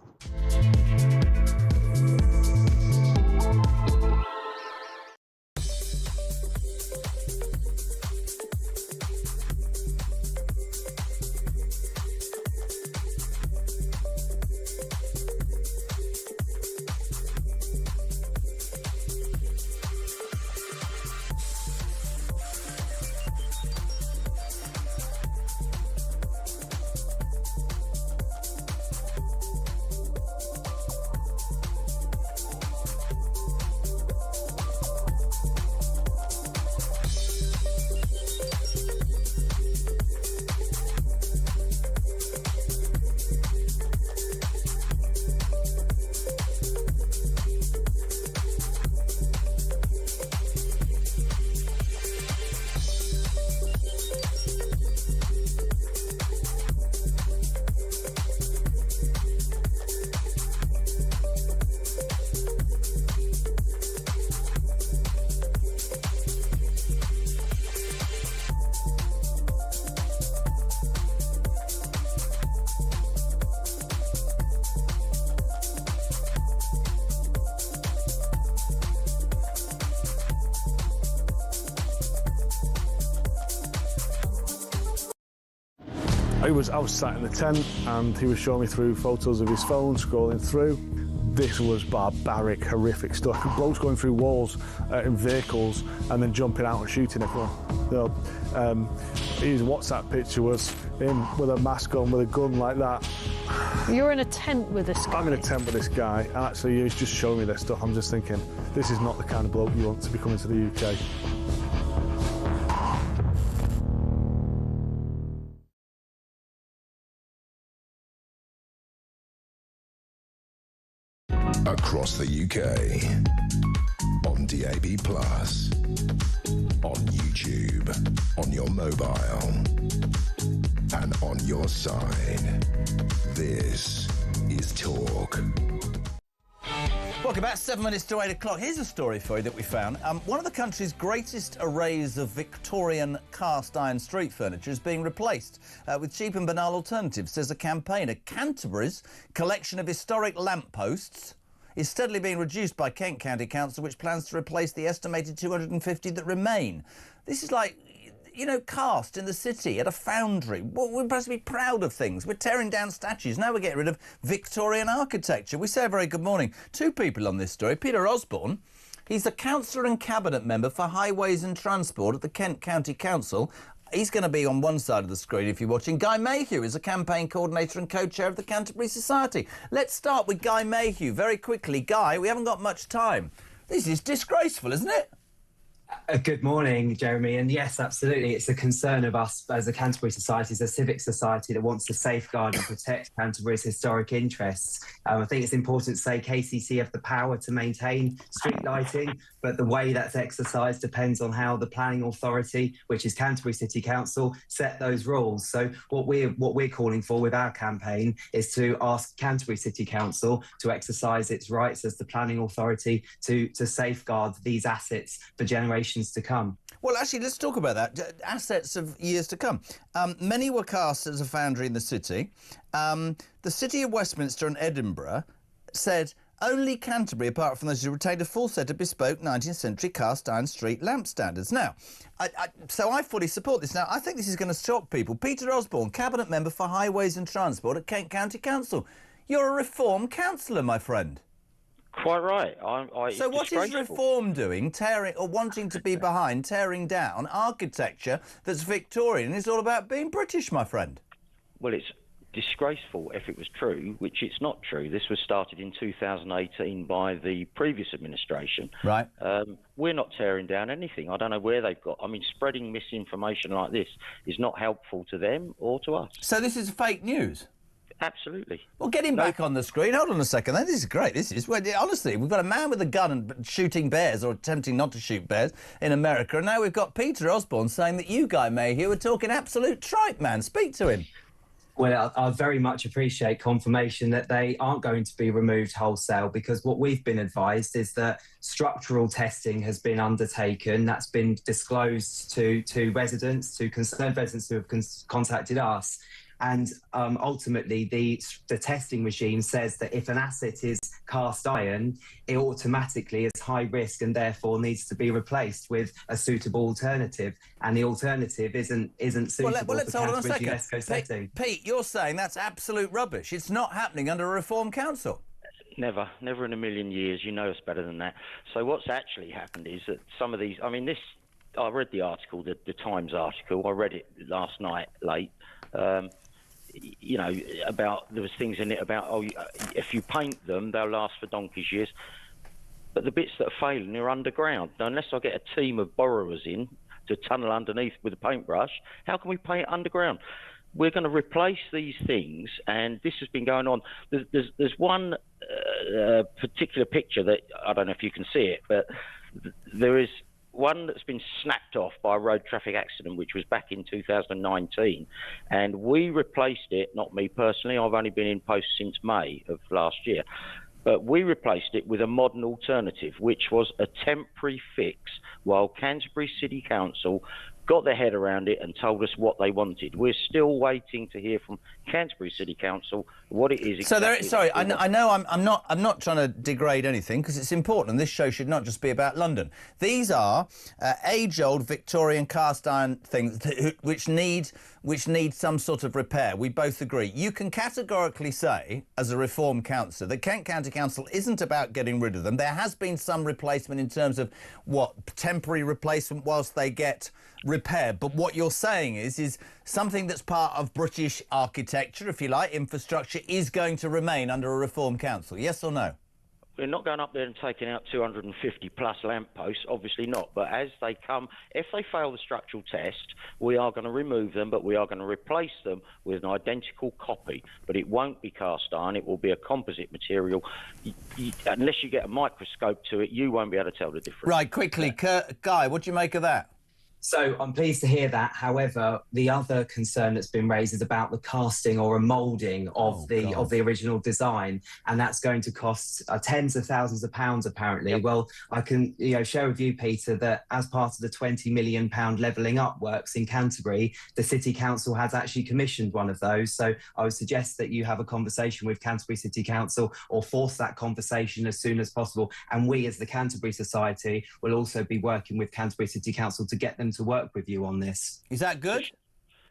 I was sat in the tent and he was showing me through photos of his phone, scrolling through. This was barbaric, horrific stuff. Blokes going through walls in vehicles and then jumping out and shooting everyone. His WhatsApp picture was him with a mask on, with a gun like that. You're in a tent with this guy? I'm in a tent with this guy, and actually he's just showing me this stuff. I'm just thinking, this is not the kind of bloke you want to be coming to the UK. Across the UK, on DAB+, on YouTube, on your mobile, and on your side. This is Talk. Welcome back, 7 minutes to 8 o'clock. Here's a story for you that we found. One of the country's greatest arrays of Victorian cast iron street furniture is being replaced with cheap and banal alternatives, says a campaigner. Canterbury's collection of historic lampposts is steadily being reduced by Kent County Council, which plans to replace the estimated 250 that remain. This is like, you know, cast in the city at a foundry. Well, we're supposed to be proud of things. We're tearing down statues. Now we're getting rid of Victorian architecture. We say a very good morning. Two people on this story. Peter Osborne, he's the councillor and cabinet member for Highways and Transport at the Kent County Council. He's going to be on one side of the screen if you're watching. Guy Mayhew is a campaign coordinator and co-chair of the Canterbury Society. Let's start with Guy Mayhew very quickly. Guy, we haven't got much time. This is disgraceful, isn't it? Good morning, Jeremy. And yes, absolutely. It's a concern of us as a Canterbury Society, as a civic society that wants to safeguard and protect Canterbury's historic interests. I think it's important to say KCC have the power to maintain street lighting, but the way that's exercised depends on how the planning authority, which is Canterbury City Council, set those rules. So what we're calling for with our campaign is to ask Canterbury City Council to exercise its rights as the planning authority to safeguard these assets for generations to come. Well, actually, let's talk about that. Assets of years to come. Many were cast as a foundry in the city. The City of Westminster and Edinburgh said only Canterbury, apart from those who retained a full set of bespoke 19th century cast iron street lamp standards. Now, so I fully support this. Now, I think this is going to shock people. Peter Osborne, cabinet member for Highways and Transport at Kent County Council. You're a Reform councillor, my friend. Quite right. So what is Reform doing, tearing or wanting to be behind, tearing down architecture that's Victorian? It's all about being British, my friend. Well, it's disgraceful if it was true, which it's not true. This was started in 2018 by the previous administration. Right. We're not tearing down anything. I don't know where they've got. I mean, spreading misinformation like this is not helpful to them or to us. So this is fake news? Absolutely. Well, get him back on the screen. Hold on a second. This is great. This is, well, honestly, we've got a man with a gun and shooting bears or attempting not to shoot bears in America, and now we've got Peter Osborne saying that you, Guy Mayhew, are talking absolute tripe, man. Speak to him. Well, I very much appreciate confirmation that they aren't going to be removed wholesale, because what we've been advised is that structural testing has been undertaken. That's been disclosed to residents, to concerned residents who have contacted us. And ultimately, the testing regime says that if an asset is cast iron, it automatically is high risk and therefore needs to be replaced with a suitable alternative. And the alternative isn't suitable well, let's for hold on a Canterbury's second. UNESCO setting. Pete, you're saying that's absolute rubbish. It's not happening under a Reform council. Never in a million years. You know us better than that. So what's actually happened is that some of these... I mean, I read the article, the Times article. I read it last night late. You know, about there was things in it about, oh, if you paint them, they'll last for donkey's years. But the bits that are failing are underground. Now, unless I get a team of borrowers in to tunnel underneath with a paintbrush, how can we paint it underground? We're going to replace these things, and this has been going on. There's one particular picture that, I don't know if you can see it, but there is one that's been snapped off by a road traffic accident, which was back in 2019, and we replaced it, not me personally, I've only been in post since May of last year, but we replaced it with a modern alternative, which was a temporary fix while Canterbury City Council got their head around it and told us what they wanted. We're still waiting to hear from Canterbury City Council what it is exactly. So sorry, I know I'm not trying to degrade anything, because it's important, and this show should not just be about London. These are age-old Victorian cast iron things which need some sort of repair. We both agree. You can categorically say, as a Reform councillor, that Kent County Council isn't about getting rid of them. There has been some replacement in terms of temporary replacement whilst they get repair. But what you're saying is something that's part of British architecture, if you like, infrastructure, is going to remain under a Reform council. Yes or no? We're not going up there and taking out 250 plus lampposts, obviously not. But as they come, if they fail the structural test, we are going to remove them, but we are going to replace them with an identical copy. But it won't be cast iron, it will be a composite material. Unless you get a microscope to it, you won't be able to tell the difference. Right, quickly, Guy, what do you make of that? So I'm pleased to hear that. However, the other concern that's been raised is about the casting or a moulding of the original design, and that's going to cost tens of thousands of pounds apparently. Yep. Well, I can share with you, Peter, that as part of the £20 million levelling up works in Canterbury, the City Council has actually commissioned one of those. So I would suggest that you have a conversation with Canterbury City Council, or force that conversation as soon as possible. And we, as the Canterbury Society, will also be working with Canterbury City Council to get them to work with you on this. Is that good?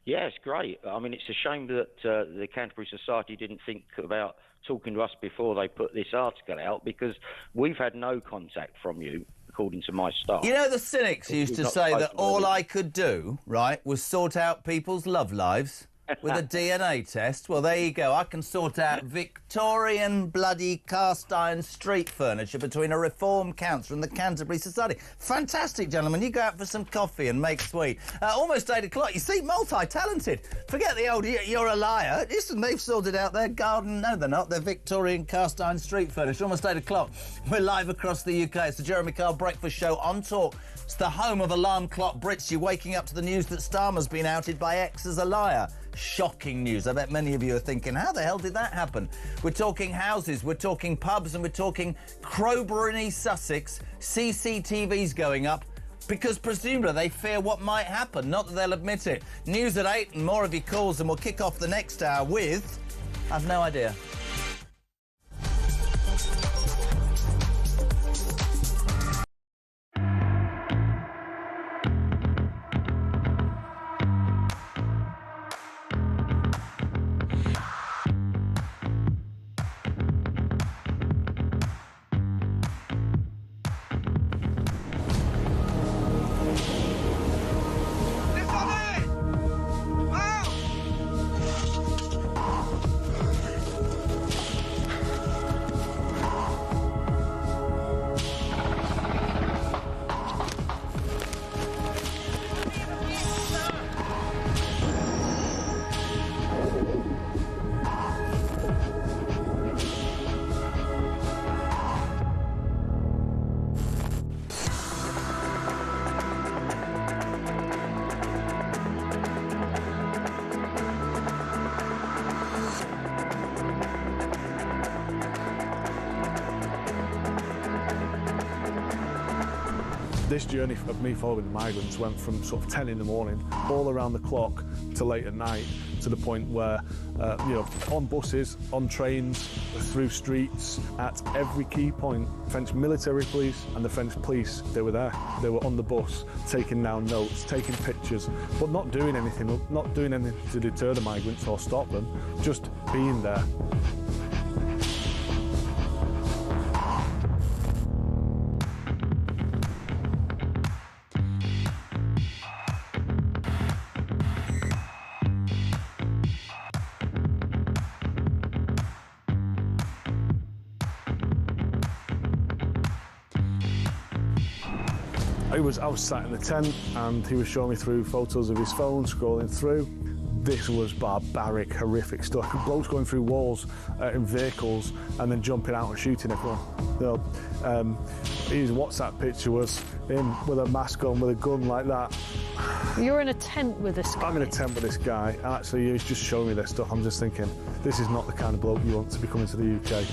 Yeah, it's great. I mean, it's a shame that the Canterbury Society didn't think about talking to us before they put this article out, because we've had no contact from you, according to my staff. You know, the cynics used to say that all I could do, right, was sort out people's love lives with a DNA test. Well, there you go. I can sort out Victorian bloody cast iron street furniture between a Reform Council and the Canterbury Society. Fantastic, gentlemen. You go out for some coffee and make sweet. Almost 8 o'clock. You see, multi-talented. Forget the old "you're a liar." Listen, they've sorted out their garden. No, they're not. They're Victorian cast iron street furniture. Almost 8 o'clock. We're live across the UK. It's the Jeremy Kyle Breakfast Show on Talk. It's the home of alarm clock Brits. You're waking up to the news that Starmer's been outed by X as a liar. Shocking news. I bet many of you are thinking, how the hell did that happen? We're talking houses, we're talking pubs, and we're talking Crowborough in East Sussex. CCTV's going up because presumably they fear what might happen, not that they'll admit it. News at 8 and more of your calls, and we'll kick off the next hour with... I've no idea. This journey of me following the migrants went from sort of 10 in the morning, all around the clock, to late at night, to the point where, on buses, on trains, through streets, at every key point, French military police and the French police, they were there. They were on the bus, taking down notes, taking pictures, but not doing anything to deter the migrants or stop them, just being there. I was sat in the tent and he was showing me through photos of his phone, scrolling through. This was barbaric, horrific stuff. Blokes going through walls in vehicles and then jumping out and shooting everyone. His WhatsApp picture was him with a mask on, with a gun like that. You're in a tent with this guy? I'm in a tent with this guy, and actually he's just showing me this stuff. I'm just thinking, this is not the kind of bloke you want to be coming to the UK.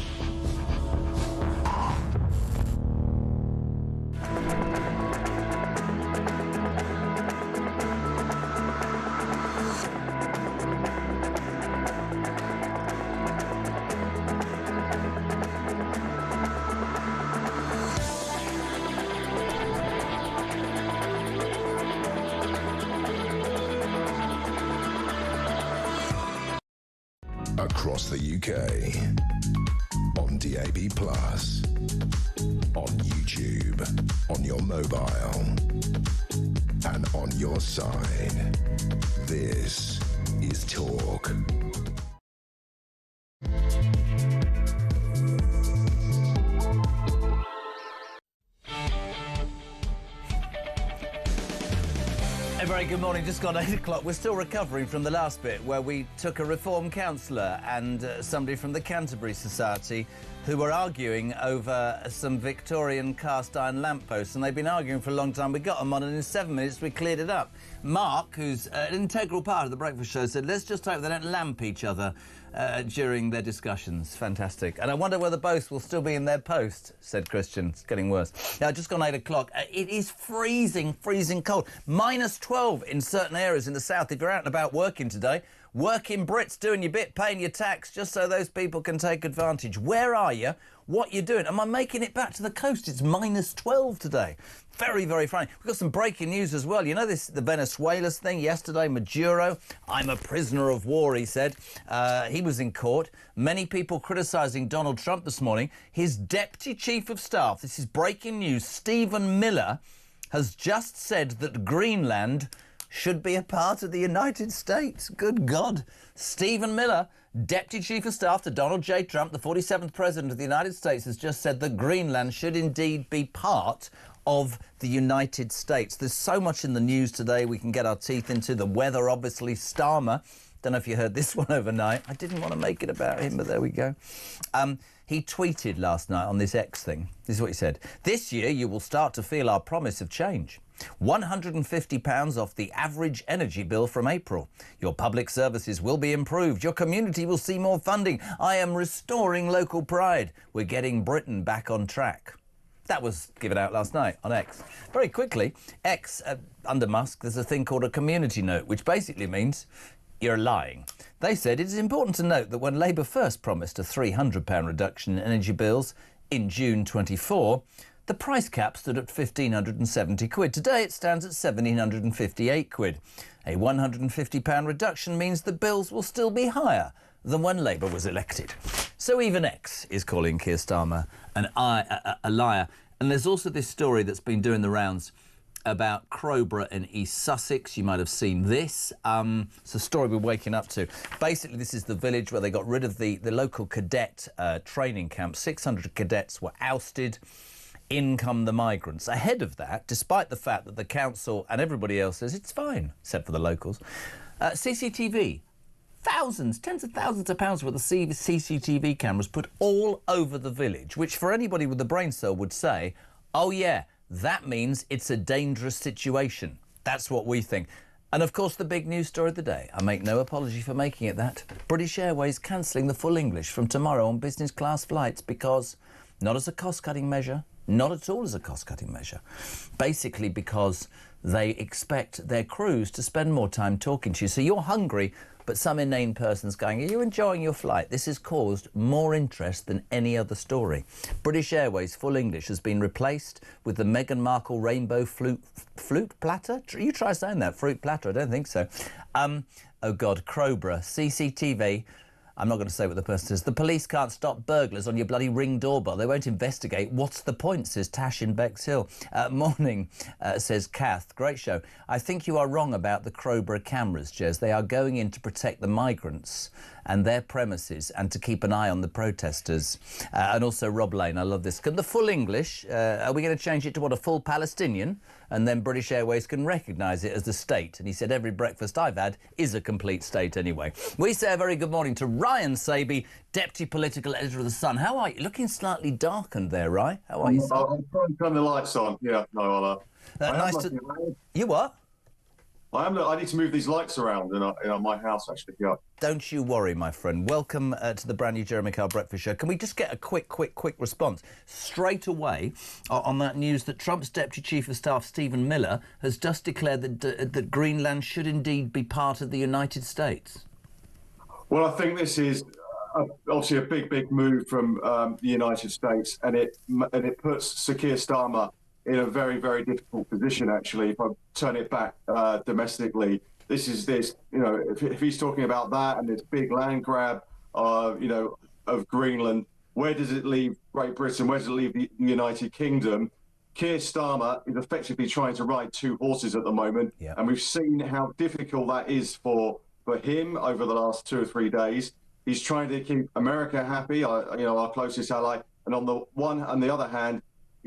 Across the UK, on DAB+, on YouTube, on your mobile, and on your side. This is Talk. A very good morning. Just gone 8 o'clock. We're still recovering from the last bit where we took a Reform councillor and somebody from the Canterbury Society who were arguing over some Victorian cast iron lampposts, and they've been arguing for a long time. We got them on, and in 7 minutes we cleared it up. Mark, who's an integral part of the breakfast show, said, let's just hope they don't lamp each other during their discussions. Fantastic. And I wonder whether both will still be in their post, said Christian. It's getting worse. Now, just gone 8 o'clock. It is freezing, freezing cold. -12 in certain areas in the south. If you're out and about working today, Working Brits doing your bit, paying your tax, just so those people can take advantage. Where are you? What you doing? Am I making it back to the coast? It's -12 today. Very, very funny. We've got some breaking news as well. You know this, the Venezuela's thing yesterday, Maduro, I'm a prisoner of war, he said. He was in court. Many people criticising Donald Trump this morning. His deputy chief of staff, this is breaking news, Stephen Miller, has just said that Greenland should be a part of the United States. Good God. Stephen Miller, Deputy Chief of Staff to Donald J. Trump, the 47th President of the United States, has just said that Greenland should indeed be part of the United States. There's so much in the news today we can get our teeth into. The weather, obviously. Starmer. Don't know if you heard this one overnight. I didn't want to make it about him, but there we go. He tweeted last night on this X thing. This is what he said. This year you will start to feel our promise of change. £150 off the average energy bill from April. Your public services will be improved. Your community will see more funding. I am restoring local pride. We're getting Britain back on track. That was given out last night on X. Very quickly, X, under Musk, there's a thing called a community note, which basically means you're lying. They said it is important to note that when Labour first promised a £300 reduction in energy bills in June 24, the price cap stood at £1,570. Today it stands at £1,758. A £150 reduction means the bills will still be higher than when Labour was elected. So even X is calling Keir Starmer a liar. And there's also this story that's been doing the rounds about Crowborough in East Sussex. You might have seen this. It's a story we're waking up to. Basically, this is the village where they got rid of the local cadet training camp. 600 cadets were ousted. In come the migrants. Ahead of that, despite the fact that the council and everybody else says it's fine, except for the locals, CCTV, thousands, tens of thousands of pounds worth of CCTV cameras put all over the village, which for anybody with a brain cell would say, oh yeah, that means it's a dangerous situation. That's what we think. And of course, the big news story of the day. I make no apology for making it that. British Airways cancelling the full English from tomorrow on business class flights because, not as a cost-cutting measure, not at all as a cost-cutting measure. Basically because they expect their crews to spend more time talking to you. So you're hungry, but some inane person's going, are you enjoying your flight? This has caused more interest than any other story. British Airways Full English has been replaced with the Meghan Markle Rainbow Flute Platter? You try saying that, fruit platter, I don't think so. Oh God, Crowborough, CCTV. I'm not going to say what the person says. The police can't stop burglars on your bloody Ring doorbell. They won't investigate. What's the point, says Tash in Bexhill. Morning, says Kath. Great show. I think you are wrong about the Crowborough cameras, Jez. They are going in to protect the migrants and their premises and to keep an eye on the protesters. And also Rob Lane, I love this. Can the full English, are we going to change it to what, a full Palestinian? And then British Airways can recognise it as the state. And he said every breakfast I've had is a complete state anyway. We say a very good morning to Ryan Saby, Deputy Political Editor of The Sun. How are you? Looking slightly darkened there, Ryan. How are you, sir? I'm trying to turn the lights on. Yeah, no, nice to... You what? I need to move these lights around in my house, actually, yeah. Don't you worry, my friend. Welcome to the brand new Jeremy Kyle Breakfast Show. Can we just get a quick response straight away on that news that Trump's Deputy Chief of Staff, Stephen Miller, has just declared that Greenland should indeed be part of the United States? Well, I think this is obviously a big move from the United States, and it puts Sir Keir Starmer in a very difficult position, actually. If I turn it back domestically, if he's talking about that and this big land grab, of Greenland, where does it leave Great Britain? Where does it leave the United Kingdom? Keir Starmer is effectively trying to ride two horses at the moment, and we've seen how difficult that is for him over the last 2 or 3 days. He's trying to keep America happy, our closest ally, and on the other hand,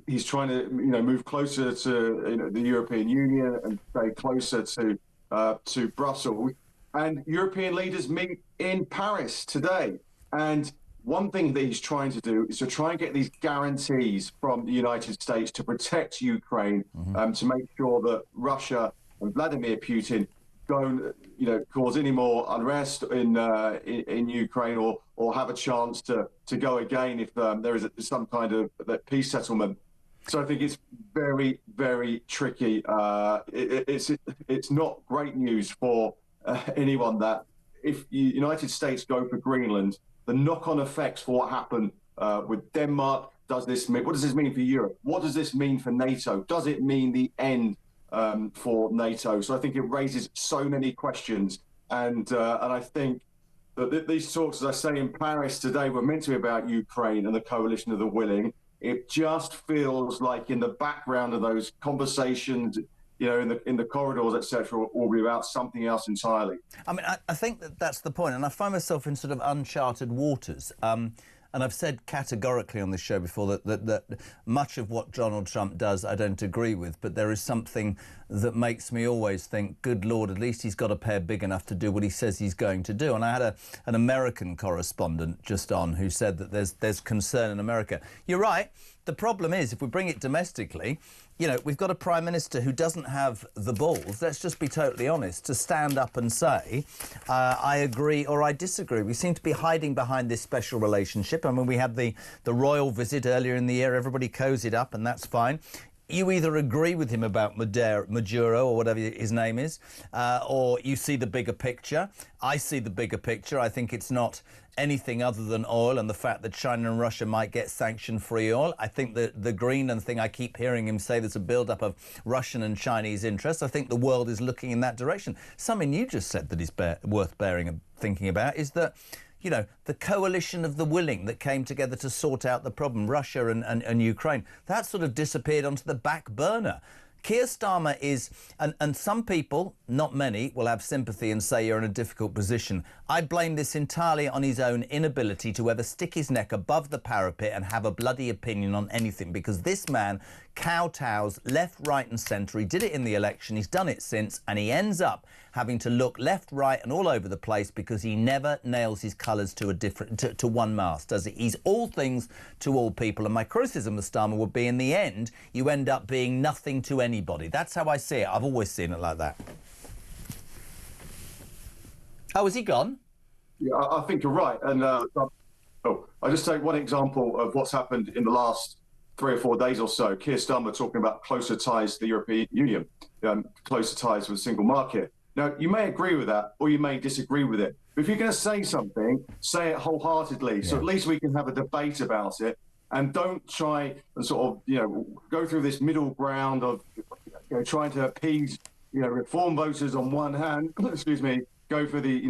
he's trying to, move closer to the European Union and stay closer to Brussels. And European leaders meet in Paris today. And one thing that he's trying to do is to try and get these guarantees from the United States to protect Ukraine, to make sure that Russia and Vladimir Putin don't, cause any more unrest in Ukraine or have a chance to go again if there is some kind of peace settlement. So I think it's very tricky. It's not great news for anyone that if the United States go for Greenland, the knock-on effects for what happened with Denmark, what does this mean for Europe? What does this mean for NATO? Does it mean the end for NATO? So I think it raises so many questions. And I think that these talks, as I say, in Paris today were meant to be about Ukraine and the coalition of the willing. It just feels like in the background of those conversations, in the corridors, etc., will be about something else entirely. I mean, I think that's the point, and I find myself in sort of uncharted waters. And I've said categorically on this show before that much of what Donald Trump does I don't agree with, but there is something that makes me always think, good Lord, at least he's got a pair big enough to do what he says he's going to do. And I had an American correspondent just on who said that there's concern in America. You're right. The problem is, if we bring it domestically, we've got a Prime Minister who doesn't have the balls, let's just be totally honest, to stand up and say, I agree or I disagree. We seem to be hiding behind this special relationship. I mean, we had the royal visit earlier in the year. Everybody cozied up, and that's fine. You either agree with him about Maduro or whatever his name is, or you see the bigger picture. I see the bigger picture. I think it's not anything other than oil and the fact that China and Russia might get sanction-free oil. I think that the Greenland thing, I keep hearing him say there's a build-up of Russian and Chinese interests. I think the world is looking in that direction. Something you just said that is worth bearing and thinking about is that, the coalition of the willing that came together to sort out the problem, Russia and Ukraine, that sort of disappeared onto the back burner. Keir Starmer is, and some people, not many, will have sympathy and say you're in a difficult position. I blame this entirely on his own inability to ever stick his neck above the parapet and have a bloody opinion on anything, because this man kowtows left, right and centre. He did it in the election, he's done it since, and he ends up having to look left, right and all over the place because he never nails his colours to one mast, does he? He's all things to all people, and my criticism of Starmer would be, in the end, you end up being nothing to anybody. That's how I see it. I've always seen it like that. Oh, is he gone? Yeah, I think you're right. And I'll just take one example of what's happened in the last 3 or 4 days or so. Keir Starmer talking about closer ties to the European Union, closer ties with the single market. Now, you may agree with that or you may disagree with it. But if you're going to say something, say it wholeheartedly. So at least we can have a debate about it, and don't try and sort of, go through this middle ground of trying to appease, reform voters on one hand, excuse me, go for the,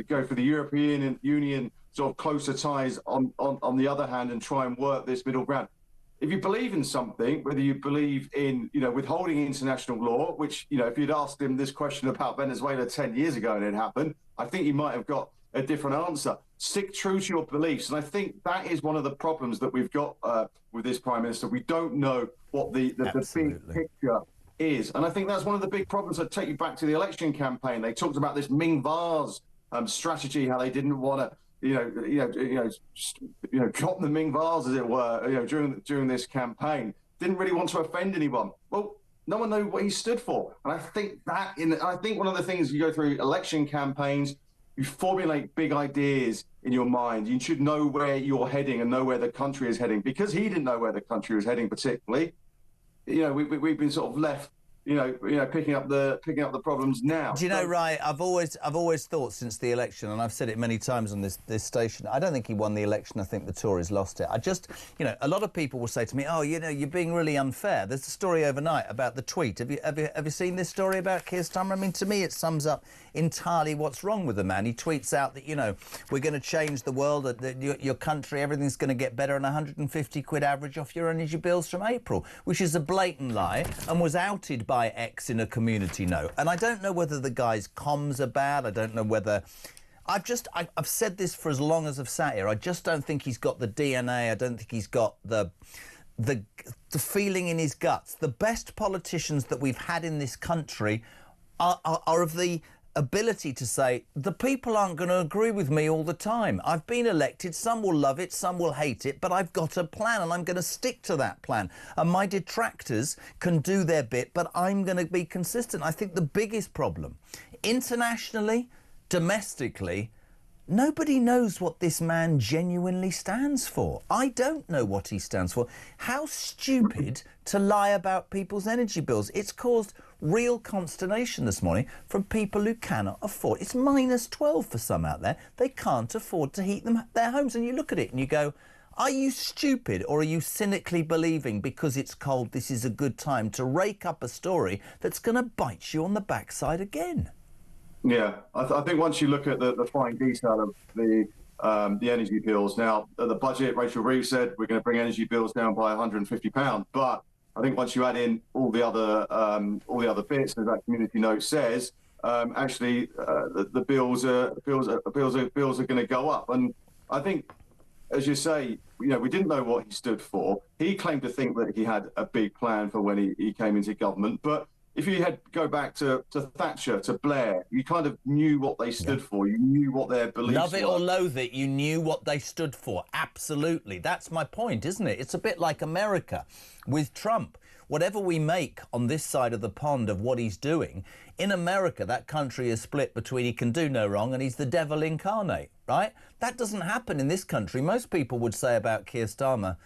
go for the European Union sort of closer ties on the other hand, and try and work this middle ground. If you believe in something, whether you believe in, withholding international law, which, if you'd asked him this question about Venezuela 10 years ago and it happened, I think he might have got a different answer. Stick true to your beliefs. And I think that is one of the problems that we've got with this Prime Minister. We don't know what the big picture is. And I think that's one of the big problems. I'd take you back to the election campaign. They talked about this Ming Vase strategy, how they didn't want to, drop the Ming Vase, as it were, during this campaign. Didn't really want to offend anyone. Well, no one knew what he stood for. And I think I think one of the things you go through election campaigns, you formulate big ideas in your mind. You should know where you're heading and know where the country is heading. Because he didn't know where the country was heading particularly, we've been sort of left, picking up the problems now. Do you know, Ray, I've always thought since the election, and I've said it many times on this station, I don't think he won the election. I think the Tories lost it. I just, a lot of people will say to me, oh, you're being really unfair. There's a story overnight about the tweet. Have you seen this story about Keir Starmer? I mean, to me, it sums up entirely what's wrong with the man. He tweets out that, we're going to change the world, that your country, everything's going to get better, and 150 quid average off your energy bills from April, which is a blatant lie and was outed by X in a community note. And I don't know whether the guy's comms are bad. I don't know whether... I've said this for as long as I've sat here. I just don't think he's got the DNA. I don't think he's got the feeling in his guts. The best politicians that we've had in this country are of the ability to say, the people aren't going to agree with me all the time. I've been elected, some will love it, some will hate it, but I've got a plan and I'm going to stick to that plan. And my detractors can do their bit, but I'm going to be consistent. I think the biggest problem, internationally, domestically, nobody knows what this man genuinely stands for. I don't know what he stands for. How stupid to lie about people's energy bills. It's caused real consternation this morning from people who cannot afford. It's -12 for some out there. They can't afford to heat their homes. And you look at it and you go, are you stupid, or are you cynically believing because it's cold this is a good time to rake up a story that's going to bite you on the backside again? Yeah, I think once you look at the fine detail of the energy bills, now the budget, Rachel Reeves said we're going to bring energy bills down by £150, but I think once you add in all the other bits, as that community note says, actually the bills are going to go up. And I think, as you say, we didn't know what he stood for. He claimed to think that he had a big plan for when he came into government. But if you go back to Thatcher, to Blair, you kind of knew what they stood for. You knew what their beliefs were. Love it or loathe it, you knew what they stood for. Absolutely. That's my point, isn't it? It's a bit like America with Trump. Whatever we make on this side of the pond of what he's doing, in America, that country is split between he can do no wrong and he's the devil incarnate, right? That doesn't happen in this country. Most people would say about Keir Starmer,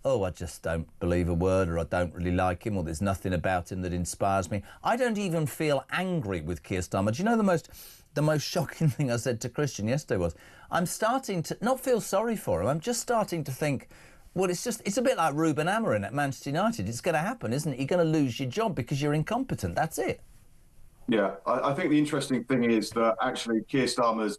oh, I just don't believe a word, or I don't really like him, or there's nothing about him that inspires me. I don't even feel angry with Keir Starmer. Do you know the most shocking thing I said to Christian yesterday was, I'm starting to not feel sorry for him. I'm just starting to think, well, it's a bit like Ruben Amorim at Manchester United. It's going to happen, isn't it? You're going to lose your job because you're incompetent. That's it. Yeah, I think the interesting thing is that actually Keir Starmer's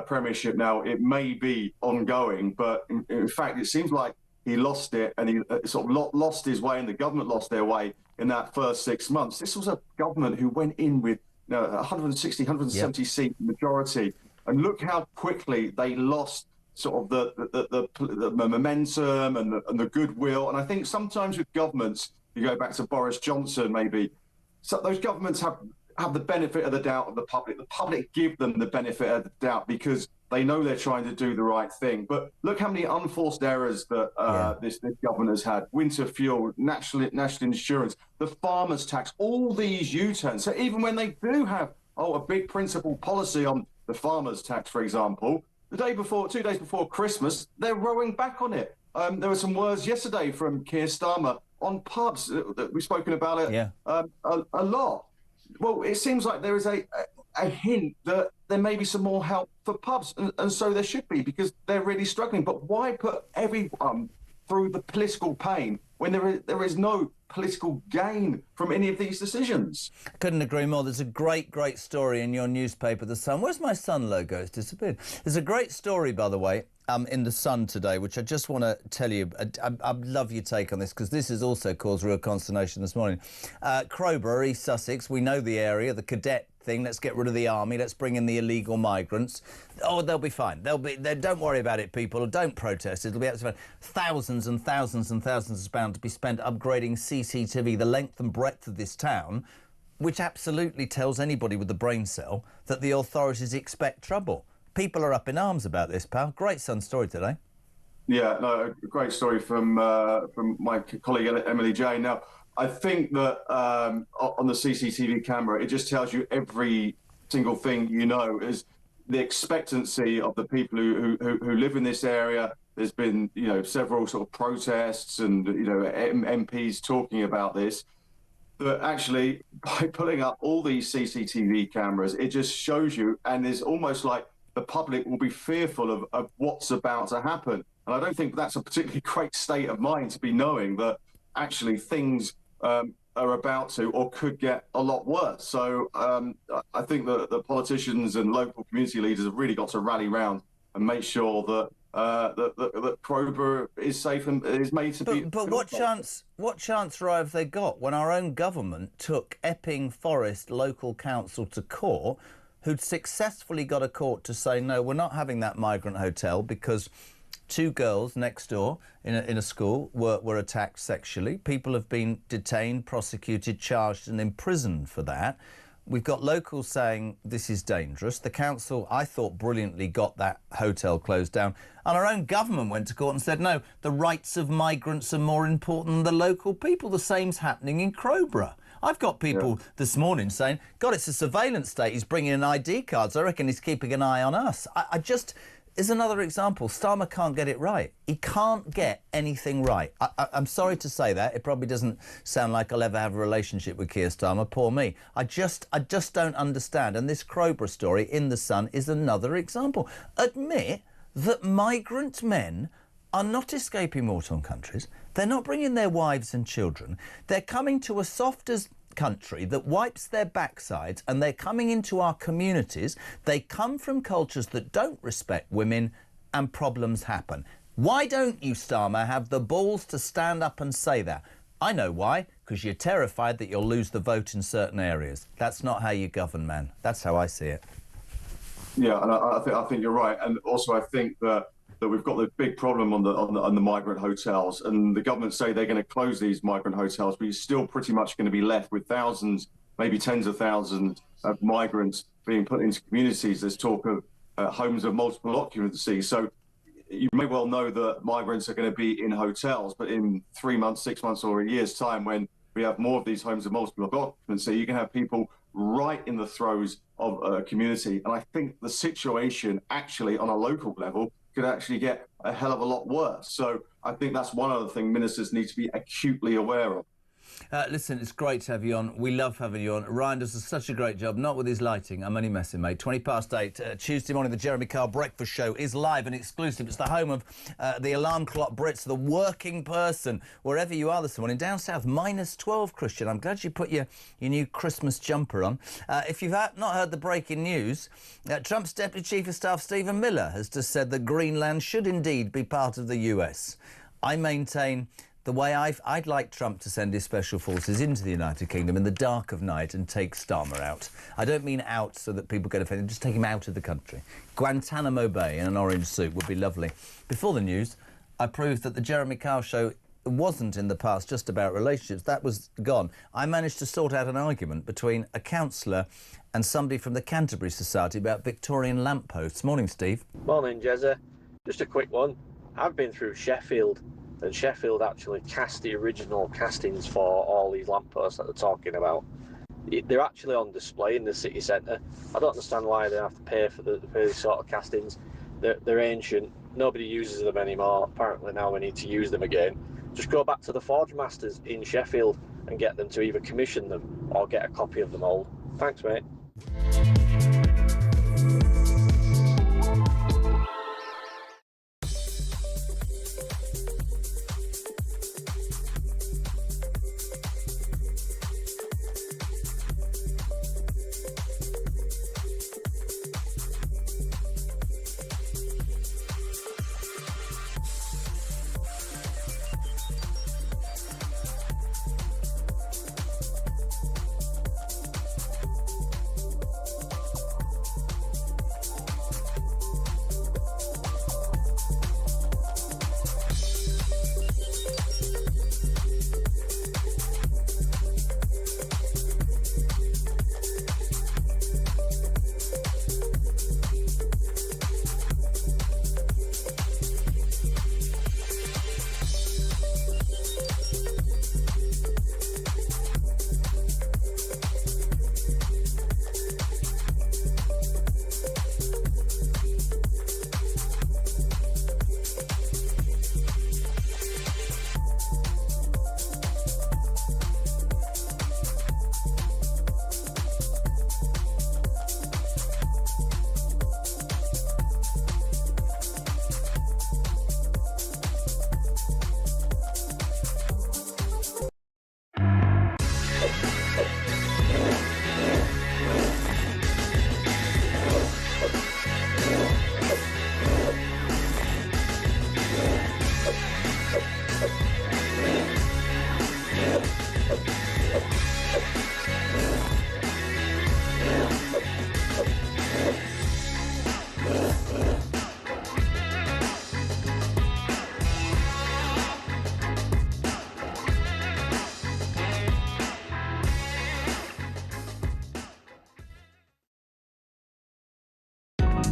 premiership now, it may be ongoing, but in fact, it seems like he lost it, and he sort of lost his way, and the government lost their way in that first 6 months. This was a government who went in with 160, 170 seat majority, and look how quickly they lost sort of the momentum and the goodwill. And I think sometimes with governments, you go back to Boris Johnson, maybe, so those governments have the benefit of the doubt of the public. The public give them the benefit of the doubt because they know they're trying to do the right thing. But look how many unforced errors that this government has had. Winter fuel, national insurance, the farmers' tax, all these U-turns. So even when they do have a big principal policy on the farmers' tax, for example, 2 days before Christmas, they're rowing back on it. There were some words yesterday from Keir Starmer on pubs. We've spoken about it a lot. Well, it seems like there is a hint that there may be some more help for pubs, and so there should be, because they're really struggling. But why put everyone through the political pain when there is no political gain from any of these decisions? Couldn't agree more. There's a great story in your newspaper, The Sun. Where's my Sun logo? It's disappeared. There's a great story, by the way, in The Sun today, which I just want to tell you. I'd love your take on this, because this has also caused real consternation this morning. Crowborough, East Sussex, we know the area, the cadet thing. Let's get rid of the army. Let's bring in the illegal migrants. Oh, they'll be fine. Don't worry about it, people. Don't protest. It'll be absolutely fine. Thousands and thousands and thousands of pounds to be spent upgrading CCTV the length and breadth of this town, which absolutely tells anybody with a brain cell that the authorities expect trouble. People are up in arms about this, pal. Great Sun story today. Yeah, no, a great story from my colleague Emily Jane. Now, I think that on the CCTV camera, it just tells you every single thing you know is the expectancy of the people who live in this area. There's been, several sort of protests and, MPs talking about this. But actually, by putting up all these CCTV cameras, it just shows you, and it's almost like the public will be fearful of what's about to happen. And I don't think that's a particularly great state of mind, to be knowing that actually things are about to or could get a lot worse. So I think that the politicians and local community leaders have really got to rally round and make sure that that Crowborough is safe and is made to be. But what chance, Roy, have they got when our own government took Epping Forest Local Council to court, who'd successfully got a court to say, no, we're not having that migrant hotel because 2 girls next door in a school were attacked sexually. People have been detained, prosecuted, charged and imprisoned for that. We've got locals saying this is dangerous. The council, I thought, brilliantly got that hotel closed down. And our own government went to court and said, no, the rights of migrants are more important than the local people. The same's happening in Crowborough. I've got people this morning saying, God, it's a surveillance state. He's bringing in ID cards. I reckon he's keeping an eye on us. is another example. Starmer can't get it right. He can't get anything right. I'm sorry to say that. It probably doesn't sound like I'll ever have a relationship with Keir Starmer. Poor me. I just don't understand. And this Crowborough story in The Sun is another example. Admit that migrant men are not escaping war-torn countries. They're not bringing their wives and children. They're coming to a soft as country that wipes their backsides, and they're coming into our communities. They come from cultures that don't respect women, and problems happen. Why don't you, Starmer, have the balls to stand up and say that? I know why, because you're terrified that you'll lose the vote in certain areas. That's not how you govern, man. That's how I see it. Yeah, and I think you're right. And also I think that we've got the big problem on the migrant hotels, and the government say they're going to close these migrant hotels, but you're still pretty much going to be left with thousands, maybe tens of thousands of migrants being put into communities. There's talk of homes of multiple occupancy. So you may well know that migrants are going to be in hotels, but in 3 months, 6 months, or a year's time, when we have more of these homes of multiple occupancy, you can have people right in the throes of a community. And I think the situation actually on a local level could actually get a hell of a lot worse. So I think that's one other thing ministers need to be acutely aware of. Listen, it's great to have you on. We love having you on. Ryan does such a great job, not with his lighting. I'm only messing, mate. 8:20, Tuesday morning, the Jeremy Kyle Breakfast Show is live and exclusive. It's the home of the alarm clock Brits, the working person, wherever you are this morning. Down south, -12, Christian. I'm glad you put your new Christmas jumper on. If you've not heard the breaking news, Trump's Deputy Chief of Staff, Stephen Miller, has just said that Greenland should indeed be part of the US. I maintain the way I'd like Trump to send his special forces into the United Kingdom in the dark of night and take Starmer out. I don't mean out so that people get offended, just take him out of the country. Guantanamo Bay in an orange suit would be lovely. Before the news, I proved that the Jeremy Kyle Show wasn't in the past just about relationships. That was gone. I managed to sort out an argument between a councillor and somebody from the Canterbury Society about Victorian lampposts. Morning, Steve. Morning, Jezza. Just a quick one. I've been through Sheffield, and Sheffield actually cast the original castings for all these lampposts that they're talking about. They're actually on display in the city centre. I don't understand why they have to pay for these sort of castings. They're ancient. Nobody uses them anymore. Apparently now we need to use them again. Just go back to the Forge Masters in Sheffield and get them to either commission them or get a copy of them old. Thanks, mate.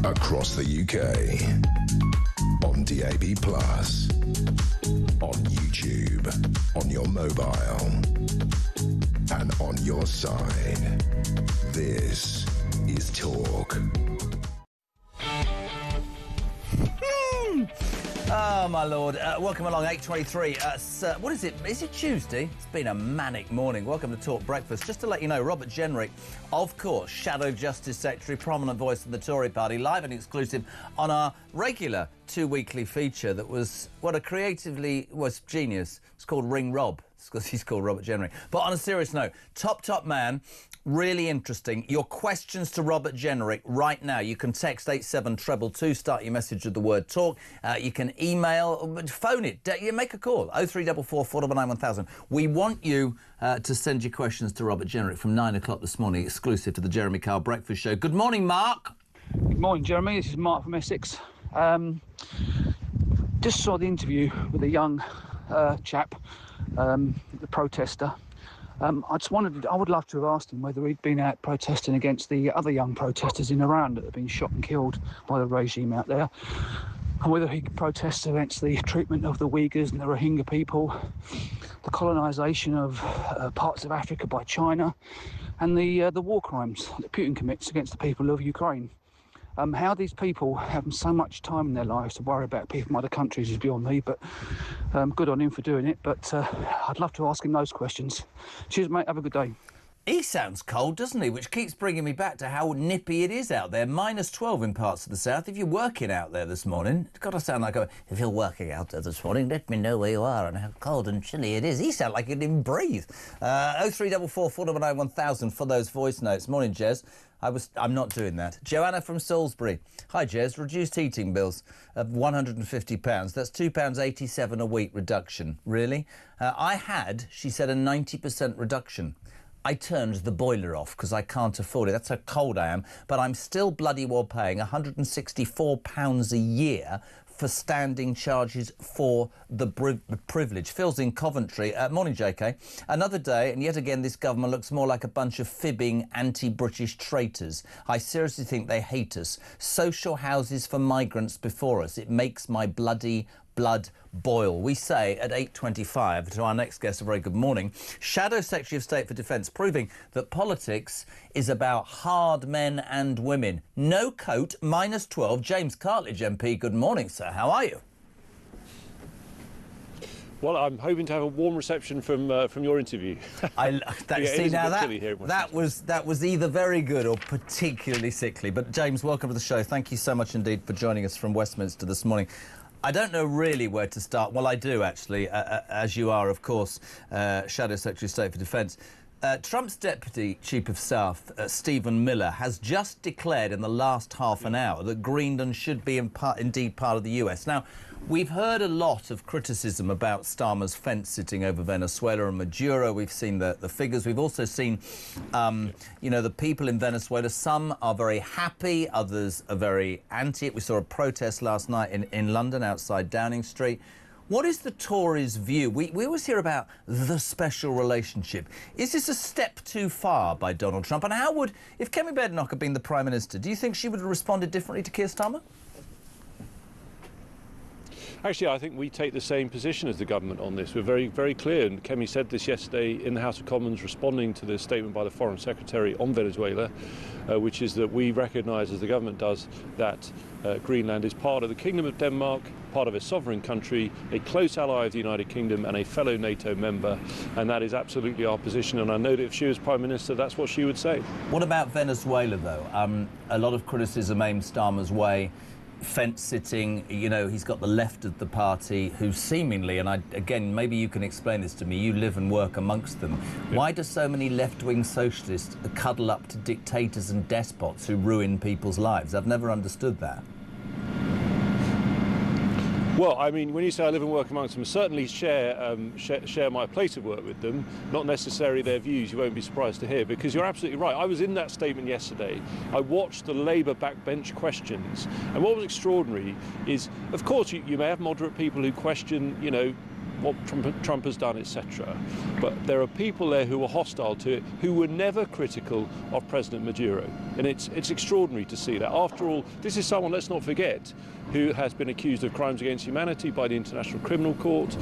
Across the UK, on DAB+, on YouTube, on your mobile, and on your side. This is Talk. Oh, my Lord. Welcome along, 8:23. What is it? Is it Tuesday? It's been a manic morning. Welcome to Talk Breakfast. Just to let you know, Robert Jenrick, of course, Shadow Justice Secretary, prominent voice of the Tory party, live and exclusive on our regular two-weekly feature that was, was genius. It's called Ring Rob. It's because he's called Robert Jenrick. But on a serious note, top man, really interesting. Your questions to Robert Jenrick right now. You can text 87222, start your message with the word talk. You can email, phone it, you make a call, 0344 499 1000. We want you to send your questions to Robert Jenrick from 9 o'clock this morning, exclusive to the Jeremy Kyle Breakfast Show. Good morning, Mark. Good morning, Jeremy. This is Mark from Essex. Just saw the interview with a young chap, the protester. I would love to have asked him whether he'd been out protesting against the other young protesters in Iran that have been shot and killed by the regime out there, and whether he could protest against the treatment of the Uyghurs and the Rohingya people, the colonisation of parts of Africa by China, and the war crimes that Putin commits against the people of Ukraine. How these people have so much time in their lives to worry about people from other countries is beyond me, but good on him for doing it. But I'd love to ask him those questions. Cheers, mate. Have a good day. He sounds cold, doesn't he? Which keeps bringing me back to how nippy it is out there. -12 in parts of the south. If you're working out there this morning, it's got to sound like if you're working out there this morning, let me know where you are and how cold and chilly it is. He sounds like he didn't breathe. 0344 499 1000 for those voice notes. Morning, Jez. I'm not doing that. Joanna from Salisbury. Hi, Jez. Reduced heating bills of £150. That's £2.87 a week reduction. Really? I had, she said, a 90% reduction. I turned the boiler off because I can't afford it. That's how cold I am. But I'm still bloody well paying £164 a year for standing charges for the privilege. Phil's in Coventry. Morning, JK. Another day, and yet again this government looks more like a bunch of fibbing anti-British traitors. I seriously think they hate us. Social houses for migrants before us. It makes my bloody blood boil. We say at 8:25 to our next guest, a very good morning, Shadow Secretary of State for Defence, proving that politics is about hard men and women. No coat, -12. James Cartledge MP, good morning, sir. How are you? Well, I'm hoping to have a warm reception from your interview. That was either very good or particularly sickly. But James, welcome to the show. Thank you so much indeed for joining us from Westminster this morning. I don't know really where to start. Well, I do, actually, as you are, of course, Shadow Secretary of State for Defence. Trump's Deputy Chief of Staff, Stephen Miller, has just declared in the last half an hour that Greenland should be indeed part of the US. Now, we've heard a lot of criticism about Starmer's fence-sitting over Venezuela and Maduro. We've seen the figures. We've also seen, the people in Venezuela. Some are very happy, others are very anti it. We saw a protest last night in London outside Downing Street. What is the Tories' view? We always hear about the special relationship. Is this a step too far by Donald Trump? And how would, if Kemi Badenoch had been the Prime Minister, do you think she would have responded differently to Keir Starmer? Actually, I think we take the same position as the government on this. We're very, very clear, and Kemi said this yesterday in the House of Commons, responding to the statement by the Foreign Secretary on Venezuela, which is that we recognise, as the government does, that Greenland is part of the Kingdom of Denmark, part of a sovereign country, a close ally of the United Kingdom and a fellow NATO member, and that is absolutely our position, and I know that if she was Prime Minister, that's what she would say. What about Venezuela, though? A lot of criticism aimed Starmer's way. Fence-sitting, he's got the left of the party who seemingly, and again, maybe you can explain this to me, you live and work amongst them. Yeah. Why do so many left-wing socialists cuddle up to dictators and despots who ruin people's lives? I've never understood that. Well, I mean, when you say I live and work amongst them, certainly share my place of work with them, not necessarily their views, you won't be surprised to hear, because you're absolutely right. I was in that statement yesterday. I watched the Labour backbench questions, and what was extraordinary is, of course, you may have moderate people who question, what Trump has done, etc. But there are people there who are hostile to it, who were never critical of President Maduro. And it's extraordinary to see that. After all, this is someone, let's not forget, who has been accused of crimes against humanity by the International Criminal Court.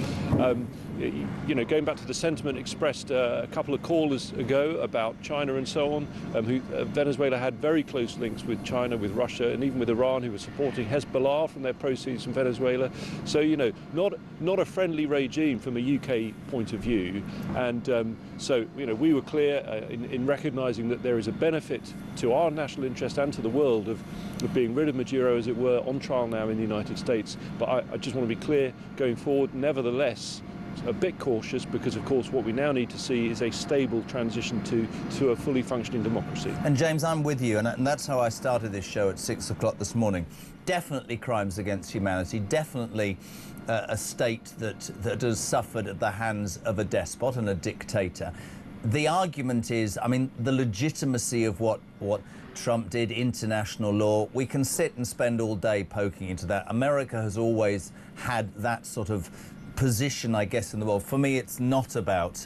You know, going back to the sentiment expressed a couple of callers ago about China and so on, Venezuela had very close links with China, with Russia, and even with Iran, who were supporting Hezbollah from their proceeds from Venezuela. So, you know, not a friendly regime from a UK point of view. And so, you know, we were clear in recognising that there is a benefit to our national interest and to the world of being rid of Maduro, as it were, on trial now in the United States. But I just want to be clear going forward, nevertheless, a bit cautious, because of course what we now need to see is a stable transition to a fully functioning democracy. And James, I'm with you, and that's how I started this show at 6 o'clock this morning. Definitely crimes against humanity, definitely a state that has suffered at the hands of a despot and a dictator. The argument is, I mean, the legitimacy of what Trump did, international law, we can sit and spend all day poking into that. America has always had that sort of position, I guess, in the world. For me, it's not about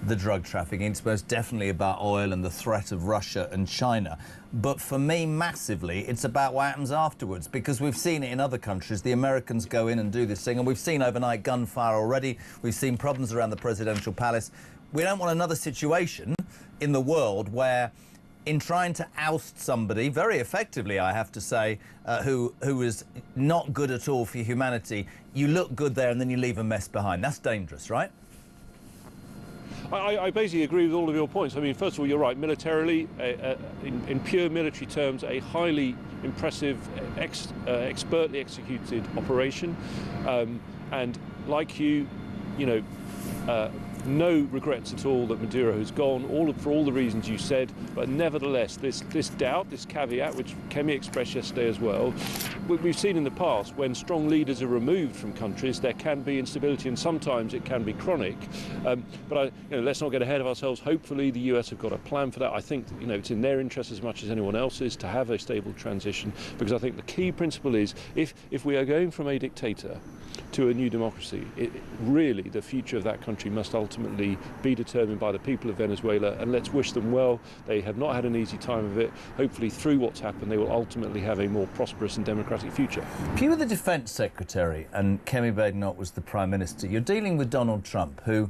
the drug trafficking. It's most definitely about oil and the threat of Russia and China. But for me, massively, it's about what happens afterwards, because we've seen it in other countries. The Americans go in and do this thing, and we've seen overnight gunfire already. We've seen problems around the presidential palace. We don't want another situation in the world where, in trying to oust somebody, very effectively, I have to say, who is not good at all for humanity, you look good there and then you leave a mess behind. That's dangerous, right? I basically agree with all of your points. I mean, first of all, you're right. Militarily, in pure military terms, a highly impressive, expertly executed operation. And like you know, no regrets at all that Maduro has gone, for all the reasons you said, but nevertheless, this doubt, this caveat, which Kemi expressed yesterday as well, we've seen in the past when strong leaders are removed from countries, there can be instability, and sometimes it can be chronic. But let's not get ahead of ourselves. Hopefully, the US have got a plan for that. I think it's in their interest as much as anyone else's to have a stable transition, because I think the key principle is if we are going from a dictator to a new democracy, really the future of that country must ultimately be determined by the people of Venezuela, and let's wish them well. They have not had an easy time of it. Hopefully through what's happened they will ultimately have a more prosperous and democratic future. If you were the Defence Secretary and Kemi Badenoch was the Prime Minister, you're dealing with Donald Trump, who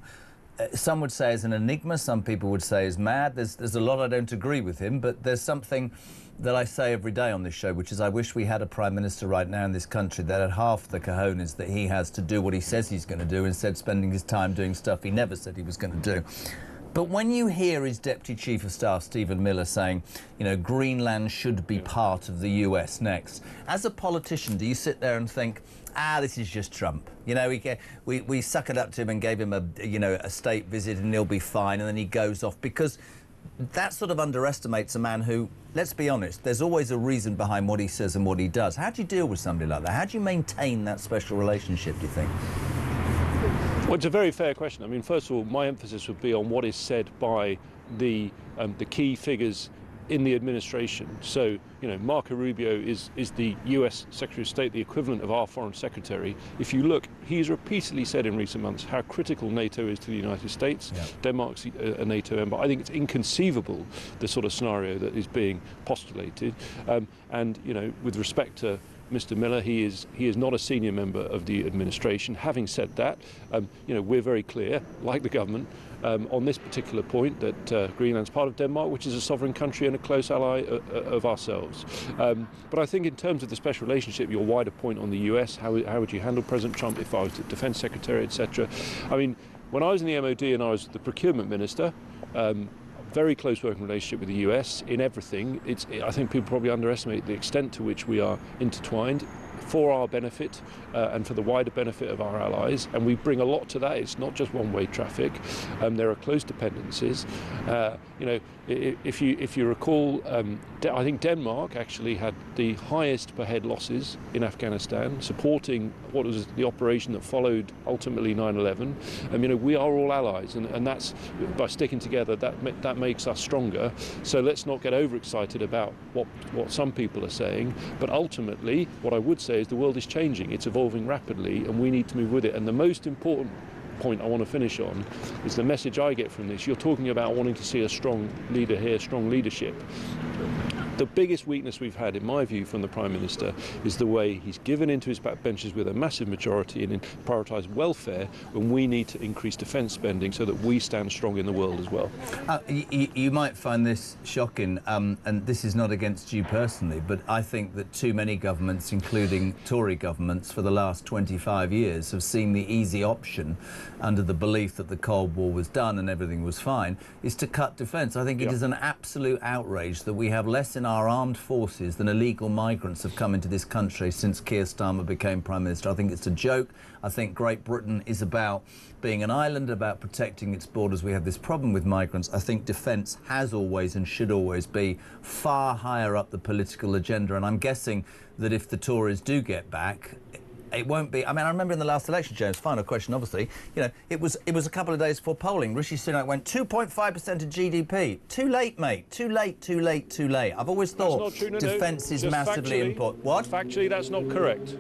some would say is an enigma, some people would say is mad. There's a lot I don't agree with him, but there's something that I say every day on this show, which is I wish we had a Prime Minister right now in this country that had half the cojones that he has to do what he says he's going to do, instead spending his time doing stuff he never said he was going to do. But when you hear his Deputy Chief of Staff, Stephen Miller, saying, Greenland should be part of the US next, as a politician, do you sit there and think, this is just Trump? We suckered up to him and gave him a state visit and he'll be fine, and then he goes off, because that sort of underestimates a man who, let's be honest, there's always a reason behind what he says and what he does. How do you deal with somebody like that? How do you maintain that special relationship, do you think? Well, it's a very fair question. I mean, first of all, my emphasis would be on what is said by the key figures in the administration. So, Marco Rubio is the US Secretary of State, the equivalent of our Foreign Secretary. If you look, he's repeatedly said in recent months how critical NATO is to the United States. Yeah. Denmark's a NATO member. I think it's inconceivable, the sort of scenario that is being postulated. And, with respect to Mr. Miller, he is not a senior member of the administration. Having said that, we're very clear, like the government, on this particular point, that Greenland's part of Denmark, which is a sovereign country and a close ally of ourselves. But I think in terms of the special relationship, your wider point on the US, how would you handle President Trump if I was the Defence Secretary, etc.? I mean, when I was in the MOD and I was the Procurement Minister, very close working relationship with the US in everything. I think people probably underestimate the extent to which we are intertwined for our benefit and for the wider benefit of our allies, and we bring a lot to that. It's not just one-way traffic. There are close dependencies. If you recall, I think Denmark actually had the highest per head losses in Afghanistan, supporting what was the operation that followed ultimately 9/11. We are all allies, and that's by sticking together that makes us stronger. So let's not get overexcited about what some people are saying. But ultimately, what I would say is the world is changing. It's evolving rapidly, and we need to move with it. And the most important point I want to finish on is the message I get from this. You're talking about wanting to see a strong leader here, strong leadership. The biggest weakness we've had, in my view, from the Prime Minister is the way he's given into his backbenchers with a massive majority and prioritised welfare when we need to increase defence spending so that we stand strong in the world as well. You might find this shocking, and this is not against you personally, but I think that too many governments, including Tory governments, for the last 25 years have seen the easy option, under the belief that the Cold War was done and everything was fine, is to cut defence. I think it is an absolute outrage that we have less in our armed forces than illegal migrants have come into this country since Keir Starmer became Prime Minister. I think it's a joke. I think Great Britain is about being an island, about protecting its borders. We have this problem with migrants. I think defence has always and should always be far higher up the political agenda, and I'm guessing that if the Tories do get back, it won't be. I mean, I remember in the last election, James, final question, obviously, you know, it was a couple of days before polling. Rishi Sunak went 2.5% of GDP. Too late, mate. Too late, too late, too late. I've always thought defence is massively important. What? Factually, that's not correct.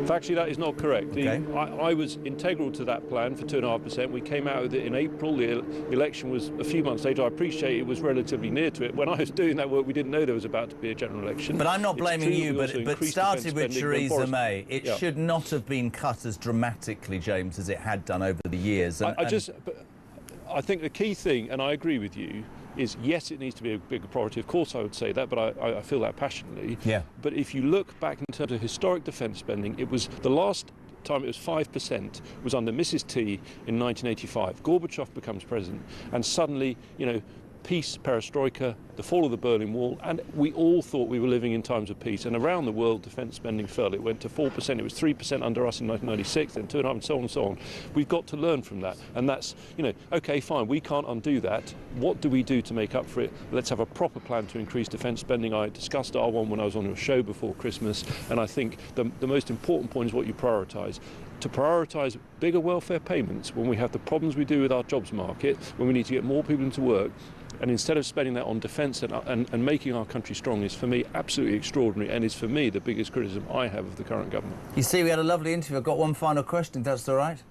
Factually, that is not correct. I was integral to that plan for 2.5%. We came out with it in April. The election was a few months later. I appreciate it was relatively near to it. When I was doing that work, we didn't know there was about to be a general election. But I'm not blaming you, but started with Theresa May. It should not have been cut as dramatically, James, as it had done over the years. I think the key thing, and I agree with you, is yes, it needs to be a bigger priority. Of course, I would say that, but I feel that passionately. Yeah. But if you look back in terms of historic defence spending, it was the last time it was 5% was under Mrs. T in 1985. Gorbachev becomes president, and suddenly, you know, peace, perestroika, the fall of the Berlin Wall, and we all thought we were living in times of peace. And around the world, defence spending fell. It went to 4%. It was 3% under us in 1996, then 2.5%, and so on and so on. We've got to learn from that. And that's, you know, OK, fine, we can't undo that. What do we do to make up for it? Let's have a proper plan to increase defence spending. I discussed R1 when I was on your show before Christmas, and I think the most important point is what you prioritise. To prioritise bigger welfare payments when we have the problems we do with our jobs market, when we need to get more people into work, and instead of spending that on defence and making our country strong, is for me absolutely extraordinary, and is for me the biggest criticism I have of the current government. You see, we had a lovely interview. I've got one final question, if that's all right.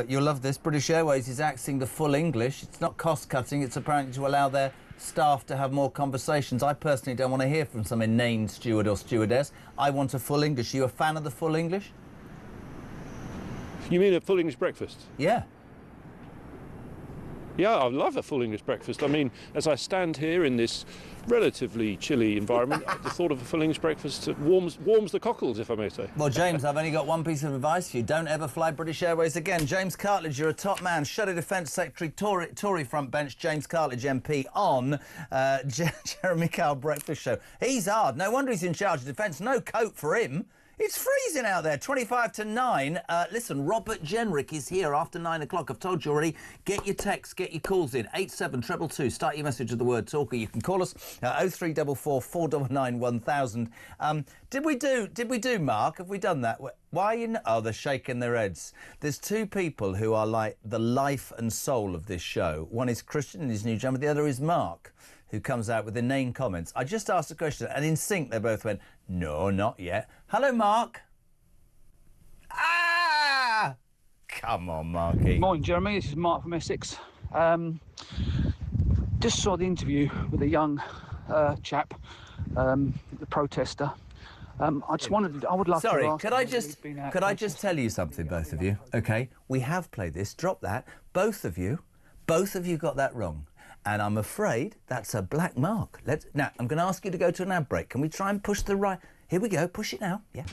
You'll love this. British Airways is axing the full English. It's not cost-cutting, it's apparently to allow their staff to have more conversations. I personally don't want to hear from some inane steward or stewardess. I want a full English. Are you a fan of the full English? You mean a full English breakfast? Yeah. Yeah, I love a full English breakfast. I mean, as I stand here in this relatively chilly environment, the thought of a full English breakfast warms the cockles, if I may say. Well, James, I've only got one piece of advice for you. Don't ever fly British Airways again. James Cartledge, you're a top man. Shadow Defence Secretary, Tory front bench, James Cartledge MP on Jeremy Kyle Breakfast Show. He's hard. No wonder he's in charge of defence. No coat for him. It's freezing out there, 25 to 9. Listen, Robert Jenrick is here after 9 o'clock. I've told you already. Get your texts, get your calls in. 87222. Start your message with the word talker. You can call us 0344 499 1000. Did we do, Mark? Have we done that? Why are you... Oh, they're shaking their heads. There's two people who are like the life and soul of this show. One is Christian in his new jumper. The other is Mark, who comes out with inane comments. I just asked a question, and in sync they both went, no, not yet. Hello, Mark. Ah! Come on, Marky. Morning, Jeremy. This is Mark from Essex. Just saw the interview with a young chap, the protester. I would love to ask... Sorry, could I just tell you something, both of you? OK, we have played this. Drop that. Both of you got that wrong. And I'm afraid that's a black mark. Now, I'm going to ask you to go to an ad break. Can we try and push the right... Here we go. Push it now. Yeah.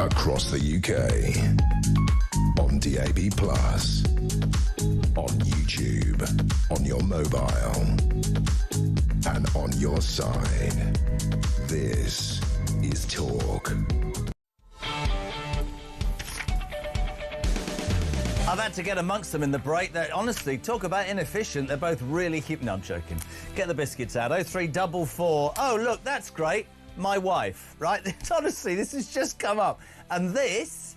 Across the UK. On DAB+. On YouTube. On your mobile. And on your side. This is Talk. I've had to get amongst them in the break. Honestly, talk about inefficient. They're both really No, I'm joking. Get the biscuits out. 0344. Oh, look, that's great. My wife, right? Honestly, this has just come up. And this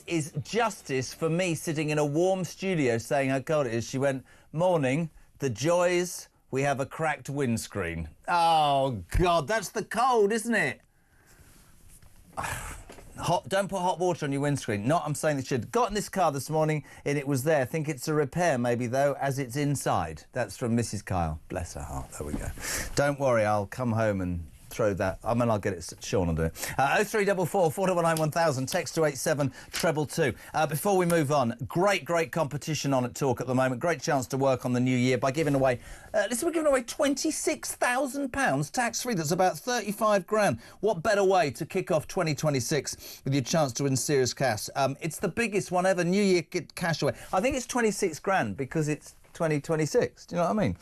is justice for me sitting in a warm studio saying how cold it is. She went, morning, the joys, we have a cracked windscreen. Oh, God, that's the cold, isn't it? Don't put hot water on your windscreen. I'm saying that should. Got in this car this morning and it was there. Think it's a repair maybe though, as it's inside. That's from Mrs. Kyle. Bless her heart. There we go. Don't worry, I'll come home and throw that. I'll get it. Sean will do it. 0344 419 1000. Text to 87222. Before we move on, great competition on at Talk at the moment. Great chance to work on the new year by giving away. We're giving away £26,000 tax-free. That's about 35 grand. What better way to kick off 2026 with your chance to win serious cash? It's the biggest one ever. New Year cash away. I think it's 26 grand because it's 2026. Do you know what I mean?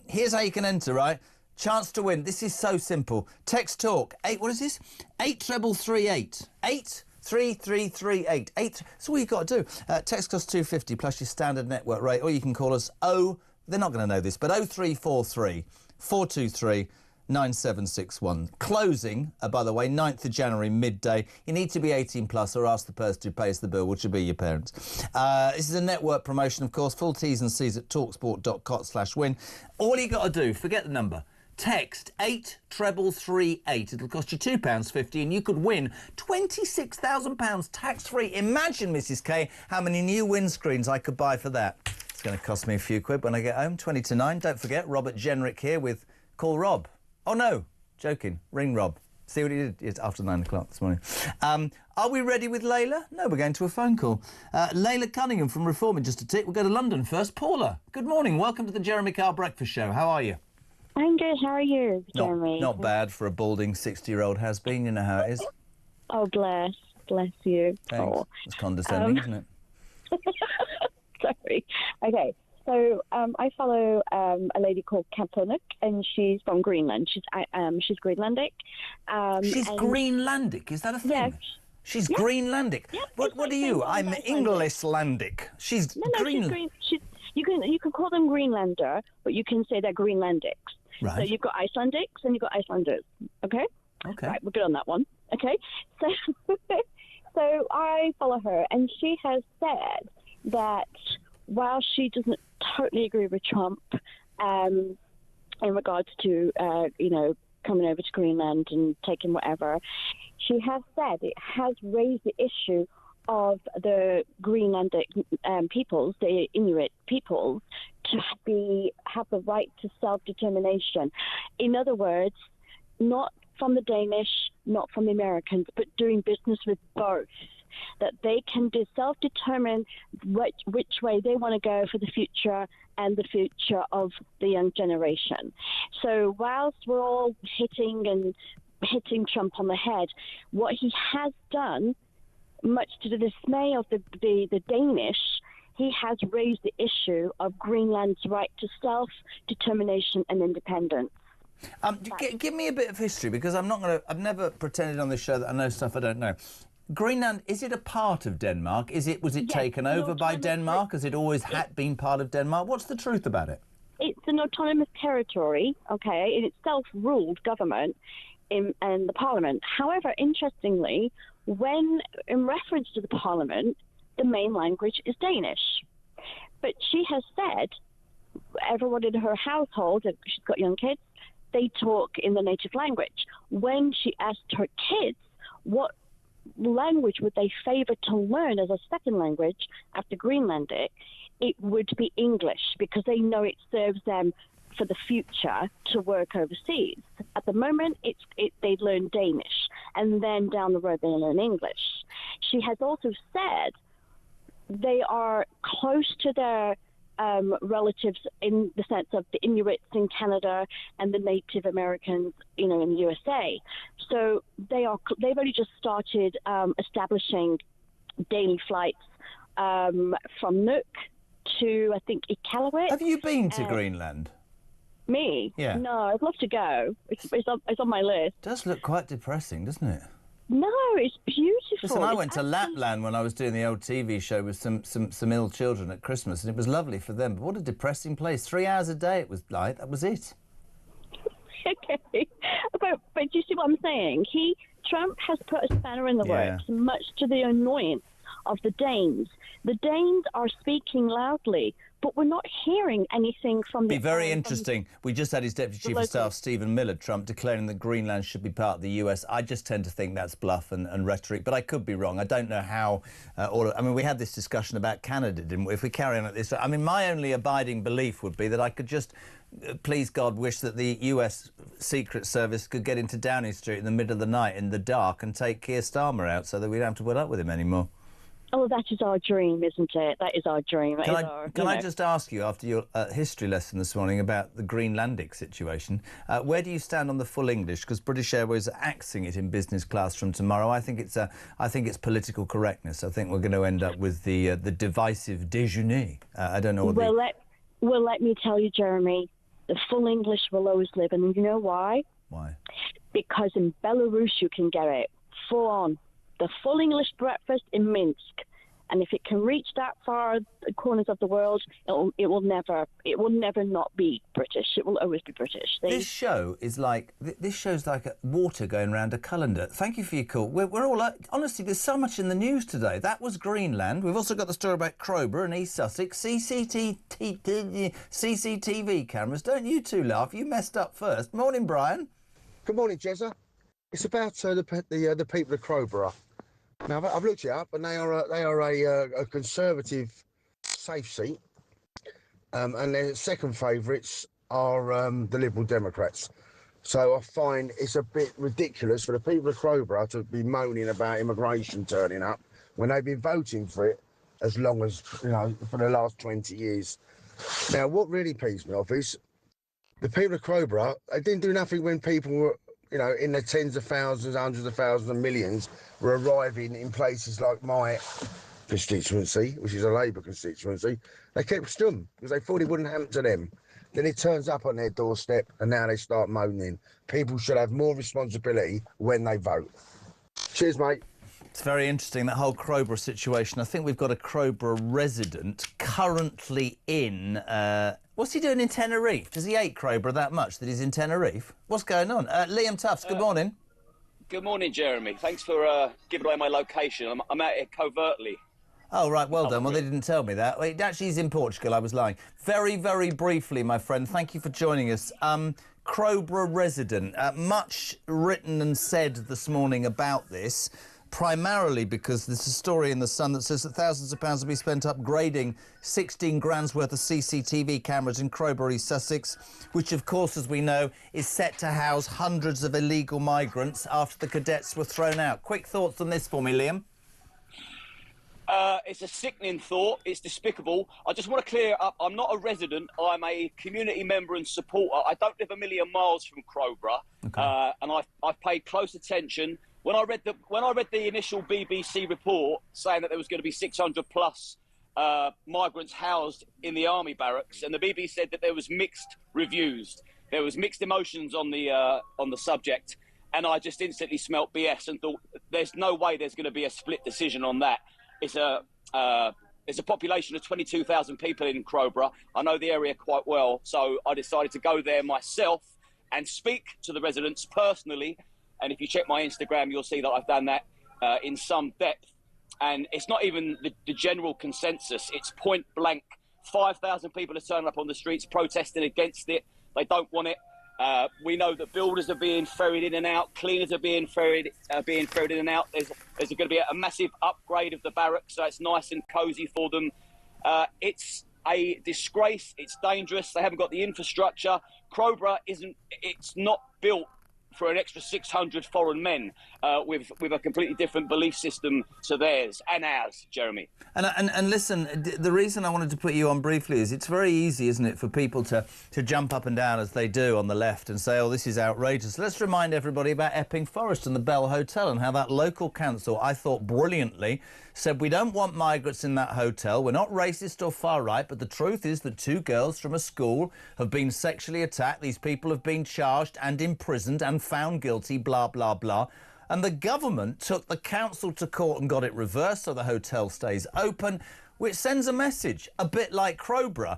Here's how you can enter, right? Chance to win. This is so simple. Text Talk. What is this? 83338. 83338. That's all you've got to do. Text costs £2.50 plus your standard network rate. Or you can call us they're not going to know this, but 0343 423 9761. Closing, by the way, 9th of January, midday. You need to be 18 plus or ask the person who pays the bill, which will be your parents. This is a network promotion, of course. Full T's and C's at talksport.com/win. All you got to do, forget the number. Text 83338. It'll cost you £2.50 and you could win £26,000 tax-free. Imagine, Mrs K, how many new windscreens I could buy for that. It's going to cost me a few quid when I get home. 20 to 9. Don't forget, Robert Jenrick here with Call Rob. Oh, no. Joking. Ring Rob. See what he did? It's after 9 o'clock this morning. Are we ready with Layla? No, we're going to a phone call. Layla Cunningham from Reform in just a tick. We'll go to London first. Paula, good morning. Welcome to the Jeremy Kyle Breakfast Show. How are you? I'm good. How are you, Jeremy? Not bad for a balding 60-year-old has-been. You know how it is. Oh, bless you. Thanks. Oh. It's condescending, isn't it? Sorry. Okay. So I follow a lady called Kaplanik, and she's from Greenland. She's Greenlandic. She's Greenlandic? Is that a thing? Yeah. She's Greenlandic. Yeah, what are you? I'm Englishlandic. She's Greenlandic. You can call them Greenlander, but you can say they're Greenlandics. Right. So you've got Icelandics and you've got Icelanders. Okay? Okay. Right, we're good on that one. Okay? So I follow her, and she has said that while she doesn't totally agree with Trump in regards to, coming over to Greenland and taking whatever, she has said it has raised the issue of the Greenlandic peoples, the Inuit peoples, to have the right to self-determination. In other words, not from the Danish, not from the Americans, but doing business with both. That they can self-determine which way they want to go for the future and the future of the young generation. So whilst we're all hitting Trump on the head, what he has done, much to the dismay of the Danish, he has raised the issue of Greenland's right to self-determination and independence. Give me a bit of history, because I've never pretended on this show that I know stuff I don't know. Greenland, is it a part of Denmark? Was it taken over by Denmark? Has it always been part of Denmark? What's the truth about it? It's an autonomous territory, okay, in its self-ruled government and the parliament. However, interestingly, when in reference to the parliament, the main language is Danish. But she has said everyone in her household, and she's got young kids, they talk in the native language. When she asked her kids what language would they favor to learn as a second language after Greenlandic, it would be English, because they know it serves them for the future to work overseas. At the moment, they learn Danish, and then down the road they learn English. She has also said they are close to their relatives in the sense of the Inuits in Canada and the Native Americans, in the USA. So they've only just started establishing daily flights from Nuuk to, I think, Iqaluit. Have you been to Greenland? Me? Yeah. No, I'd love to go. It's on my list. It does look quite depressing, doesn't it? No, it's beautiful. Listen, I It's went to Lapland when I was doing the old TV show with some ill children at Christmas, and it was lovely for them. But what a depressing place. 3 hours a day it was like. That was it. Okay. But do you see what I'm saying? Trump has put a spanner in the works, much to the annoyance of the Danes. The Danes are speaking loudly, but we're not hearing anything from the... Be very interesting. We just had his Deputy Chief of Staff, Stephen Miller, Trump, declaring that Greenland should be part of the US. I just tend to think that's bluff and rhetoric, but I could be wrong. I don't know how... we had this discussion about Canada, didn't we? If we carry on at this... my only abiding belief would be that I could just, please God, wish that the US Secret Service could get into Downing Street in the middle of the night in the dark and take Keir Starmer out so that we don't have to put up with him anymore. Oh, that is our dream, isn't it? That is our dream. Can I just ask you, after your history lesson this morning about the Greenlandic situation, where do you stand on the full English? Because British Airways are axing it in business class from tomorrow. I think it's political correctness. I think we're going to end up with the divisive déjeuner. I don't know what let me tell you, Jeremy, the full English will always live, and you know why? Why? Because in Belarus you can get it full on. The full English breakfast in Minsk, and if it can reach that far corners of the world, it will never not be British. It will always be British. This show's like water going around a colander. Thank you for your call. We're all honestly, there's so much in the news today. That was Greenland. We've also got the story about Crowborough and East Sussex. CCTV cameras. Don't you two laugh. You messed up first. Morning, Brian. Good morning, Jezza. It's about the people of Crowborough. Now, I've looked it up, and they are a Conservative safe seat, and their second favourites are the Liberal Democrats. So I find it's a bit ridiculous for the people of Crowborough to be moaning about immigration turning up when they've been voting for it as long as, for the last 20 years. Now, what really pees me off is the people of Crowborough, they didn't do nothing when people were, in the tens of thousands, hundreds of thousands and millions were arriving in places like my constituency, which is a Labour constituency. They kept stum because they thought it wouldn't happen to them. Then it turns up on their doorstep and now they start moaning. People should have more responsibility when they vote. Cheers, mate. It's very interesting, that whole Crowborough situation. I think we've got a Crowborough resident currently in... what's he doing in Tenerife? Does he hate Crowborough that much that he's in Tenerife? What's going on? Liam Tufts, good morning. Good morning, Jeremy. Thanks for giving away my location. I'm out here covertly. Oh, right, well done. Well, they didn't tell me that. Well, actually, he's in Portugal. I was lying. Very, very briefly, my friend, thank you for joining us. Crowborough resident. Much written and said this morning about this, primarily because there's a story in The Sun that says that thousands of pounds will be spent upgrading 16 grand's worth of CCTV cameras in Crowborough, East Sussex, which, of course, as we know, is set to house hundreds of illegal migrants after the cadets were thrown out. Quick thoughts on this for me, Liam. It's a sickening thought. It's despicable. I just want to clear it up. I'm not a resident. I'm a community member and supporter. I don't live a million miles from Crowborough, and I've paid close attention. When I read the initial BBC report saying that there was going to be 600 plus migrants housed in the army barracks, and the BBC said that there was mixed reviews, there was mixed emotions on the subject, and I just instantly smelt BS and thought there's no way there's going to be a split decision on that. It's a population of 22,000 people in Crowborough. I know the area quite well, so I decided to go there myself and speak to the residents personally. And if you check my Instagram, you'll see that I've done that in some depth. And it's not even the general consensus. It's point blank. 5,000 people are turning up on the streets protesting against it. They don't want it. We know that builders are being ferried in and out. Cleaners are being ferried in and out. There's going to be a massive upgrade of the barracks, so it's nice and cosy for them. It's a disgrace. It's dangerous. They haven't got the infrastructure. Crowborough it's not built for an extra 600 foreign men with a completely different belief system to theirs and ours, Jeremy. And listen, the reason I wanted to put you on briefly is it's very easy, isn't it, for people to jump up and down as they do on the left and say, oh, this is outrageous. Let's remind everybody about Epping Forest and the Bell Hotel and how that local council, I thought brilliantly, said we don't want migrants in that hotel. We're not racist or far right, but the truth is that 2 girls from a school have been sexually attacked. These people have been charged and imprisoned and found guilty, blah, blah, blah. And the government took the council to court and got it reversed so the hotel stays open, which sends a message, a bit like Crowborough.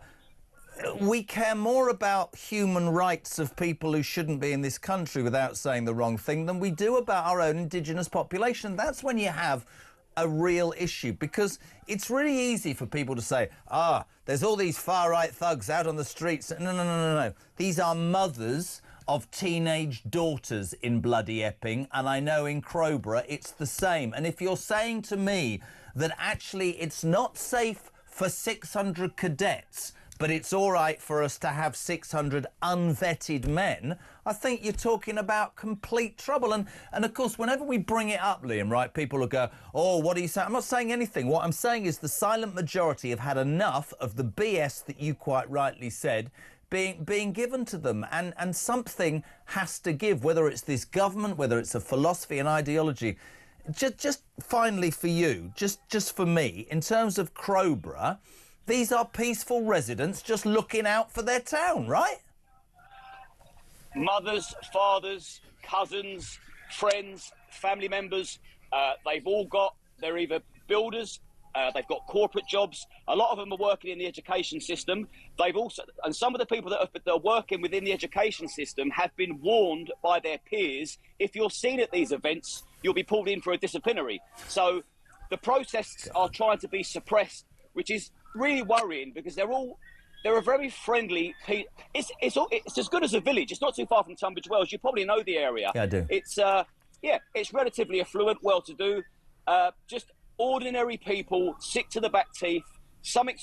We care more about human rights of people who shouldn't be in this country, without saying the wrong thing, than we do about our own indigenous population. That's when you have a real issue, because it's really easy for people to say, there's all these far-right thugs out on the streets. No. These are mothers of teenage daughters in bloody Epping, and I know in Crowborough it's the same. And if you're saying to me that actually it's not safe for 600 cadets, but it's all right for us to have 600 unvetted men, I think you're talking about complete trouble. And of course, whenever we bring it up, Liam, right, people will go, oh, what are you saying? I'm not saying anything. What I'm saying is the silent majority have had enough of the BS that you quite rightly said being given to them, and something has to give, whether it's this government, whether it's a philosophy and ideology. Just finally for you, just for me, in terms of Crowborough, these are peaceful residents just looking out for their town, right? Mothers, fathers, cousins, friends, family members, they're either builders, they've got corporate jobs. A lot of them are working in the education system. And some of the people that are working within the education system have been warned by their peers, if you're seen at these events, you'll be pulled in for a disciplinary. So the protests are trying to be suppressed, which is really worrying, because they're a very friendly people. It's as good as a village. It's not too far from Tunbridge Wells. You probably know the area. Yeah, I do. It's relatively affluent, well-to-do. Just ordinary people, sick to the back teeth. Something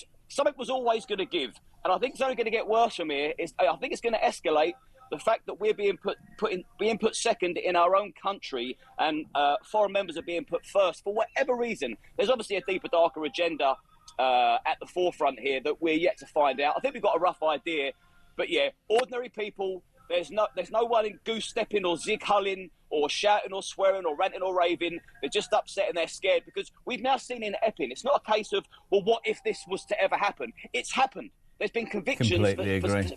was always going to give, and I think it's only going to get worse from here. I think it's going to escalate. The fact that we're being put second in our own country, and foreign members are being put first for whatever reason. There's obviously a deeper, darker agenda at the forefront here that we're yet to find out. I think we've got a rough idea, but yeah, ordinary people. There's no one in goose stepping or zig hulling or shouting or swearing or ranting or raving. They're just upset and they're scared, because we've now seen in Epping, it's not a case of, well, what if this was to ever happen? It's happened. There's been convictions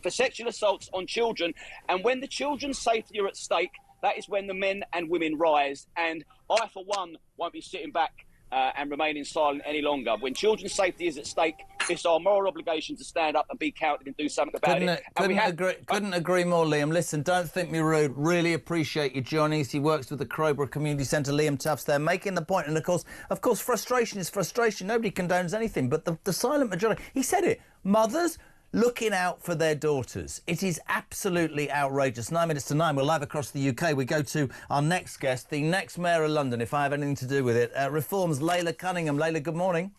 for sexual assaults on children, and when the children's safety are at stake, that is when the men and women rise. And I, for one, won't be sitting back and remaining silent any longer. When children's safety is at stake, it's our moral obligation to stand up and be counted and do something about it. Couldn't agree more, Liam. Listen, don't think me rude. Really appreciate you joining us. He works with the Crowborough Community Centre. Liam Tufts there, making the point. And of course, frustration is frustration. Nobody condones anything. But the silent majority, he said it, mothers looking out for their daughters. It is absolutely outrageous. 9 minutes to 9. We're live across the UK. We go to our next guest, the next Mayor of London, if I have anything to do with it. Reform's Layla Cunningham. Layla, good morning.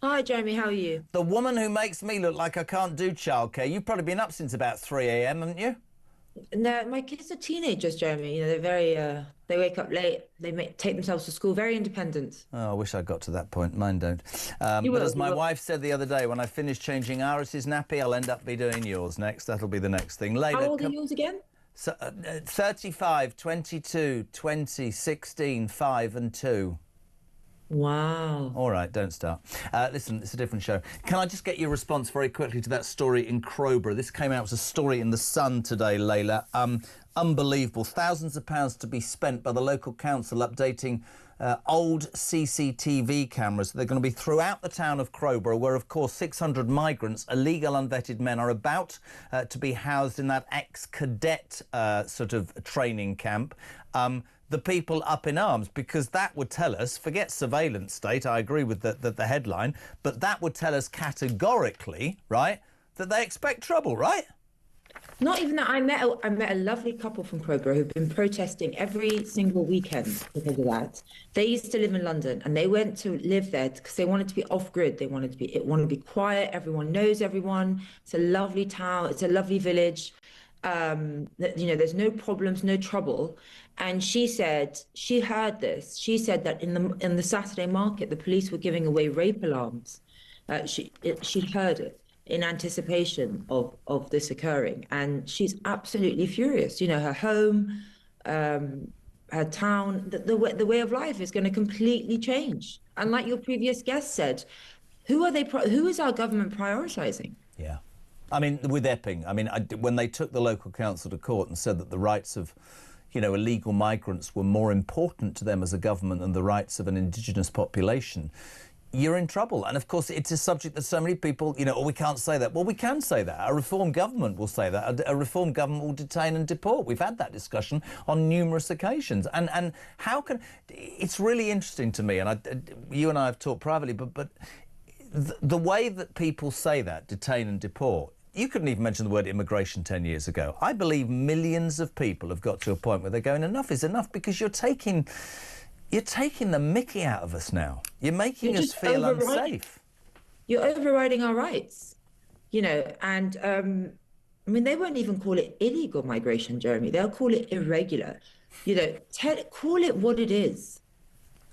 Hi, Jeremy. How are you? The woman who makes me look like I can't do childcare. You've probably been up since about 3 a.m, haven't you? No, my kids are teenagers, Jeremy. You know, they're very, they wake up late. They take themselves to school, very independent. Oh, I wish I got to that point. Mine don't. But as my wife said the other day, when I finish changing Iris's nappy, I'll end up be doing yours next. That'll be the next thing. Layla, how old are yours again? 35, 22, 20, 16, 5 and 2. Wow. All right, don't start. Listen, it's a different show. Can I just get your response very quickly to that story in Crowborough? This came out as a story in The Sun today, Layla. Unbelievable. Thousands of pounds to be spent by the local council updating old CCTV cameras. They're going to be throughout the town of Crowborough, where, of course, 600 migrants, illegal unvetted men, are about to be housed in that ex-cadet sort of training camp. The people up in arms, because that would tell us, forget surveillance state, I agree with the headline, but that would tell us categorically, right, that they expect trouble, right? Not even that. I met a lovely couple from Crowborough who've been protesting every single weekend because of that. They used to live in London and they went to live there because they wanted to be off-grid. They wanted to be quiet. Everyone knows everyone. It's a lovely town. It's a lovely village. There's no problems, no trouble. And she said she heard this. She said that in the Saturday market, the police were giving away rape alarms. She'd heard it in anticipation of this occurring, and she's absolutely furious. Her home, her town, the way of life is going to completely change. And like your previous guest said, who is our government prioritizing? Yeah. I mean, with Epping, when they took the local council to court and said that the rights of, illegal migrants were more important to them as a government than the rights of an indigenous population, you're in trouble. And of course, it's a subject that so many people, we can't say that. Well, we can say that. A reform government will say that. A reform government will detain and deport. We've had that discussion on numerous occasions. And how can... It's really interesting to me, and you and I have talked privately, but the way that people say that, detain and deport, you couldn't even mention the word immigration 10 years ago. I believe millions of people have got to a point where they're going, enough is enough, because you're taking the mickey out of us now. You're making us feel unsafe. You're overriding our rights, and they won't even call it illegal migration, Jeremy. They'll call it irregular. Call it what it is.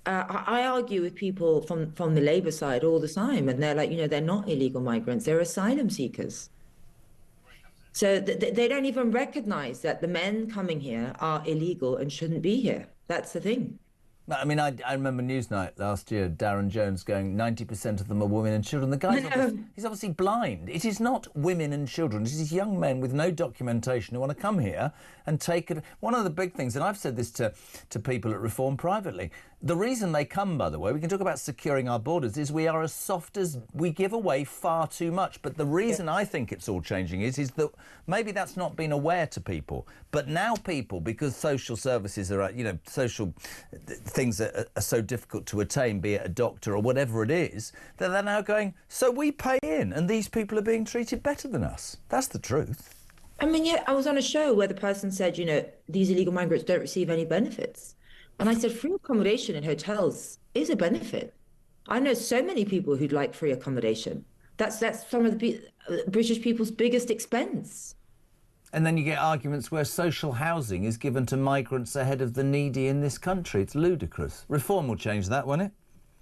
I argue with people from the Labour side all the time, and they're like, they're not illegal migrants, they're asylum seekers. So they don't even recognise that the men coming here are illegal and shouldn't be here. That's the thing. I remember Newsnight last year, Darren Jones going, 90% of them are women and children. The guy's he's obviously blind. It is not women and children. It is young men with no documentation who want to come here and take it. One of the big things, and I've said this to people at Reform privately, the reason they come, by the way, we can talk about securing our borders, is we are as soft as we give away far too much. But the reason I think it's all changing is that maybe that's not been aware to people. But now people, because social services are, social things are so difficult to attain, be it a doctor or whatever it is, that they're now going, so we pay in and these people are being treated better than us. That's the truth. I was on a show where the person said, these illegal migrants don't receive any benefits. And I said, free accommodation in hotels is a benefit. I know so many people who'd like free accommodation. That's some of the British people's biggest expense. And then you get arguments where social housing is given to migrants ahead of the needy in this country. It's ludicrous. Reform will change that, won't it?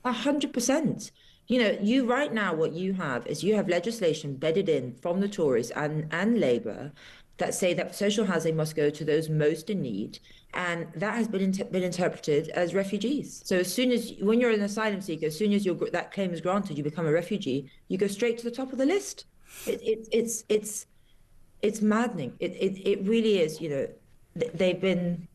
100%. You right now, what you have is you have legislation bedded in from the Tories and Labour that say that social housing must go to those most in need, and that has been interpreted as refugees. So when you're an asylum seeker, as soon as that claim is granted, you become a refugee, you go straight to the top of the list. It's maddening. It really is. They've been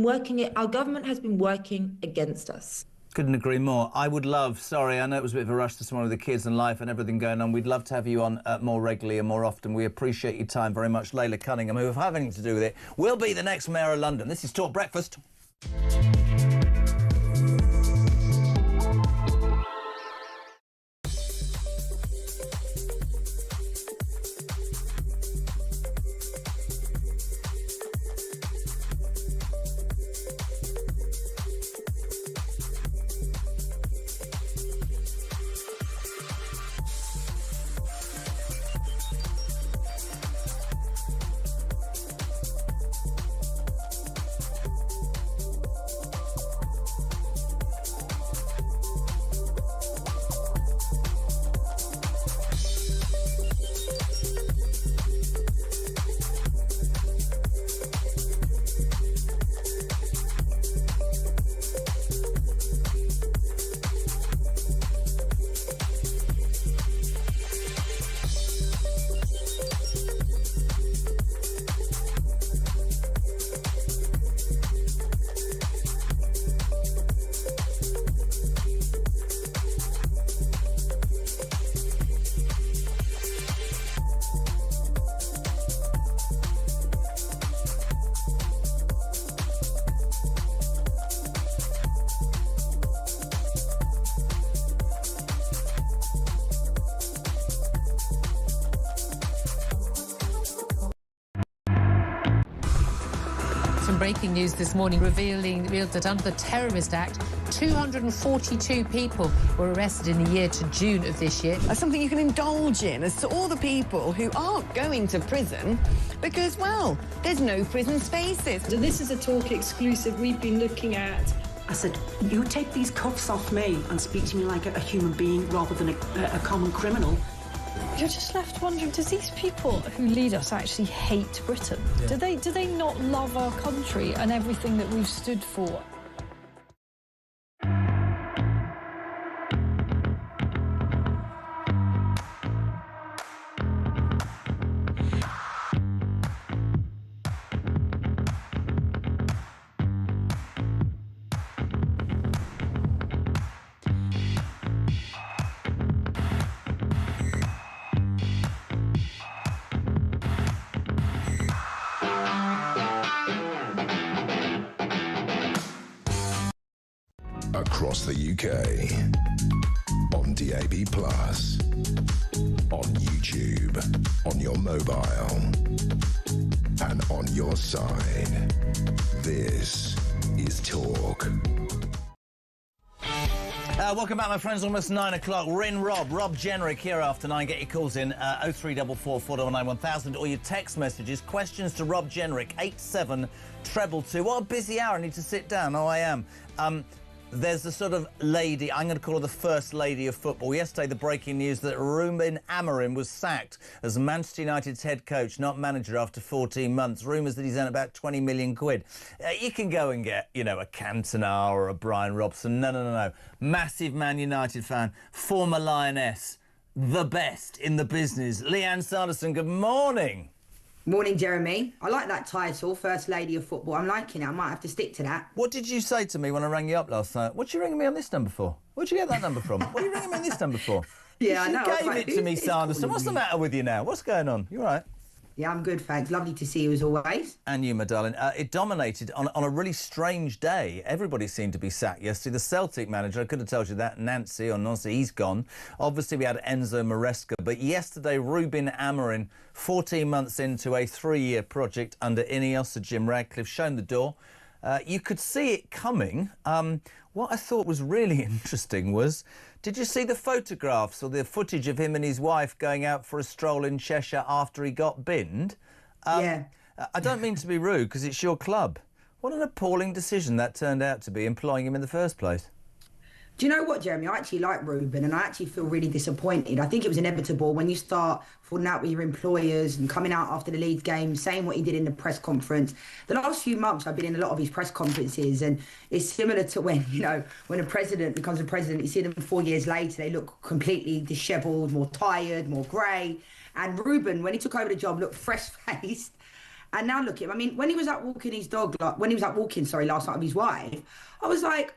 working it. Our government has been working against us. Couldn't agree more. I would love, sorry, I know it was a bit of a rush this morning with the kids and life and everything going on. We'd love to have you on more regularly and more often. We appreciate your time very much. Layla Cunningham, who have anything to do with it, will be the next Mayor of London. This is Talk Breakfast. Breaking news this morning revealed that under the Terrorist Act, 242 people were arrested in the year to June of this year. As something you can indulge in, as to all the people who aren't going to prison because, well, there's no prison spaces. So this is a Talk exclusive. We've been looking at... I said, you take these cuffs off me and speak to me like a human being rather than a common criminal. You're just left wondering, does these people who lead us actually hate Britain? Yeah. Do they not love our country and everything that we've stood for? Across the UK, on DAB+, on YouTube, on your mobile, and on your side. This is Talk. Welcome back, my friends. Almost 9 o'clock. Rob Generic here after 9. Get your calls in 0344 499 1000 or your text messages. Questions to Rob Generic 87222. What a busy hour. I need to sit down. Oh, I am. There's a sort of lady, I'm going to call her the first lady of football. Yesterday, the breaking news that Ruben Amorim was sacked as Manchester United's head coach, not manager, after 14 months. Rumours that he's earned about 20 million quid. You can go and get, you know, a Cantona or a Brian Robson. No. Massive Man United fan, former Lioness, the best in the business. Leanne Sanderson, good morning. Morning, Jeremy. I like that title, First Lady of Football. I'm liking it. I might have to stick to that. What did you say to me when I rang you up last night? What you ringing me on this number for? Where'd you get that number from? What are you ringing me on this number for? Yeah, I you know. gave it to me, Sanderson. What's the matter with you now? What's going on? You all right? Yeah, I'm good, thanks. Lovely to see you as always. And you, my darling. It dominated on a really strange day. Everybody seemed to be sacked yesterday. The Celtic manager, I could have told you that, Nancy, he's gone. Obviously, we had Enzo Maresca. But yesterday, Ruben Amorim, 14 months into a 3-year project under Ineos, Sir Jim Radcliffe, shown the door. You could see it coming. What I thought was really interesting was, did you see the photographs or the footage of him and his wife going out for a stroll in Cheshire after he got binned? Yeah. I don't mean to be rude, because it's your club. What an appalling decision that turned out to be, employing him in the first place. Do you know what, Jeremy? I actually like Ruben and I actually feel really disappointed. I think it was inevitable when you start falling out with your employers and coming out after the Leeds game, saying what he did in the press conference. The last few months, I've been in a lot of his press conferences, and it's similar to when, you know, when a president becomes a president, you see them 4 years later, they look completely dishevelled, more tired, more grey. And Ruben, when he took over the job, looked fresh-faced. And now look at him. I mean, when he was out walking his dog, last night with his wife, I was like,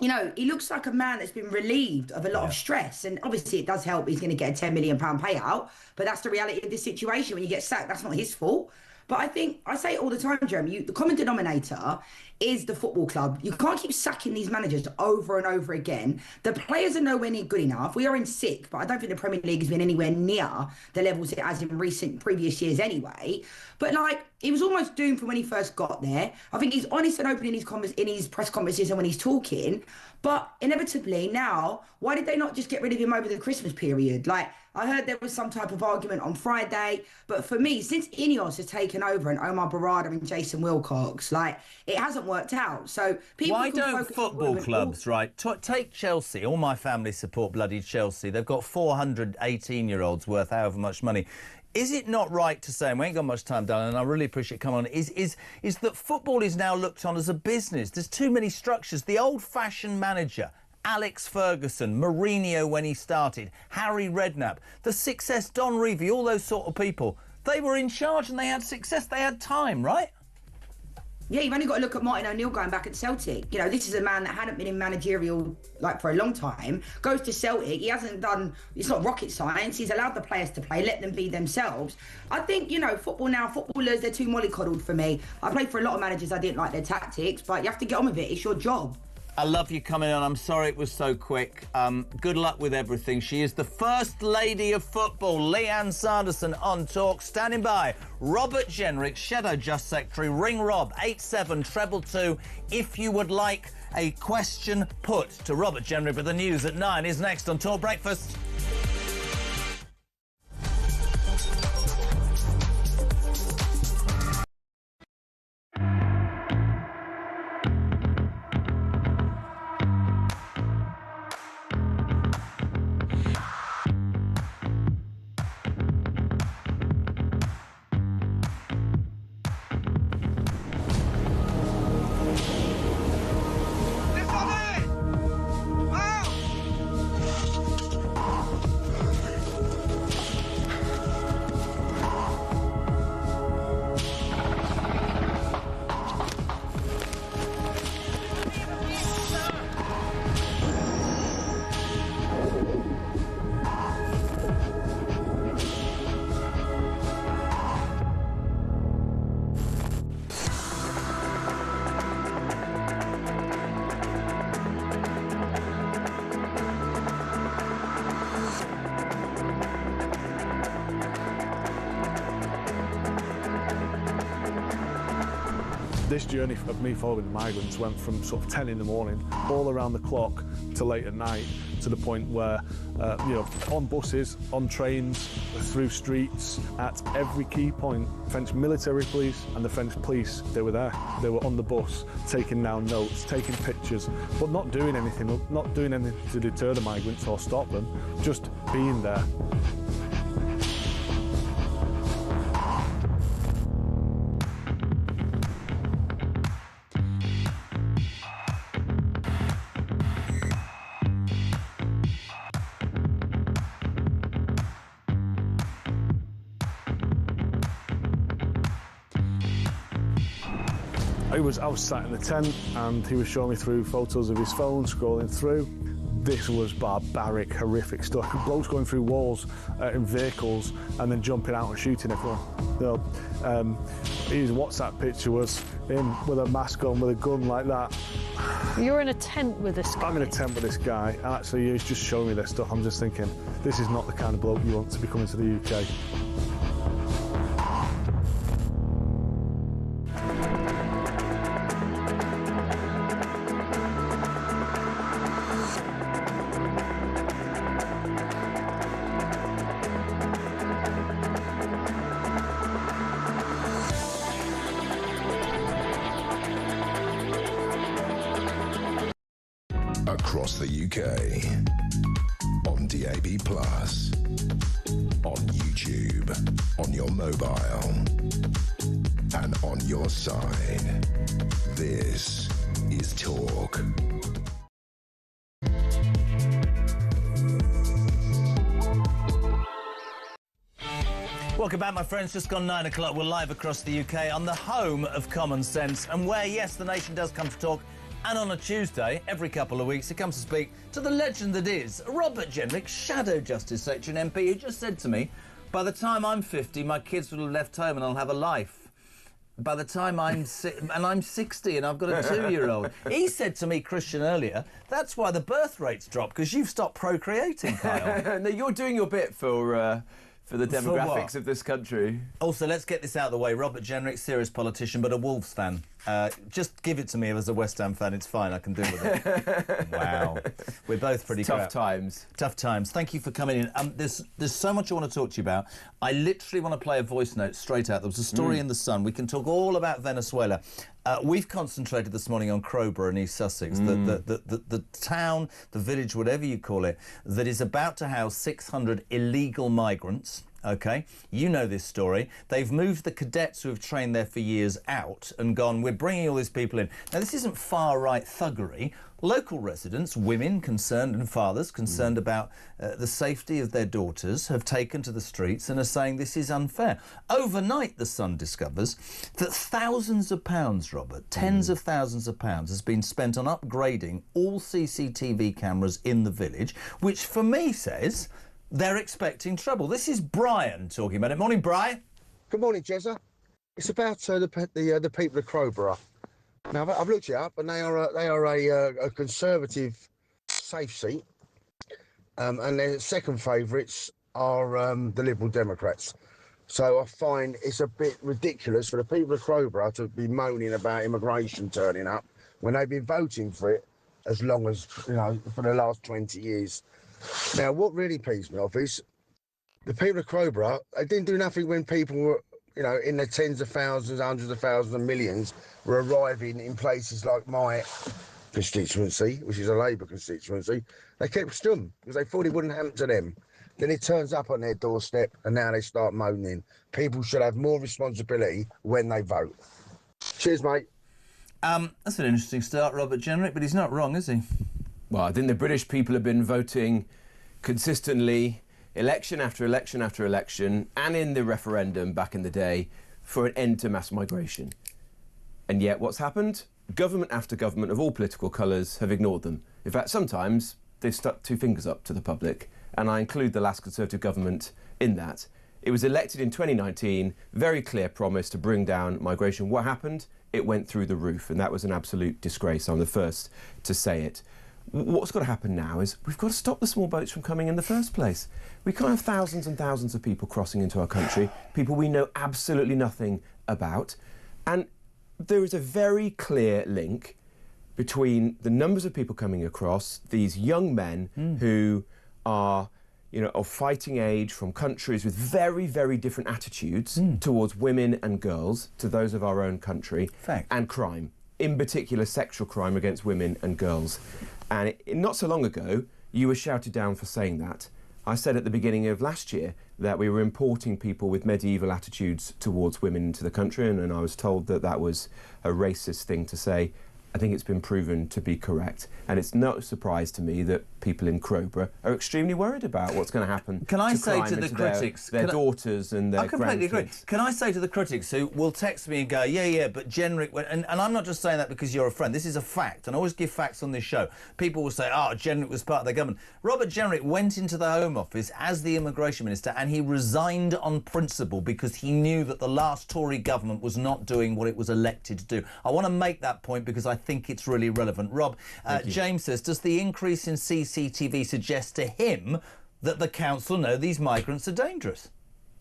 you know, he looks like a man that's been relieved of a lot of stress. And obviously it does help. He's going to get a £10 million payout. But that's the reality of this situation. When you get sacked, that's not his fault. But I say it all the time, Jeremy, the common denominator is the football club. You can't keep sacking these managers over and over again. The players are nowhere near good enough. We are in sixth, but I don't think the Premier League has been anywhere near the levels it has in previous years anyway. But, like, he was almost doomed from when he first got there. I think he's honest and open in his press conferences and when he's talking. But inevitably now, why did they not just get rid of him over the Christmas period? Like, I heard there was some type of argument on Friday. But for me, since Ineos has taken over and Omar Barada and Jason Wilcox, like, it hasn't worked out. So people Why don't football clubs, right? Take Chelsea. All my family support bloody Chelsea. They've got 400 18-year-olds worth however much money. Is it not right to say, and we ain't got much time, darling, and I really appreciate it, come on, is that football is now looked on as a business? There's too many structures. The old-fashioned manager, Alex Ferguson, Mourinho when he started, Harry Redknapp, the success, Don Revie, all those sort of people, they were in charge and they had success. They had time, right? Yeah, you've only got to look at Martin O'Neill going back at Celtic. You know, this is a man that hadn't been in managerial, like, for a long time. Goes to Celtic. He hasn't done... It's not rocket science. He's allowed the players to play, let them be themselves. I think, you know, football now, footballers, they're too mollycoddled for me. I played for a lot of managers. I didn't like their tactics, but you have to get on with it. It's your job. I love you coming on. I'm sorry it was so quick. Good luck with everything. She is the First Lady of Football, Leanne Sanderson, on Talk. Standing by, Robert Jenrick, Shadow Just Secretary. Ring Rob, 872222. If you would like a question put to Robert Jenrick, but the news at 9 is next on Talk Breakfast. This journey of me following the migrants went from sort of 10 in the morning, all around the clock, to late at night, to the point where, on buses, on trains, through streets, at every key point, French military police and the French police, they were there. They were on the bus, taking down notes, taking pictures, but not doing anything to deter the migrants or stop them, just being there. I was sat in the tent and he was showing me through photos of his phone, scrolling through. This was barbaric, horrific stuff. Blokes going through walls in vehicles and then jumping out and shooting everyone. His WhatsApp picture was him with a mask on, with a gun like that. You're in a tent with this guy? I'm in a tent with this guy, and actually he's just showing me this stuff. I'm just thinking, this is not the kind of bloke you want to be coming to the UK. Across the UK, on DAB+, on YouTube, on your mobile, and on your side. This is Talk. Welcome back, my friends. Just gone 9 o'clock. We're live across the UK on the home of common sense, and where, yes, the nation does come to talk. And on a Tuesday, every couple of weeks, he comes to speak to the legend that is Robert Jenrick, Shadow Justice Secretary and MP, who just said to me, by the time I'm 50, my kids will have left home and I'll have a life. By the time I'm 60 and I've got a 2-year-old. He said to me, Christian, earlier, that's why the birth rates drop, because you've stopped procreating, Kyle. No, you're doing your bit for the demographics of this country. Also, let's get this out of the way. Robert Jenrick, serious politician, but a Wolves fan. Just give it to me as a West Ham fan. It's fine. I can deal with it. Wow. We're both pretty tough times. Tough times. Thank you for coming in. There's so much I want to talk to you about. I literally want to play a voice note straight out. There was a story in The Sun. We can talk all about Venezuela. We've concentrated this morning on Crowborough in East Sussex, the town, the village, whatever you call it, that is about to house 600 illegal migrants. OK, you know this story. They've moved the cadets who have trained there for years out and gone, we're bringing all these people in. Now, this isn't far-right thuggery. Local residents, women concerned and fathers concerned about the safety of their daughters have taken to the streets and are saying this is unfair. Overnight, The Sun discovers that thousands of pounds, Robert, tens of thousands of pounds has been spent on upgrading all CCTV cameras in the village, which for me says they're expecting trouble. This is Brian talking about it. Morning, Brian. Good morning, Jezza. It's about the people of Crowborough. Now, I've looked it up, and they are a Conservative safe seat, and their second favourites are the Liberal Democrats. So I find it's a bit ridiculous for the people of Crowborough to be moaning about immigration turning up when they've been voting for it as long as, you know, for the last 20 years. Now, what really pees me off is the people of Crowborough, they didn't do nothing when people were, you know, in their tens of thousands, hundreds of thousands and millions were arriving in places like my constituency, which is a Labour constituency. They kept stum because they thought it wouldn't happen to them. Then it turns up on their doorstep and now they start moaning. People should have more responsibility when they vote. Cheers, mate. That's an interesting start, Robert Jenrick, but he's not wrong, is he? Well, I think the British people have been voting consistently, election after election after election, and in the referendum back in the day, for an end to mass migration. And yet what's happened? Government after government of all political colours have ignored them. In fact, sometimes they've stuck two fingers up to the public, and I include the last Conservative government in that. It was elected in 2019, very clear promise to bring down migration. What happened? It went through the roof, and that was an absolute disgrace. I'm the first to say it. What's got to happen now is we've got to stop the small boats from coming in the first place. We can't have thousands and thousands of people crossing into our country, people we know absolutely nothing about. And there is a very clear link between the numbers of people coming across, these young men who are, you know, of fighting age from countries with very, very different attitudes towards women and girls to those of our own country, and crime, in particular sexual crime against women and girls. And not so long ago, you were shouted down for saying that. I said at the beginning of last year that we were importing people with medieval attitudes towards women into the country, and I was told that that was a racist thing to say. I think it's been proven to be correct. And it's no surprise to me that people in Crowborough are extremely worried about what's going to happen. Can I say to the critics... Their daughters and their grandkids. I completely agree. Can I say to the critics who will text me and go, yeah, but Jenrick... And I'm not just saying that because you're a friend. This is a fact, and I always give facts on this show. People will say, Jenrick was part of the government. Robert Jenrick went into the Home Office as the Immigration Minister, and he resigned on principle because he knew that the last Tory government was not doing what it was elected to do. I want to make that point because I think it's really relevant. Rob, James says, does the increase in CCTV suggest to him that the council know these migrants are dangerous?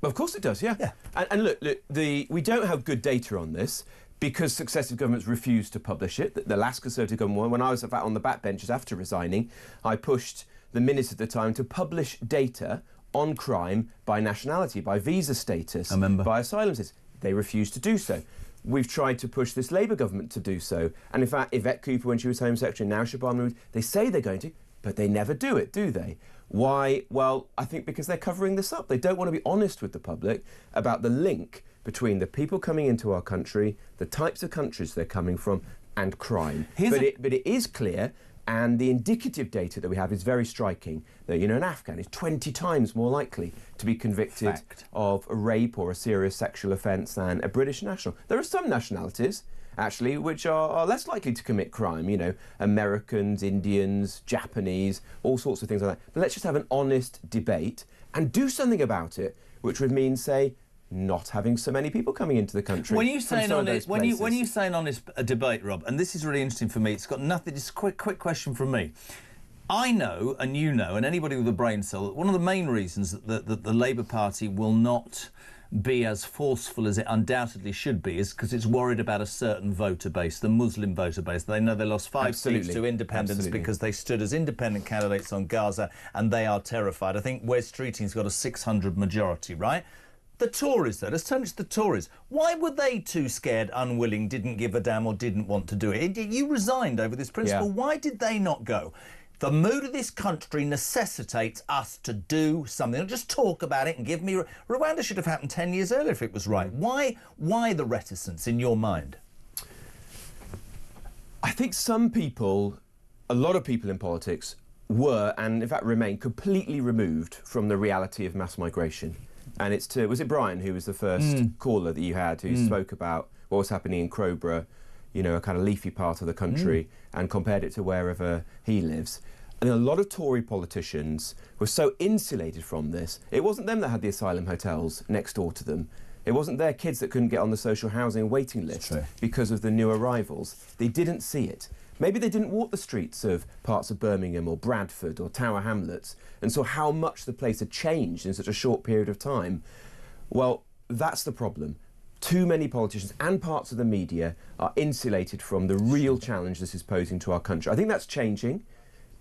Of course it does, yeah. And look, we don't have good data on this because successive governments refused to publish it. The last Conservative government, when I was on the backbenches after resigning, I pushed the minister at the time to publish data on crime by nationality, by visa status, by asylum status. They refused to do so. We've tried to push this Labour government to do so. And in fact, Yvette Cooper, when she was Home Secretary, now Shabana Mahmood, they say they're going to, but they never do it, do they? Why? Well, I think because they're covering this up. They don't want to be honest with the public about the link between the people coming into our country, the types of countries they're coming from, and crime. But it is clear, and the indicative data that we have is very striking, that, you know, an Afghan is 20 times more likely to be convicted of a rape or a serious sexual offence than a British national. There are some nationalities, actually, which are less likely to commit crime, you know, Americans, Indians, Japanese, all sorts of things like that. But let's just have an honest debate and do something about it, which would mean, say, not having so many people coming into the country. When you say an honest debate, Rob, and this is really interesting for me, it's got nothing. Just a quick question from me. I know, and you know, and anybody with a brain cell, that one of the main reasons that the Labour Party will not be as forceful as it undoubtedly should be is because it's worried about a certain voter base, the Muslim voter base. They know they lost 5 seats to independents because they stood as independent candidates on Gaza, and they are terrified. I think Wes Streeting's got a 600 majority, right? The Tories, though, let's turn to the Tories. Why were they too scared, unwilling, didn't give a damn or didn't want to do it? You resigned over this principle. Why did they not go? The mood of this country necessitates us to do something. Not just talk about it and give me... Rwanda should have happened 10 years earlier if it was right. Why the reticence in your mind? I think some people, a lot of people in politics, were, and in fact remain, completely removed from the reality of mass migration. And it's to... Was it Brian who was the first caller that you had who spoke about what was happening in Crowborough, you know, a kind of leafy part of the country, and compared it to wherever he lives. And a lot of Tory politicians were so insulated from this. It wasn't them that had the asylum hotels next door to them. It wasn't their kids that couldn't get on the social housing waiting list because of the new arrivals. They didn't see it. Maybe they didn't walk the streets of parts of Birmingham or Bradford or Tower Hamlets and saw how much the place had changed in such a short period of time. Well, that's the problem. Too many politicians and parts of the media are insulated from the real challenge this is posing to our country. I think that's changing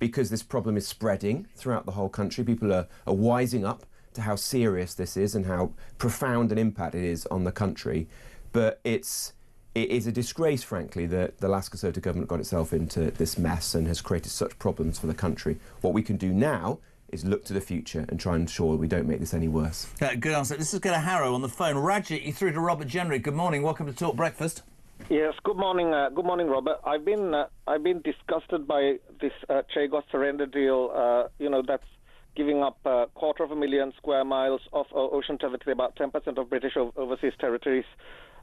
because this problem is spreading throughout the whole country. People are wising up to how serious this is and how profound an impact it is on the country. But it is a disgrace, frankly, that the last Conservative government got itself into this mess and has created such problems for the country. What we can do now is look to the future and try and ensure we don't make this any worse. Good answer. This is going to Harrow on the phone. Rajit, you through to Robert Jenry. Good morning. Welcome to Talk Breakfast. Yes, good morning. Good morning, Robert. I've been disgusted by this Chagos surrender deal. That's giving up 250,000 square miles of ocean territory, about 10% of British overseas territories.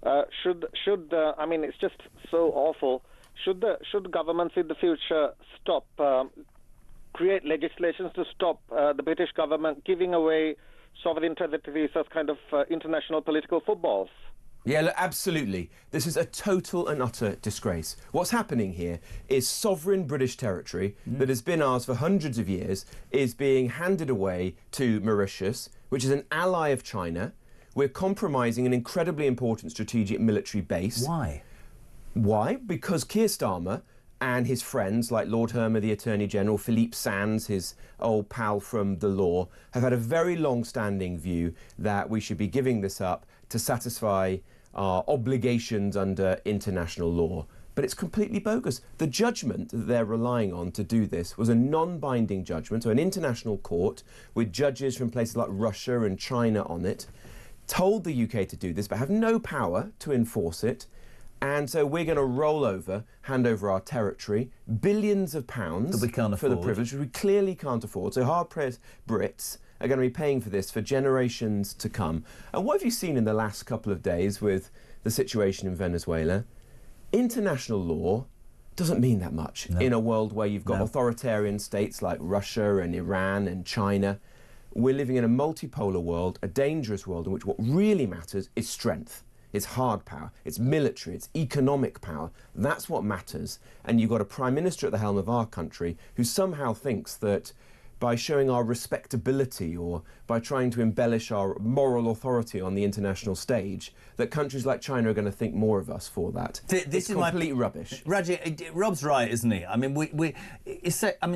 I mean, it's just so awful. Should governments in the future stop, create legislations to stop the British government giving away sovereign territories as kind of international political footballs? Yeah, look, absolutely. This is a total and utter disgrace. What's happening here is sovereign British territory that has been ours for hundreds of years is being handed away to Mauritius, which is an ally of China. We're compromising an incredibly important strategic military base. Why? Why? Because Keir Starmer and his friends, like Lord Hermer, the Attorney General, Philippe Sands, his old pal from the law, have had a very long-standing view that we should be giving this up to satisfy our obligations under international law. But it's completely bogus. The judgment that they're relying on to do this was a non-binding judgment, so an international court with judges from places like Russia and China on it, told the UK to do this, but have no power to enforce it. And so we're going to roll over, hand over our territory, billions of pounds that we can't for the afford. privilege, which we clearly can't afford. So hard-pressed Brits are going to be paying for this for generations to come. And what have you seen in the last couple of days with the situation in Venezuela? International law doesn't mean that much in a world where you've got authoritarian states like Russia and Iran and China. We're living in a multipolar world, a dangerous world in which what really matters is strength. It's hard power, it's military, it's economic power. That's what matters. And you've got a Prime Minister at the helm of our country who somehow thinks that by showing our respectability or by trying to embellish our moral authority on the international stage, that countries like China are going to think more of us for that. This is complete rubbish. Raji, Rob's right, isn't he? I mean,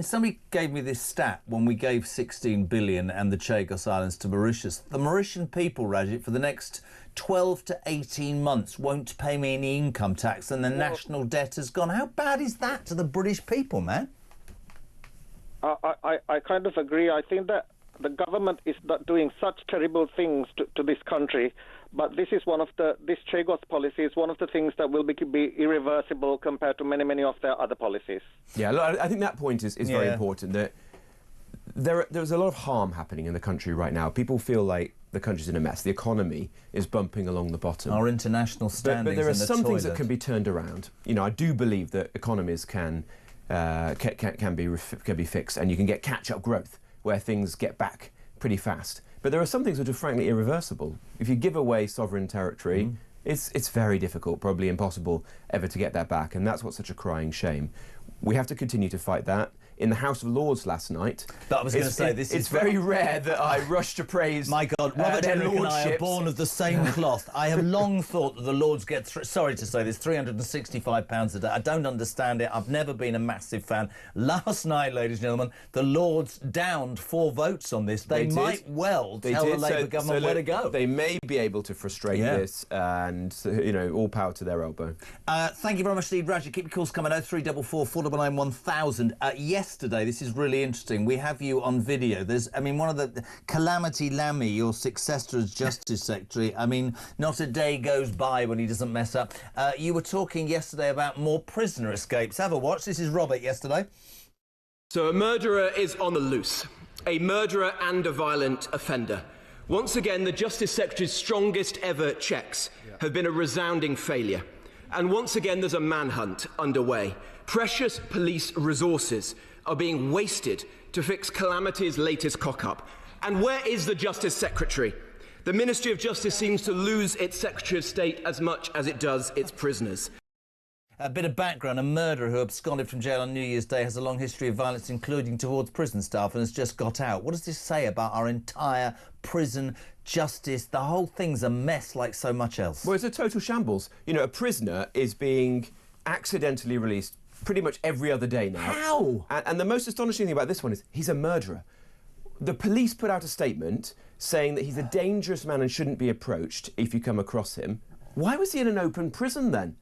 somebody gave me this stat when we gave 16 billion and the Chagos Islands to Mauritius. The Mauritian people, Raji, for the next 12 to 18 months won't pay me any income tax and the national debt has gone. How bad is that to the British people, man? I kind of agree. I think that the government is not doing such terrible things to this country, but this Chagos policy is one of the things that will be irreversible compared to many of their other policies. Yeah, look, I think that point is very important. That there's a lot of harm happening in the country right now. People feel like the country's in a mess. The economy is bumping along the bottom. Our international standings. But there are some things that toilet. can be turned around. You know, I do believe that economies can be fixed, and you can get catch-up growth where things get back pretty fast. But there are some things which are frankly irreversible. If you give away sovereign territory, it's very difficult, probably impossible, ever to get that back, and that's what's such a crying shame. We have to continue to fight that. In the House of Lords last night, but I was going to say, it's very rare that I rush to praise. My God, Robert Henry and I are born of the same cloth. I have long thought that the Lords get, sorry to say this, £365 a day. I don't understand it. I've never been a massive fan. Last night, ladies and gentlemen, the Lords downed 4 votes on this. They might well tell the Labour government where to go. They may be able to frustrate this, and all power to their elbow. Thank you very much, Steve Raji. Keep your calls coming out 344 499 1000. Yesterday, this is really interesting. We have you on video. One of the Calamity Lammy, your successor as Justice Secretary. I mean, not a day goes by when he doesn't mess up. You were talking yesterday about more prisoner escapes. Have a watch. This is Robert yesterday. So a murderer is on the loose. A murderer and a violent offender. Once again, the Justice Secretary's strongest ever checks have been a resounding failure. And once again, there's a manhunt underway. Precious police resources are being wasted to fix Calamity's latest cock-up. And where is the Justice Secretary? The Ministry of Justice seems to lose its Secretary of State as much as it does its prisoners. A bit of background. A murderer who absconded from jail on New Year's Day has a long history of violence, including towards prison staff, and has just got out. What does this say about our entire prison justice? The whole thing's a mess like so much else. Well, it's a total shambles. You know, a prisoner is being accidentally released pretty much every other day now. How? And the most astonishing thing about this one is he's a murderer. The police put out a statement saying that he's a dangerous man and shouldn't be approached if you come across him. Why was he in an open prison then?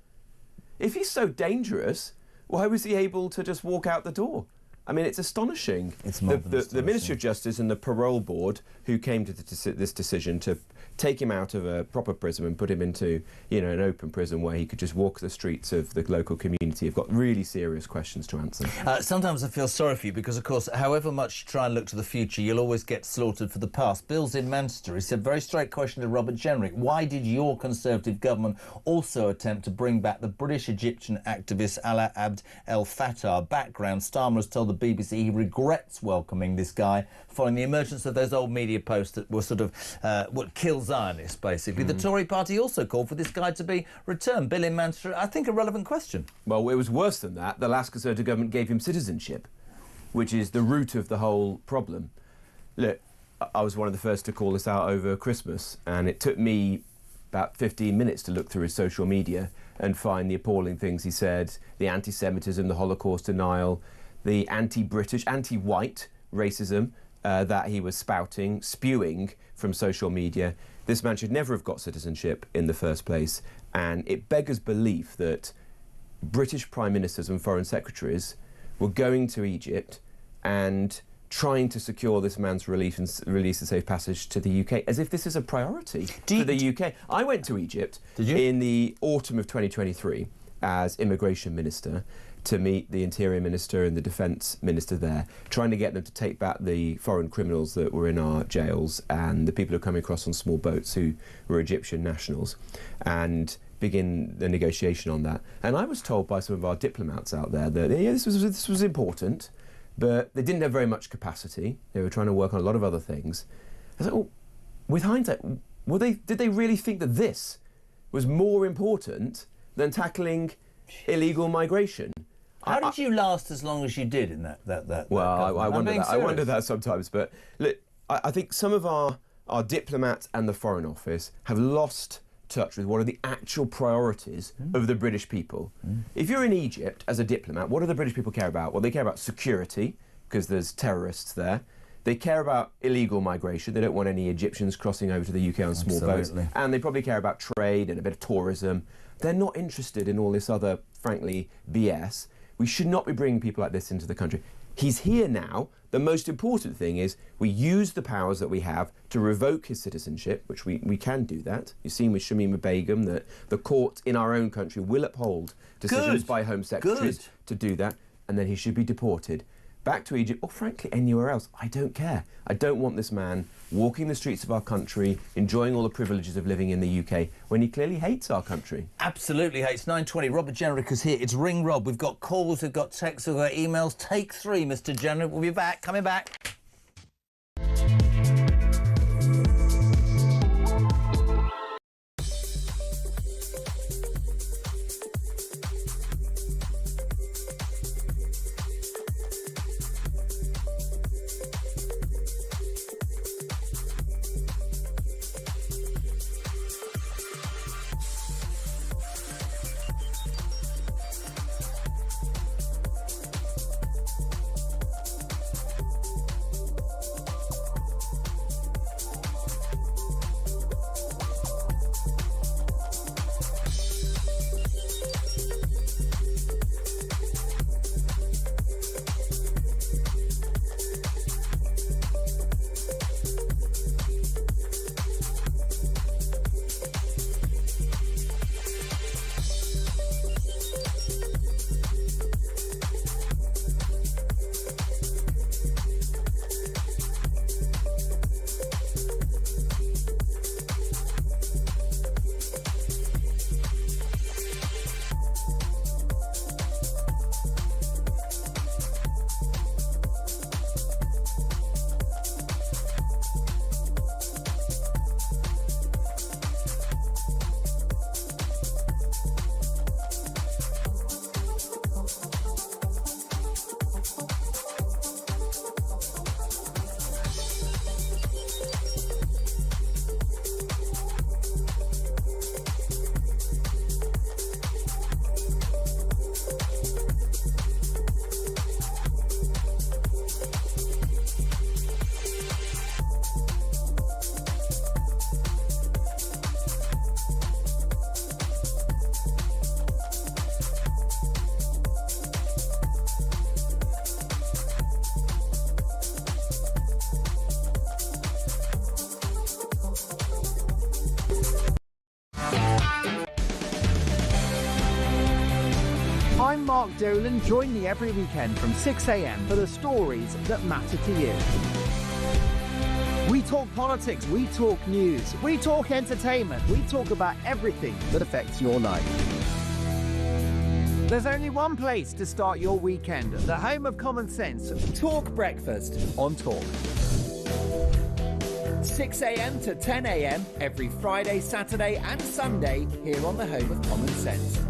If he's so dangerous, why was he able to just walk out the door? I mean, it's astonishing. It's more than astonishing. The Ministry of Justice and the parole board who came to this decision to take him out of a proper prison and put him into, you know, an open prison where he could just walk the streets of the local community have got really serious questions to answer. Sometimes I feel sorry for you because, of course, however much you try and look to the future, you'll always get slaughtered for the past. Bill's in Manchester. He said, very straight question to Robert Jenrick. Why did your Conservative government also attempt to bring back the British-Egyptian activist Alaa Abd El Fattah? Background, Starmer has told the BBC he regrets welcoming this guy following the emergence of those old media posts that were sort of what kill Zionists, basically. The Tory party also called for this guy to be returned. Bill in Manchester, I think a relevant question. Well, it was worse than that. The last Conservative government gave him citizenship, which is the root of the whole problem. Look, I was one of the first to call this out over Christmas, and it took me about 15 minutes to look through his social media and find the appalling things he said, the anti-Semitism, the Holocaust denial, the anti-British, anti-white racism that he was spewing from social media. This man should never have got citizenship in the first place, and it beggars belief that British Prime Ministers and Foreign Secretaries were going to Egypt and trying to secure this man's release and safe passage to the UK, as if this is a priority for the UK. I went to Egypt in the autumn of 2023 as Immigration Minister to meet the Interior Minister and the Defence Minister there, trying to get them to take back the foreign criminals that were in our jails and the people who are coming across on small boats who were Egyptian nationals, and begin the negotiation on that. And I was told by some of our diplomats out there that this was important, but they didn't have very much capacity. They were trying to work on a lot of other things. I was like, well, with hindsight, did they really think that this was more important than tackling illegal migration? How did you last as long as you did in that Well, I wonder that sometimes. But look, I think some of our diplomats and the Foreign Office have lost touch with what are the actual priorities of the British people. If you're in Egypt as a diplomat, what do the British people care about? Well, they care about security, because there's terrorists there. They care about illegal migration. They don't want any Egyptians crossing over to the UK on small boats. And they probably care about trade and a bit of tourism. They're not interested in all this other, frankly, BS. We should not be bringing people like this into the country. He's here now. The most important thing is we use the powers that we have to revoke his citizenship, which we can do that. You've seen with Shamima Begum that the court in our own country will uphold decisions by Home Secretaries to do that, and then he should be deported back to Egypt, or frankly anywhere else. I don't care. I don't want this man walking the streets of our country, enjoying all the privileges of living in the UK, when he clearly hates our country. Absolutely hates. 9:20, Robert Jenrick is here. It's Ring Rob. We've got calls, we've got texts, we've got emails. Take 3, Mr. Jenrick. We'll be back. Coming back. I'm Mark Dolan. Join me every weekend from 6 a.m. for the stories that matter to you. We talk politics, we talk news, we talk entertainment, we talk about everything that affects your life. There's only one place to start your weekend, the home of common sense. Talk Breakfast on Talk. 6 a.m. to 10 a.m. every Friday, Saturday and Sunday here on the home of common sense.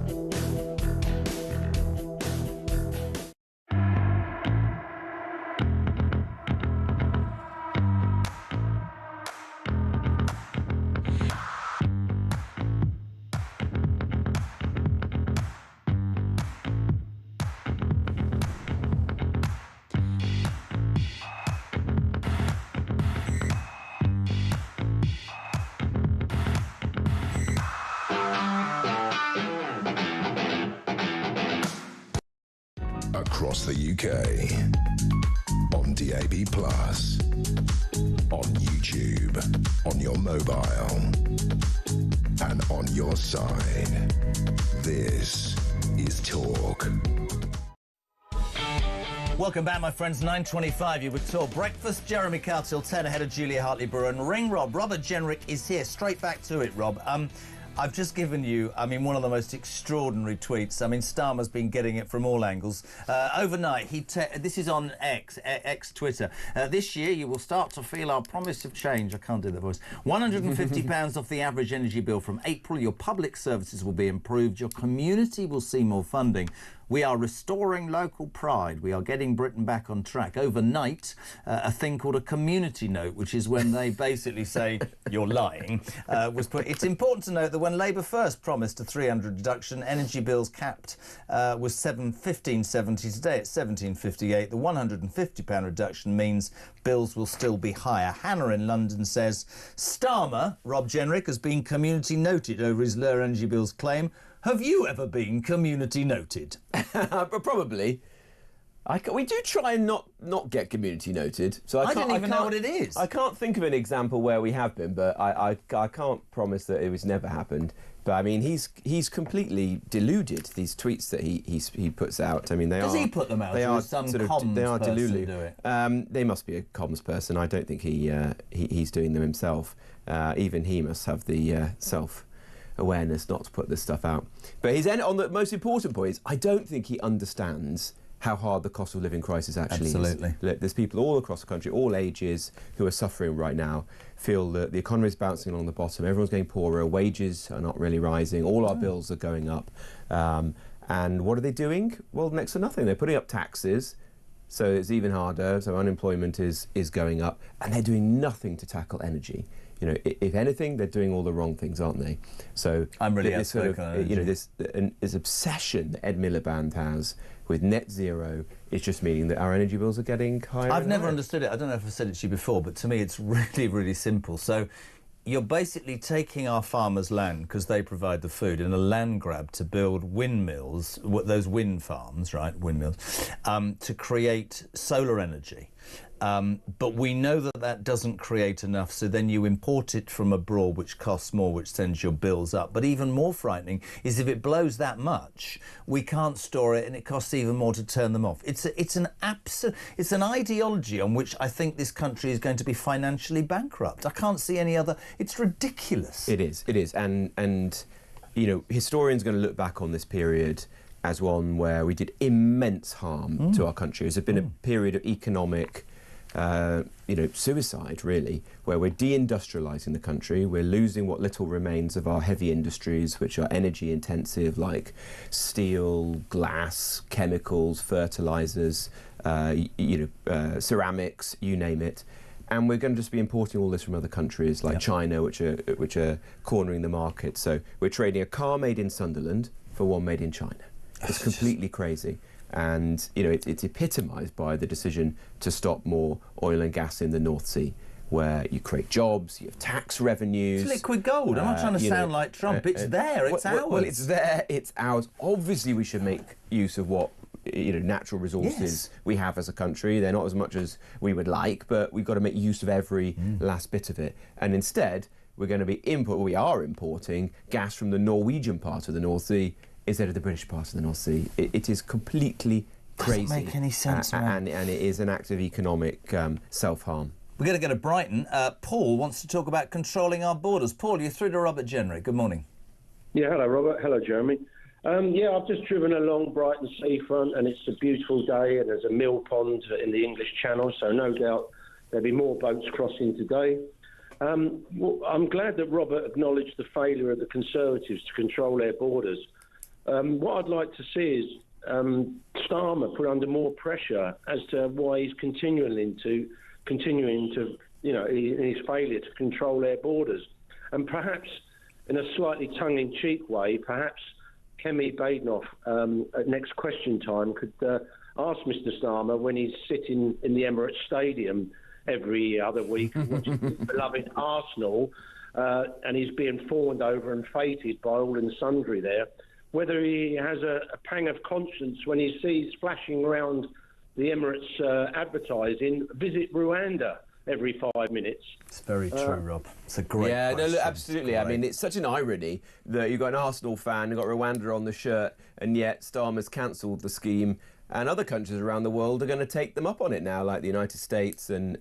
Across the UK, on DAB+, on YouTube, on your mobile, and on your side. This is Talk. Welcome back, my friends. 9:25. You would Talk Breakfast. Jeremy Kyle till 10 ahead of Julia Hartley-Brewer and Ring Rob. Robert Jenrick is here. Straight back to it, Rob. I've just given you, one of the most extraordinary tweets. Starmer's been getting it from all angles. Overnight, this is on X Twitter. This year, you will start to feel our promise of change. I can't do that voice. £150 off the average energy bill from April. Your public services will be improved. Your community will see more funding. We are restoring local pride. We are getting Britain back on track. Overnight, a thing called a community note, which is when they basically say, you're lying, was put. It's important to note that when Labour first promised a 300 reduction, energy bills capped was $15.70. Today it's $17.58. The £150 reduction means bills will still be higher. Hannah in London says, Starmer, Rob Jenrick, has been community noted over his lower energy bills claim. Have you ever been community noted? Probably. We do try and not get community noted. So I don't even know what it is. I can't think of an example where we have been, but I can't promise that it was never happened. But he's completely deluded. These tweets that he puts out. Does he put them out? They are some comms they are delulu. Do it. They must be a comms person. I don't think he's doing them himself. Even he must have the self-awareness not to put this stuff out. But on the most important point is, I don't think he understands how hard the cost of living crisis actually is. Look, there's people all across the country, all ages, who are suffering right now, feel that the economy is bouncing along the bottom, everyone's getting poorer, wages are not really rising, all our bills are going up. And what are they doing? Well, next to nothing. They're putting up taxes, so it's even harder, so unemployment is going up, and they're doing nothing to tackle energy. If anything, they're doing all the wrong things, aren't they? So I'm really outspoken. This obsession that Ed Miliband has with net zero is just meaning that our energy bills are getting higher. I've never understood it. I don't know if I've said it to you before, but to me it's really, really simple. So you're basically taking our farmers' land, because they provide the food, in a land grab to build windmills, those wind farms, right, windmills, to create solar energy. But we know that doesn't create enough, so then you import it from abroad, which costs more, which sends your bills up. But even more frightening is if it blows that much, we can't store it, and it costs even more to turn them off. It's an ideology on which I think this country is going to be financially bankrupt. I can't see any other. It's ridiculous. It is, and historians are going to look back on this period as one where we did immense harm to our country. There's been a period of economic suicide, really, where we're deindustrialising the country. We're losing what little remains of our heavy industries, which are energy intensive, like steel, glass, chemicals, fertilisers, ceramics, you name it. And we're going to just be importing all this from other countries like China, which are cornering the market. So we're trading a car made in Sunderland for one made in China. It's completely crazy. And, it's epitomised by the decision to stop more oil and gas in the North Sea, where you create jobs, you have tax revenues. It's liquid gold. I'm not trying to sound like Trump. It's there. It's ours. Well, it's there. It's ours. Obviously, we should make use of what natural resources we have as a country. They're not as much as we would like, but we've got to make use of every last bit of it. And instead, we are importing gas from the Norwegian part of the North Sea is head of the British part of the North Sea. It is completely crazy. Doesn't make any sense, and it is an act of economic self-harm. We're going to go to Brighton. Paul wants to talk about controlling our borders. Paul, you're through to Robert Jenrick. Good morning. Yeah, hello, Robert. Hello, Jeremy. I've just driven along Brighton seafront, and it's a beautiful day, and there's a mill pond in the English Channel, so no doubt there'll be more boats crossing today. I'm glad that Robert acknowledged the failure of the Conservatives to control their borders. What I'd like to see is Starmer put under more pressure as to why he's continuing to, in his failure to control their borders. And perhaps, in a slightly tongue-in-cheek way, perhaps Kemi Badenoch at next question time could ask Mr Starmer when he's sitting in the Emirates Stadium every other week watching his beloved Arsenal and he's being fawned over and feted by all and sundry there, whether he has a pang of conscience when he sees flashing around the Emirates advertising, visit Rwanda every 5 minutes. It's very true, Rob. It's a great question. No, look, absolutely. I mean, it's such an irony that you've got an Arsenal fan, you've got Rwanda on the shirt, and yet Starmer's cancelled the scheme, and other countries around the world are going to take them up on it now, like the United States and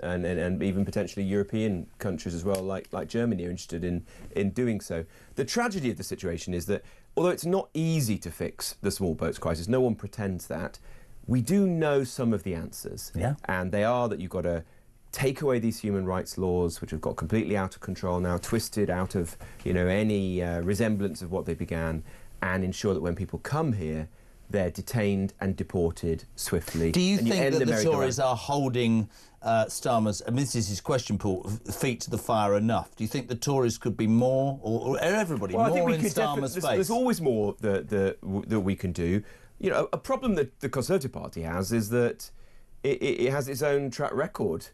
even potentially European countries as well, like Germany are interested in doing so. The tragedy of the situation is that, although it's not easy to fix the small boats crisis, no one pretends that, we do know some of the answers. Yeah. And they are that you've got to take away these human rights laws, which have got completely out of control now, twisted out of any resemblance of what they began, and ensure that when people come here, they're detained and deported swiftly. Do you think that the Tories are holding Starmer's, I mean, this is his question, Paul, feet to the fire enough? Do you think the Tories could be more, or everybody, more in Starmer's face? There's always more that we can do. A problem that the Conservative Party has is that it has its own track record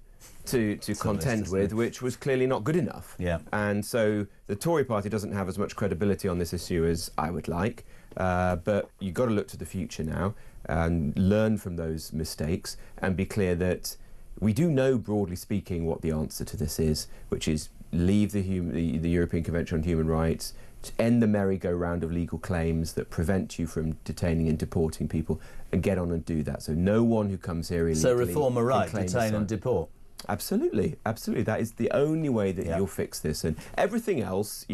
to contend with, which was clearly not good enough. Yeah. And so the Tory party doesn't have as much credibility on this issue as I would like. But you've got to look to the future now and learn from those mistakes and be clear that we do know, broadly speaking, what the answer to this is, which is leave the European Convention on Human Rights, to end the merry-go-round of legal claims that prevent you from detaining and deporting people, and get on and do that. So no one who comes here illegally... So reform a right, detain and deport? Absolutely, absolutely. That is the only way that you'll fix this. And everything else,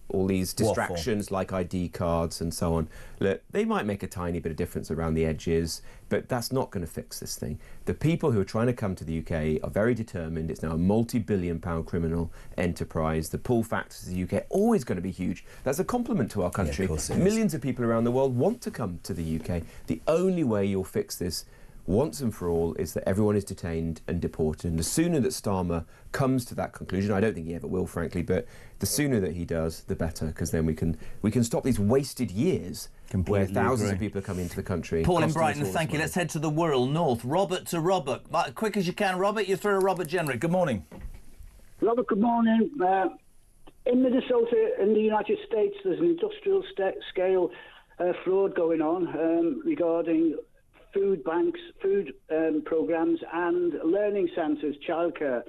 all these distractions like ID cards and so on, look, they might make a tiny bit of difference around the edges, but that's not going to fix this thing. The people who are trying to come to the UK are very determined. It's now a multi-billion-pound criminal enterprise. The pull factors to the UK are always going to be huge. That's a compliment to our country. Yeah, of course it is. Millions of people around the world want to come to the UK. The only way you'll fix this once and for all is that everyone is detained and deported. And the sooner that Starmer comes to that conclusion, I don't think he ever will, frankly, but the sooner that he does, the better, because then we can stop these wasted years where thousands of people are coming into the country. Paul in Brighton, thank you. Let's head to the Wirral North. Robert to Robert. Quick as you can, Robert. You're through to Robert Jenrick. Good morning. Robert, good morning. In Minnesota, in the United States, there's an industrial scale fraud going on regarding food banks, food programs and learning centres, childcare.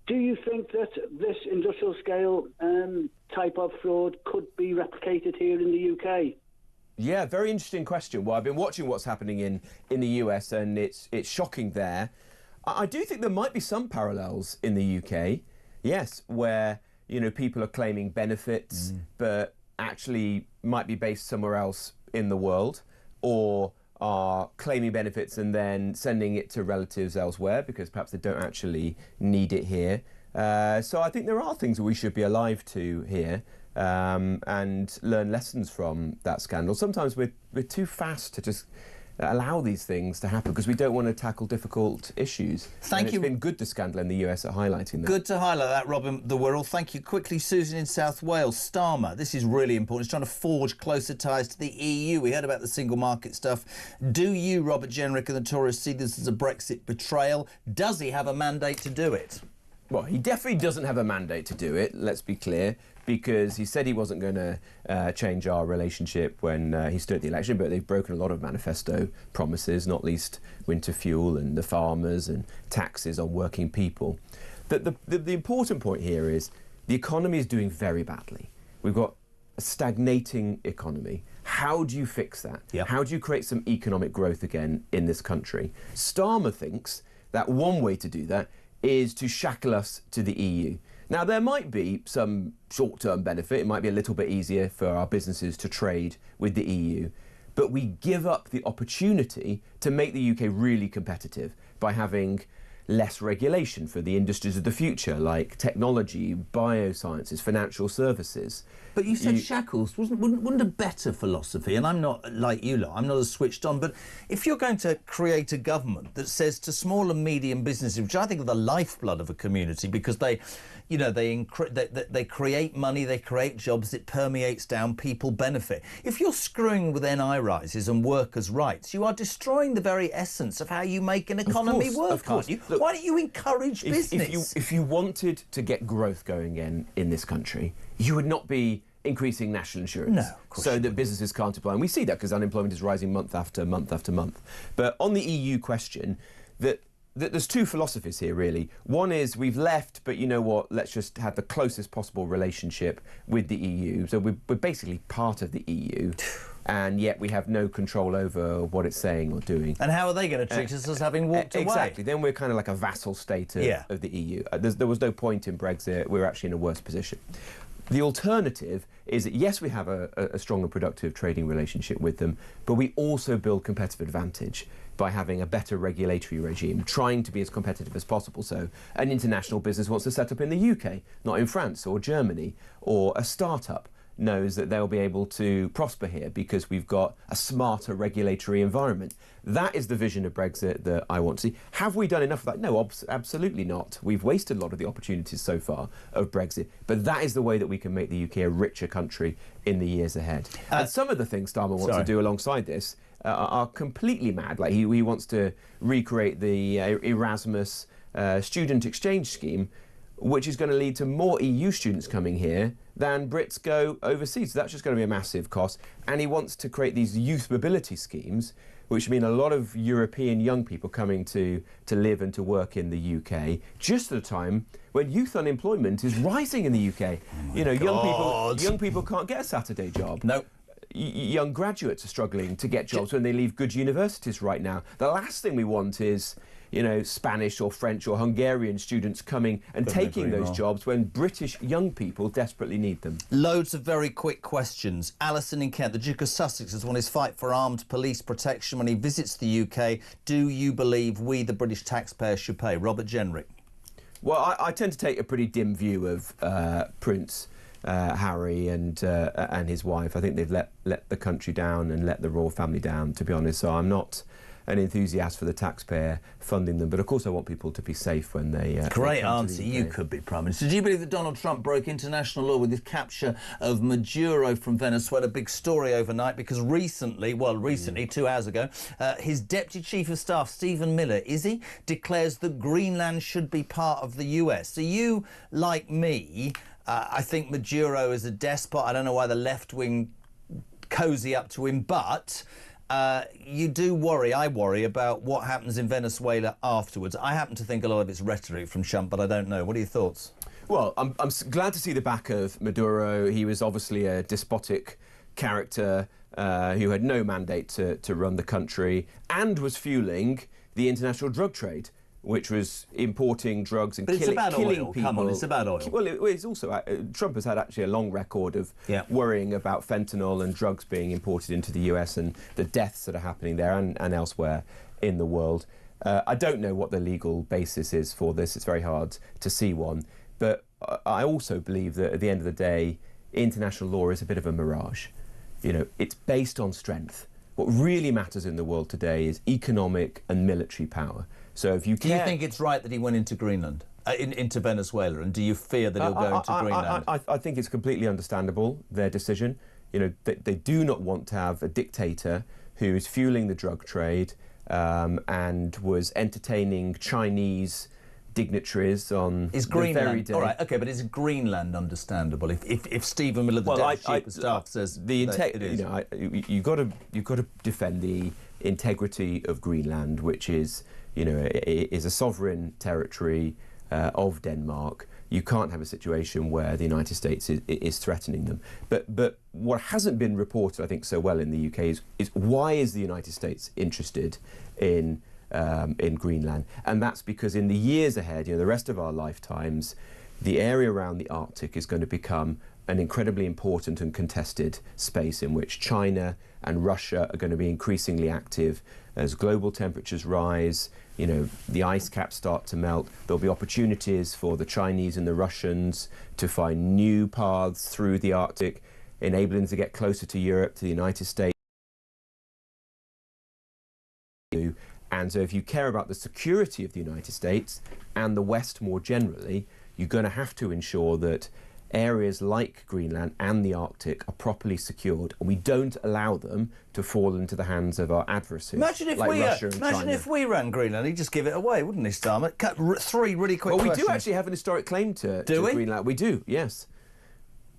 Do you think that this industrial scale type of fraud could be replicated here in the UK? Yeah, very interesting question. Well, I've been watching what's happening in the US and it's shocking there. I do think there might be some parallels in the UK, yes, where people are claiming benefits but actually might be based somewhere else in the world, or are claiming benefits and then sending it to relatives elsewhere because perhaps they don't actually need it here. So I think there are things that we should be alive to here and learn lessons from that scandal. Sometimes we're too fast to just allow these things to happen because we don't want to tackle difficult issues. Thank you. It's been good, the scandal in the US, at highlighting that. Good to highlight that, Robin the Wirral. Thank you. Quickly, Susan in South Wales. Starmer, this is really important. He's trying to forge closer ties to the EU. We heard about the single market stuff. Do you, Robert Jenrick and the Tories, see this as a Brexit betrayal? Does he have a mandate to do it? Well, he definitely doesn't have a mandate to do it, let's be clear, because he said he wasn't going to change our relationship when he stood at the election, but they've broken a lot of manifesto promises, not least winter fuel and the farmers and taxes on working people. The important point here is the economy is doing very badly. We've got a stagnating economy. how do you fix that? Yep. How do you create some economic growth again in this country? Starmer thinks that one way to do that is to shackle us to the EU. Now, there might be some short-term benefit. It might be a little bit easier for our businesses to trade with the EU. But we give up the opportunity to make the UK really competitive by having less regulation for the industries of the future, like technology, biosciences, financial services. But you said shackles. Wouldn't a better philosophy, and I'm not like you lot, I'm not as switched on, but if you're going to create a government that says to small and medium businesses, which I think are the lifeblood of a community, because they create money, they create jobs, it permeates down, people benefit. If you're screwing with NI rises and workers' rights, you are destroying the very essence of how you make an economy work, aren't you? Look, why don't you encourage business? If you wanted to get growth going in this country, you would not be increasing national insurance so that businesses can't apply. And we see that because unemployment is rising month after month after month. But on the EU question, there's two philosophies here, really. One is we've left, but you know what, let's just have the closest possible relationship with the EU. So we're basically part of the EU, and yet we have no control over what it's saying or doing. And how are they going to treat us as having walked away? Exactly. Then we're kind of like a vassal state of the EU. There was no point in Brexit. We're actually in a worse position. The alternative is that, yes, we have a strong and productive trading relationship with them, but we also build competitive advantage by having a better regulatory regime, trying to be as competitive as possible. So an international business wants to set up in the UK, not in France or Germany, or a startup knows that they'll be able to prosper here because we've got a smarter regulatory environment. That is the vision of Brexit that I want to see. Have we done enough of that? No, absolutely not. We've wasted a lot of the opportunities so far of Brexit, but that is the way that we can make the UK a richer country in the years ahead. And some of the things Starmer wants to do alongside this are completely mad. Like he wants to recreate the Erasmus student exchange scheme, which is going to lead to more EU students coming here than Brits go overseas. So that's just going to be a massive cost. And he wants to create these youth mobility schemes, which mean a lot of European young people coming to live and to work in the UK, just at a time when youth unemployment is rising in the UK. Young people can't get a Saturday job. No. Young graduates are struggling to get jobs when they leave good universities right now. The last thing we want is Spanish or French or Hungarian students coming and taking those jobs when British young people desperately need them. Loads of very quick questions. Alison in Kent, the Duke of Sussex has won his fight for armed police protection when he visits the UK. Do you believe we, the British taxpayer, should pay? Robert Jenrick. Well, I tend to take a pretty dim view of Prince Harry and his wife. I think they've let the country down and let the royal family down, to be honest. So I'm not an enthusiast for the taxpayer funding them, but of course I want people to be safe when they Great they come answer. to the You UK. could be Prime Minister. Do you believe that Donald Trump broke international law with his capture of Maduro from Venezuela? Big story overnight because recently, 2 hours ago, his Deputy Chief of Staff, Stephen Miller, declares that Greenland should be part of the US. So you, like me, I think Maduro is a despot. I don't know why the left wing cozy up to him, but you do worry, I worry, about what happens in Venezuela afterwards. I happen to think a lot of it's rhetoric from Trump, but I don't know. What are your thoughts? Well, I'm glad to see the back of Maduro. He was obviously a despotic character who had no mandate to run the country and was fueling the international drug trade, which was importing drugs and killing people. Come on, it's about oil. Well, it's also Trump has had actually a long record of worrying about fentanyl and drugs being imported into the US and the deaths that are happening there and elsewhere in the world. I don't know what the legal basis is for this. It's very hard to see one. But I also believe that at the end of the day, international law is a bit of a mirage. It's based on strength. What really matters in the world today is economic and military power. So if you do you think it's right that he went into Greenland, into Venezuela, and do you fear that he'll go into Greenland? I think it's completely understandable, their decision. They do not want to have a dictator who is fueling the drug trade and was entertaining Chinese dignitaries on is the Greenland, very day. All right, OK, but is Greenland understandable? If Stephen Miller, the Deputy Chief of Staff, says it is. You've got to defend the integrity of Greenland, which is is a sovereign territory of Denmark. you can't have a situation where the United States is threatening them. But what hasn't been reported, I think, so well in the UK is why is the United States interested in Greenland? And that's because in the years ahead, the rest of our lifetimes, the area around the Arctic is going to become an incredibly important and contested space in which China and Russia are going to be increasingly active as global temperatures rise. The ice caps start to melt. There'll be opportunities for the Chinese and the Russians to find new paths through the Arctic, enabling them to get closer to Europe, to the United States. And so if you care about the security of the United States and the West more generally, you're going to have to ensure that areas like Greenland and the Arctic are properly secured, and we don't allow them to fall into the hands of our adversaries. Imagine if we ran Greenland, he'd just give it away, wouldn't he, Starmer? Three really quick questions. Well, we do actually have an historic claim to Greenland. We do, yes.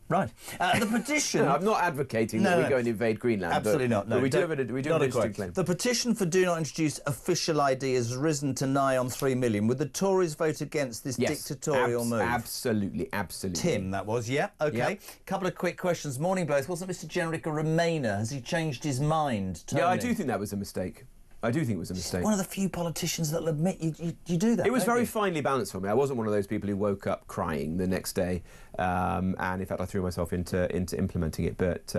Right. The petition... No, I'm not advocating that we go and invade Greenland. Absolutely not. No, but we do have an interesting claim. The petition for do not introduce official ID has risen to nigh on 3 million. Would the Tories vote against this dictatorial move? Absolutely. Tim, that was, yeah. OK. Yeah. Couple of quick questions. Morning, both. Wasn't Mr Jenrick a Remainer? Has he changed his mind, Tony? Yeah, I do think that was a mistake. I do think it was a mistake. One of the few politicians that'll admit you do that. It was very finely balanced for me. I wasn't one of those people who woke up crying the next day, and in fact I threw myself into implementing it. But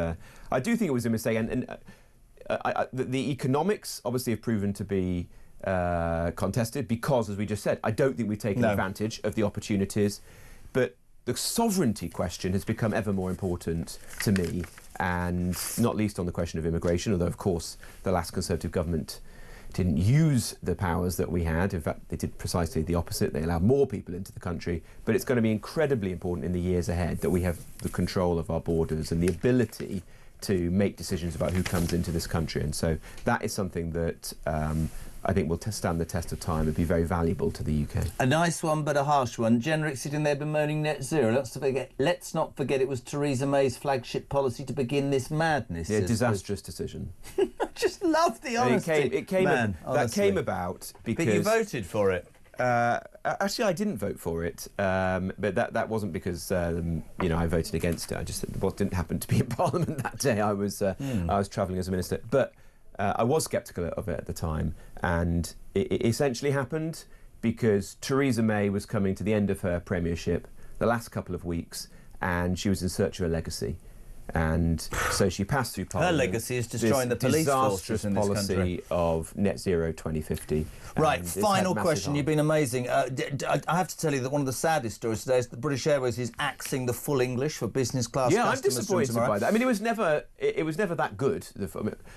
I do think it was a mistake, and the economics obviously have proven to be contested because, as we just said, I don't think we've taken advantage of the opportunities. But the sovereignty question has become ever more important to me, and not least on the question of immigration, although of course the last Conservative government didn't use the powers that we had. In fact, they did precisely the opposite. They allowed more people into the country. But it's going to be incredibly important in the years ahead that we have the control of our borders and the ability to make decisions about who comes into this country. And so that is something that I think will stand the test of time and be very valuable to the UK. A nice one, but a harsh one. Jenrick sitting there bemoaning net zero. Let's not forget it was Theresa May's flagship policy to begin this madness. Yeah, disastrous decision. I just love the honesty. It came about because... But you voted for it. Actually, I didn't vote for it, but that wasn't because I voted against it. I just didn't happen to be in Parliament that day. I was travelling as a minister, but I was sceptical of it at the time, and it essentially happened because Theresa May was coming to the end of her premiership the last couple of weeks, and she was in search of a legacy. And so she passed through Parliament. Her legacy is destroying the police forces in this country. Policy of net zero 2050. Right, final question. You've been amazing. I have to tell you that one of the saddest stories today is that British Airways is axing the full English for business class customers. I'm disappointed by that. I mean, it was never that good.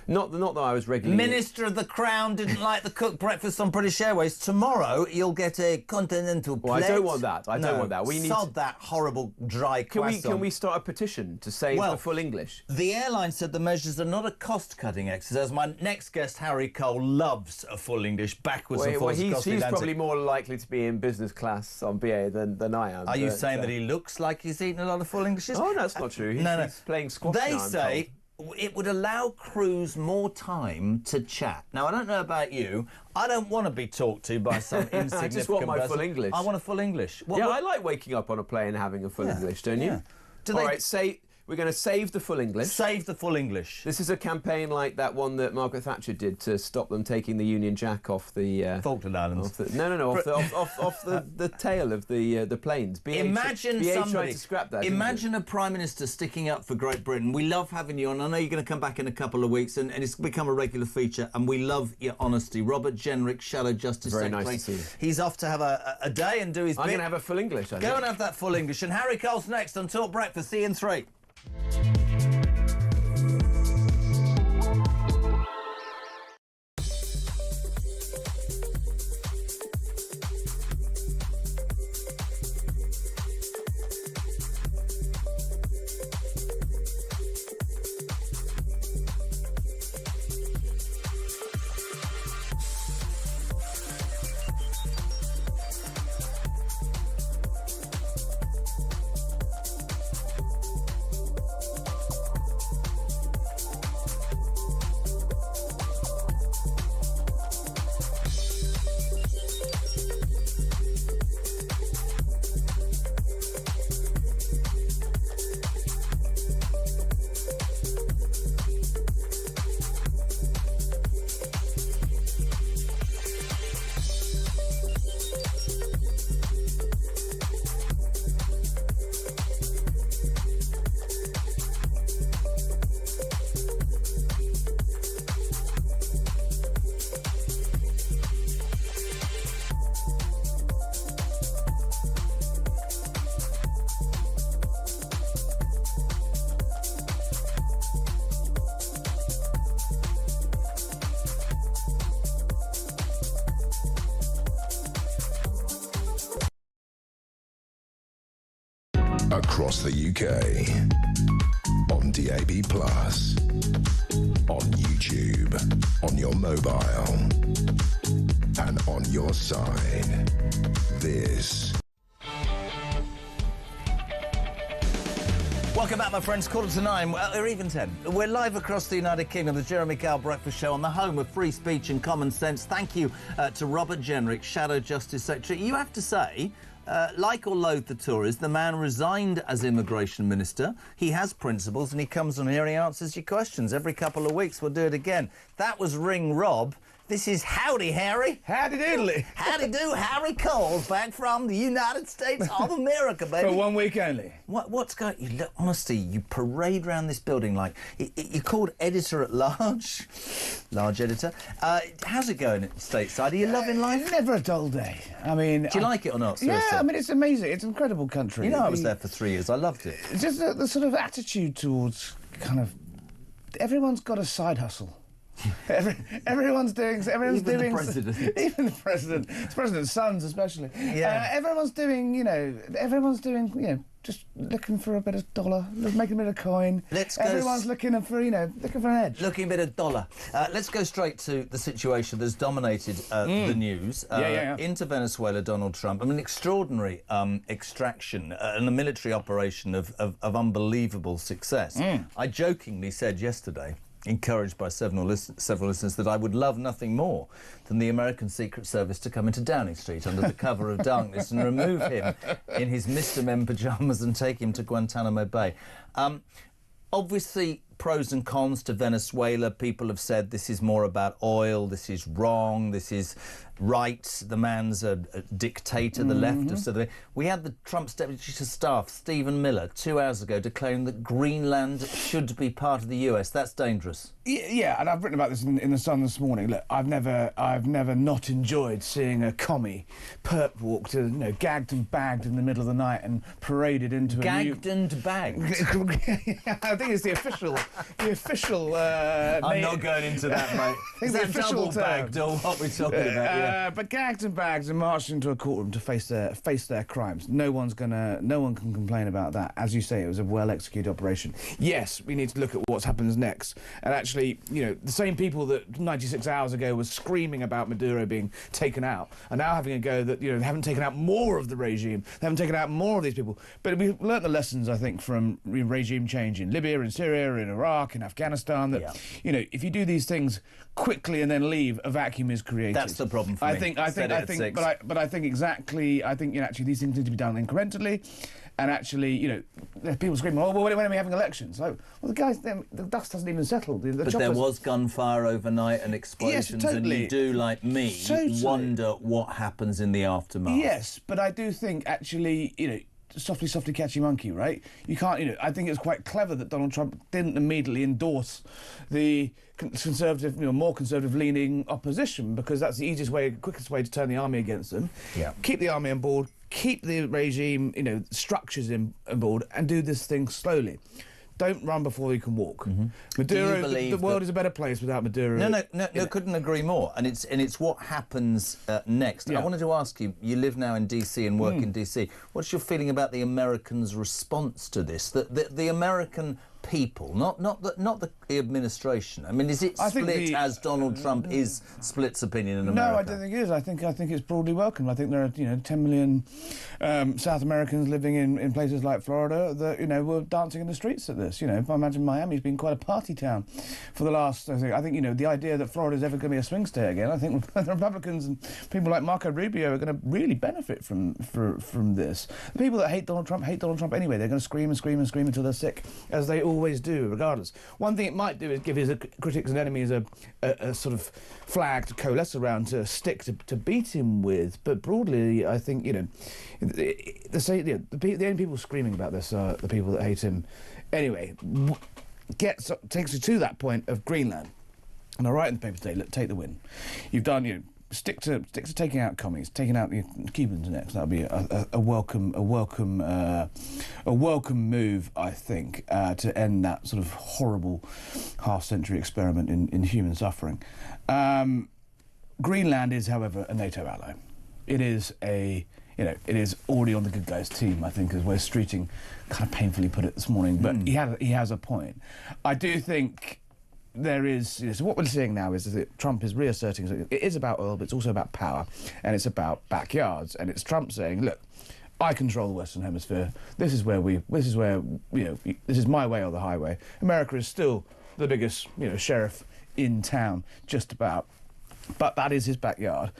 Not that I was regularly... Minister of the Crown didn't like the cooked breakfast on British Airways. Tomorrow you'll get a continental plate. Well, I don't want that. I don't want that. We need that horrible dry croissant. Can we start a petition to save the full English? The airline said the measures are not a cost-cutting exercise. My next guest, Harry Cole, loves a full English backwards and forwards across the He's Atlantic. probably more likely to be in business class on BA than I am. Are you saying that he looks like he's eaten a lot of full Englishes? Oh, that's not true. He's playing squash now, They say it would allow crews more time to chat. Now, I don't know about you. I don't want to be talked to by some insignificant I just want my person. full English. I want a full English. I like waking up on a plane and having a full English, don't you? All right, we're going to save the full English. Save the full English. This is a campaign like that one that Margaret Thatcher did to stop them taking the Union Jack off the Falkland Islands. Off the tail of the planes. Imagine somebody tried to scrap that. Imagine a Prime Minister sticking up for Great Britain. We love having you on. I know you're going to come back in a couple of weeks, and it's become a regular feature. And we love your honesty. Robert Jenrick, Shadow Justice Secretary. Very nice to see you. He's off to have a day and do his bit. I'm going to have a full English. Go and have that full English. And Harry Cole's next on Talk Breakfast. See you in 3. across the UK. On DAB+, on YouTube, on your mobile, and on your side. This. Welcome back, my friends. 9:15, or even 10. We're live across the United Kingdom, the Jeremy Kyle Breakfast Show on the home of free speech and common sense. Thank you to Robert Jenrick, Shadow Justice Secretary. You have to say, like or loathe the Tories, the man resigned as Immigration Minister. He has principles and he comes on here and he answers your questions. Every couple of weeks we'll do it again. That was Ring Rob. This is Howdy, Harry. Howdy doodly. Howdy do, Harry calls back from the United States of America, baby. For 1 week only. What's going... You look, honestly, you parade around this building like... You're called editor-at-large. Large editor. How's it going stateside? Are you loving life? Never a dull day. I mean... Do you like it or not, seriously? Yeah, I mean, it's amazing. It's an incredible country. You know, I was there for 3 years. I loved it. Just the sort of attitude towards kind of... Everyone's got a side hustle. Everyone's doing... Even the president. Even the president. It's president's sons, especially. Yeah. Everyone's doing, just looking for a bit of dollar, making a bit of coin. Everyone's looking for an edge. Looking a bit of dollar. Let's go straight to the situation that's dominated the news. Into Venezuela, Donald Trump. I mean, extraordinary extraction and a military operation of unbelievable success. I jokingly said yesterday, encouraged by several listeners, that I would love nothing more than the American Secret Service to come into Downing Street under the cover of darkness and remove him in his Mr. Men pyjamas and take him to Guantanamo Bay. Obviously, pros and cons to Venezuela. People have said this is more about oil, this is wrong, this is right, the man's a dictator, the left have said that. We had the Trump's Deputy Chief of Staff, Stephen Miller, 2 hours ago declaring that Greenland should be part of the US. That's dangerous. Yeah, and I've written about this in the Sun this morning. Look, I've never not enjoyed seeing a commie perp walk to, gagged and bagged in the middle of the night and paraded into gagged and bagged. I think it's the official. I'm not going into that, mate. Is that double bagged or what we're talking about? Yeah. But gagged and bagged and marched into a courtroom to face their crimes. No one can complain about that. As you say, it was a well-executed operation. Yes, we need to look at what's happens next. And actually, the same people that 96 hours ago were screaming about Maduro being taken out are now having a go that, they haven't taken out more of the regime. They haven't taken out more of these people. But we've learnt the lessons, I think, from regime change in Libya, in Syria, in Iraq, in Afghanistan, that, if you do these things quickly and then leave, a vacuum is created. That's the problem for me. But I think actually these things need to be done incrementally, and actually, there's people screaming, "Oh, well, when are we having elections?" Well, the dust hasn't even settled. But there was gunfire overnight and explosions, yes, totally. And you do, like me, wonder what happens in the aftermath. Yes, but I do think actually, softly catchy monkey, right? You can't, I think it's quite clever that Donald Trump didn't immediately endorse the conservative, more conservative-leaning opposition, because that's the quickest way to turn the army against them. Yeah. Keep the army on board, keep the regime, structures on board, and do this thing slowly. Don't run before you can walk. Maduro, the world is a better place without Maduro. No, couldn't agree more. And it's what happens next. I wanted to ask you. You live now in DC and work in DC. What's your feeling about the Americans' response to this? The American people, not the administration. I mean, is it split as Donald Trump splits opinion in America? No, I don't think it is. I think it's broadly welcomed. I think there are 10 million South Americans living in places like Florida that were dancing in the streets at this. I imagine Miami's been quite a party town for the last. I think the idea that Florida's ever going to be a swing state again. I think the Republicans and people like Marco Rubio are going to really benefit from this. The people that hate Donald Trump anyway. They're going to scream and scream and scream until they're sick, as they always do, regardless. One thing it might do is give his critics and enemies a sort of flag to coalesce around, to stick to beat him with. But broadly, I think the only people screaming about this are the people that hate him. Anyway, takes you to that point of Greenland, and I write in the paper today, look, take the win. You've done stick to taking out commies, taking out the Cubans next. That'll be a welcome move, I think, to end that sort of horrible half-century experiment in human suffering. Greenland is, however, a NATO ally. It is you know, it is already on the good guys' team, I think, as Wes Streeting kind of painfully put it this morning. But he has a point. I do think there is... You know, so what we're seeing now is that Trump is reasserting it is about oil, but it's also about power, and it's about backyards. And it's Trump saying, look, I control the Western Hemisphere. This is where, you know, this is my way or the highway. America is still the biggest, you know, sheriff in town, just about. But that is his backyard.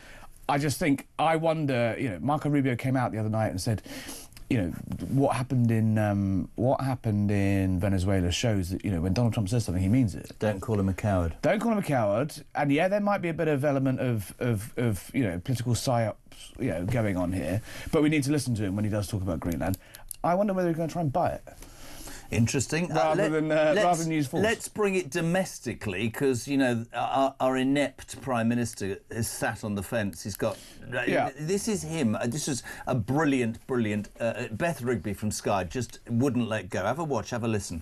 I just think, I wonder, you know, Marco Rubio came out the other night and said, you know, what happened in Venezuela shows that, you know, when Donald Trump says something, he means it. Don't call him a coward. Don't call him a coward. And yeah, there might be a bit of element of you know, political psyops, you know, going on here. But we need to listen to him when he does talk about Greenland. I wonder whether he's going to try and buy it. Interesting. Rather than use force. Let's bring it domestically, because, you know, our inept Prime Minister is sat on the fence. He's got... This is him. This is a brilliant... Beth Rigby from Sky just wouldn't let go. Have a watch, have a listen.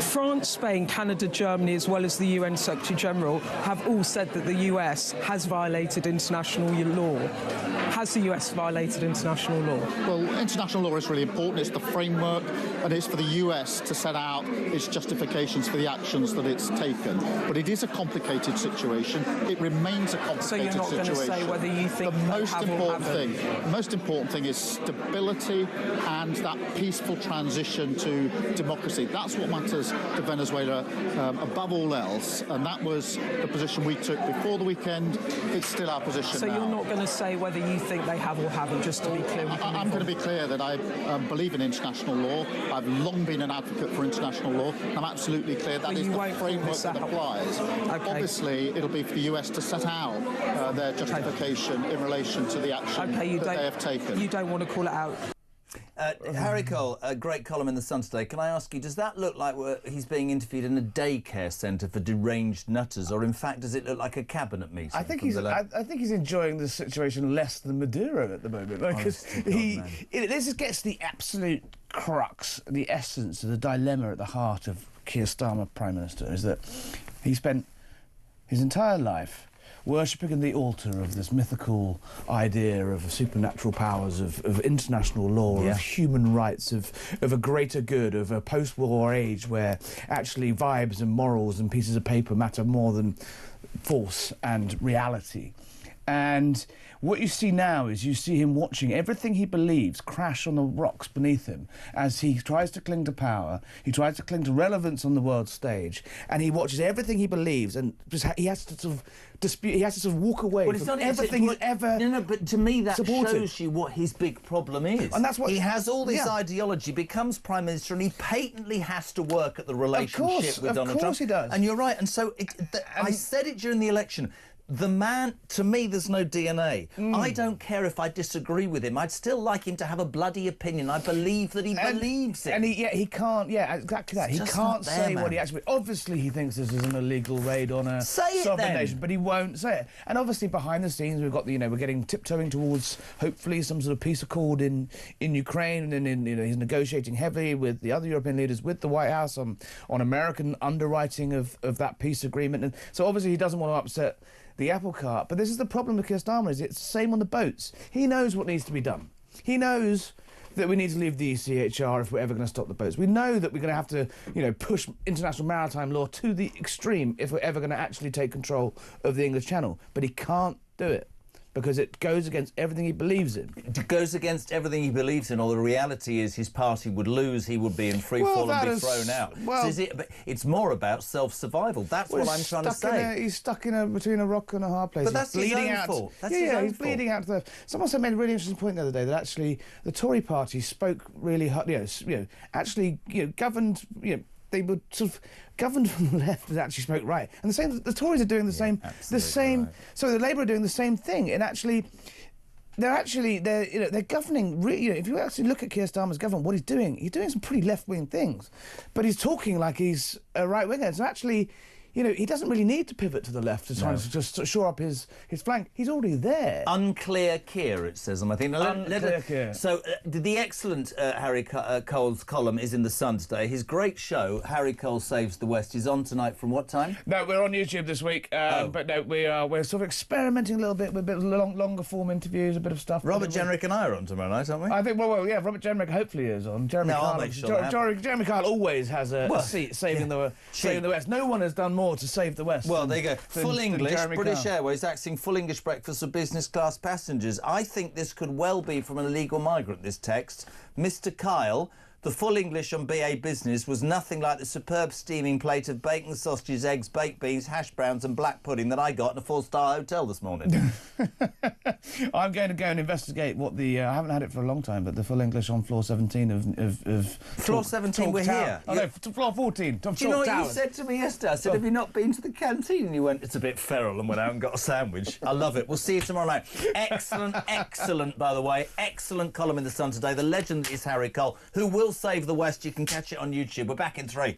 France, Spain, Canada, Germany, as well as the UN Secretary-General, have all said that the US has violated international law. Has the US violated international law? Well, international law is really important. It's the framework, and it's for the US to set out its justifications for the actions that it's taken. But it is a complicated situation. It remains a complicated situation. So you're not going to say whether you think the most important thing is stability and that peaceful transition to democracy. That's what matters to Venezuela above all else, and that was the position we took before the weekend. It's still our position now. So you're not going to say whether you think they have or haven't, just to be clear? I'm going to be clear that I believe in international law. I've long been an advocate for international law. I'm absolutely clear that is the framework that applies. Okay. Obviously, it'll be for the US to set out their justification in relation to the action that they have taken. You don't want to call it out? Harry Cole, a great column in The Sun today. Can I ask you, does that look like he's being interviewed in a daycare centre for deranged nutters, or in fact does it look like a cabinet meeting? I think he's enjoying the situation less than Maduro at the moment, because this gets the absolute crux, the essence of the dilemma at the heart of Keir Starmer, Prime Minister, is that he spent his entire life worshipping in the altar of this mythical idea of supernatural powers, of international law, of human rights, of a greater good, of a post-war age where actually vibes and morals and pieces of paper matter more than force and reality. And what you see now is you see him watching everything he believes crash on the rocks beneath him as he tries to cling to power, he tries to cling to relevance on the world stage, and he watches everything he believes, and he has to sort of dispute, he has to sort of walk away from everything he's ever No, but to me that supported. shows you what his big problem is. And that's what he has all this ideology, becomes Prime Minister, and he patently has to work at the relationship with Donald Trump. Of course he does. And you're right, and so I said it during the election. The man, to me, there's no DNA. I don't care if I disagree with him. I'd still like him to have a bloody opinion. I believe that he believes it. And he can't, exactly that. He can't say what he actually... Obviously, he thinks this is an illegal raid on a sovereign nation, but he won't say it. And obviously, behind the scenes, we've got we're getting tiptoeing towards, hopefully, some sort of peace accord in Ukraine, and he's negotiating heavily with the other European leaders, with the White House on American underwriting of that peace agreement. And so obviously, he doesn't want to upset the apple cart. But this is the problem with Keir Starmer, is it's the same on the boats. He knows what needs to be done. He knows that we need to leave the ECHR if we're ever going to stop the boats. We know that we're going to have to, push international maritime law to the extreme if we're ever going to actually take control of the English Channel. But he can't do it, because it goes against everything he believes in. It goes against everything he believes in, or the reality is his party would lose, he would be in free fall and be thrown out. Well, so it's more about self-survival. That's what I'm trying to say. He's stuck between a rock and a hard place. But that's his own fault. That's his own fault. He's bleeding out to the... Someone made a really interesting point the other day, that actually the Tory party spoke really hard, governed, they were sort of governed from the left and actually spoke right. And the Tories are doing the same. Right. So the Labour are doing the same thing. And actually, they're governing. If you actually look at Keir Starmer's government, what he's doing some pretty left-wing things, but he's talking like he's a right-winger. So actually, you know, he doesn't really need to pivot to the left to try to just shore up his flank. He's already there. Unclear Keir, it says on my thing. Unclear Keir. So the excellent Harry Cole's column is in The Sun today. His great show, Harry Cole Saves the West, is on tonight from what time? No, we're on YouTube this week, but no, we're sort of experimenting a little bit with a bit of longer form interviews, a bit of stuff. Robert Jenrick and I are on tomorrow night, aren't we? I think, well, yeah, Robert Jenrick hopefully is on. Jeremy No, Kyle, I'll make sure Jeremy Kyle always has a seat saving the West. No one has done more to save the West. Well, there you go. Full English, British Airways axing full English breakfast for business class passengers. I think this could well be from an illegal migrant, this text. Mr. Kyle, the full English on BA Business was nothing like the superb steaming plate of bacon, sausages, eggs, baked beans, hash browns and black pudding that I got in a 4-star hotel this morning. I'm going to go and investigate what the... I haven't had it for a long time, but the full English on floor 17 of Floor 17, we're here. Oh, no, floor 14. Do you know what you said to me yesterday? I said, have you not been to the canteen? And you went, it's a bit feral, and went out and got a sandwich. I love it. We'll see you tomorrow night. Excellent, by the way. Excellent column in The Sun today. The legend is Harry Cole, who will save the West. You can catch it on YouTube. We're back in 3.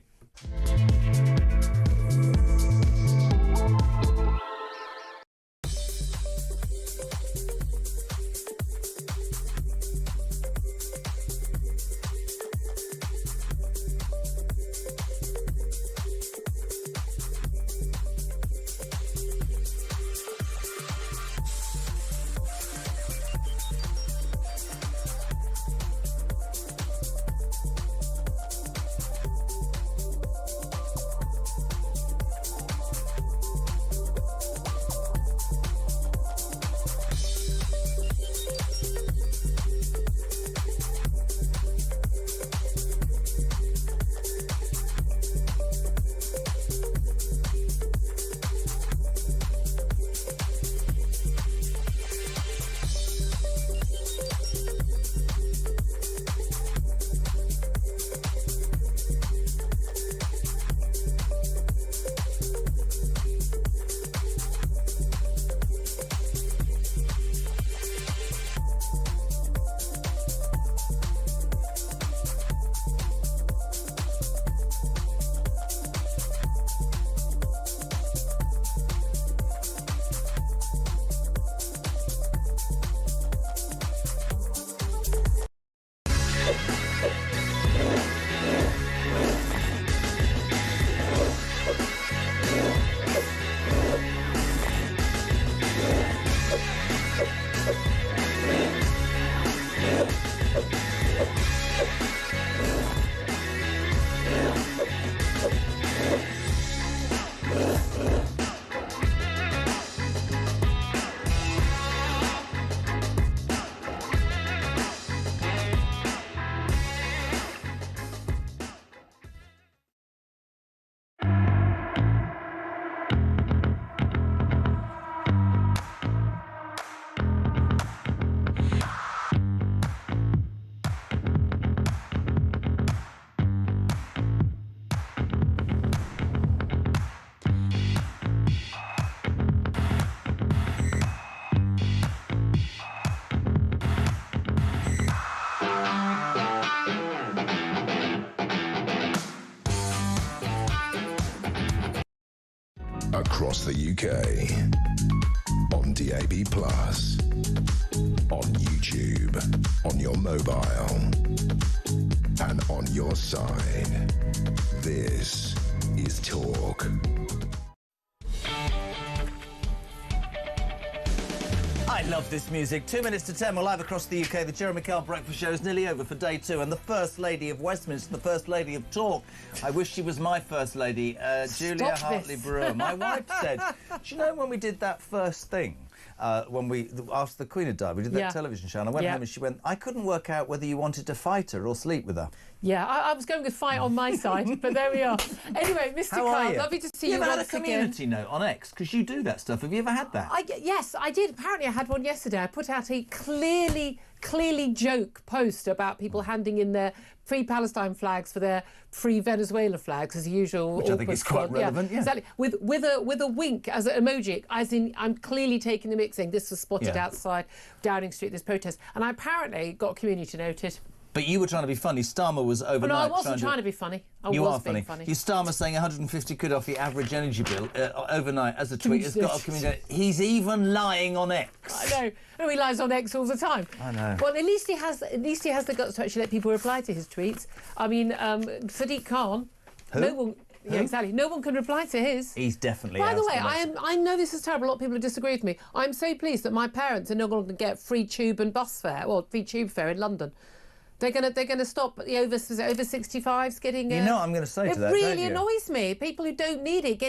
Across the UK, on DAB+, on YouTube, on your mobile, and on your side. This is Talk. I love this music. 2 minutes to 10. We're live across the UK. The Jeremy Kyle Breakfast Show is nearly over for day 2. And the First Lady of Westminster, the First Lady of Talk. I wish she was my First Lady, Julia Hartley-Brewer. My wife said, do you know when we did that first thing? After the Queen had died, we did that television show, and I went home and she went, I couldn't work out whether you wanted to fight her or sleep with her. Yeah, I was going with fight on my side, but there we are. Anyway, Mr. Kyle, lovely to see you ever had a once again. community note on X? Because you do that stuff. Have you ever had that? Yes, I did. Apparently I had one yesterday. I put out a clearly joke post about people handing in their free Palestine flags for their free Venezuela flags, as usual. Which I think is quite relevant, yeah. Exactly. With a wink as an emoji, as in I'm clearly taking the mix, saying this was spotted outside Downing Street, this protest. And I apparently got community noted. But you were trying to be funny. Starmer was overnight. No, I wasn't trying to be funny. You was are being funny. You Starmer saying 150 quid off the average energy bill overnight as a tweet has got a community. He's even lying on X. I know. No, he lies on X all the time. I know. Well, at least he has the guts to actually let people reply to his tweets. I mean, Sadiq Khan. Who? No one. Who? Yeah, exactly. No one can reply to his. He's definitely. By the way, I know this is terrible. A lot of people disagree with me. I'm so pleased that my parents are not going to get free tube and bus fare, well, free tube fare in London. They're gonna stop the over 65s getting. You know what I'm going to say to that. It really annoys me. People who don't need it getting.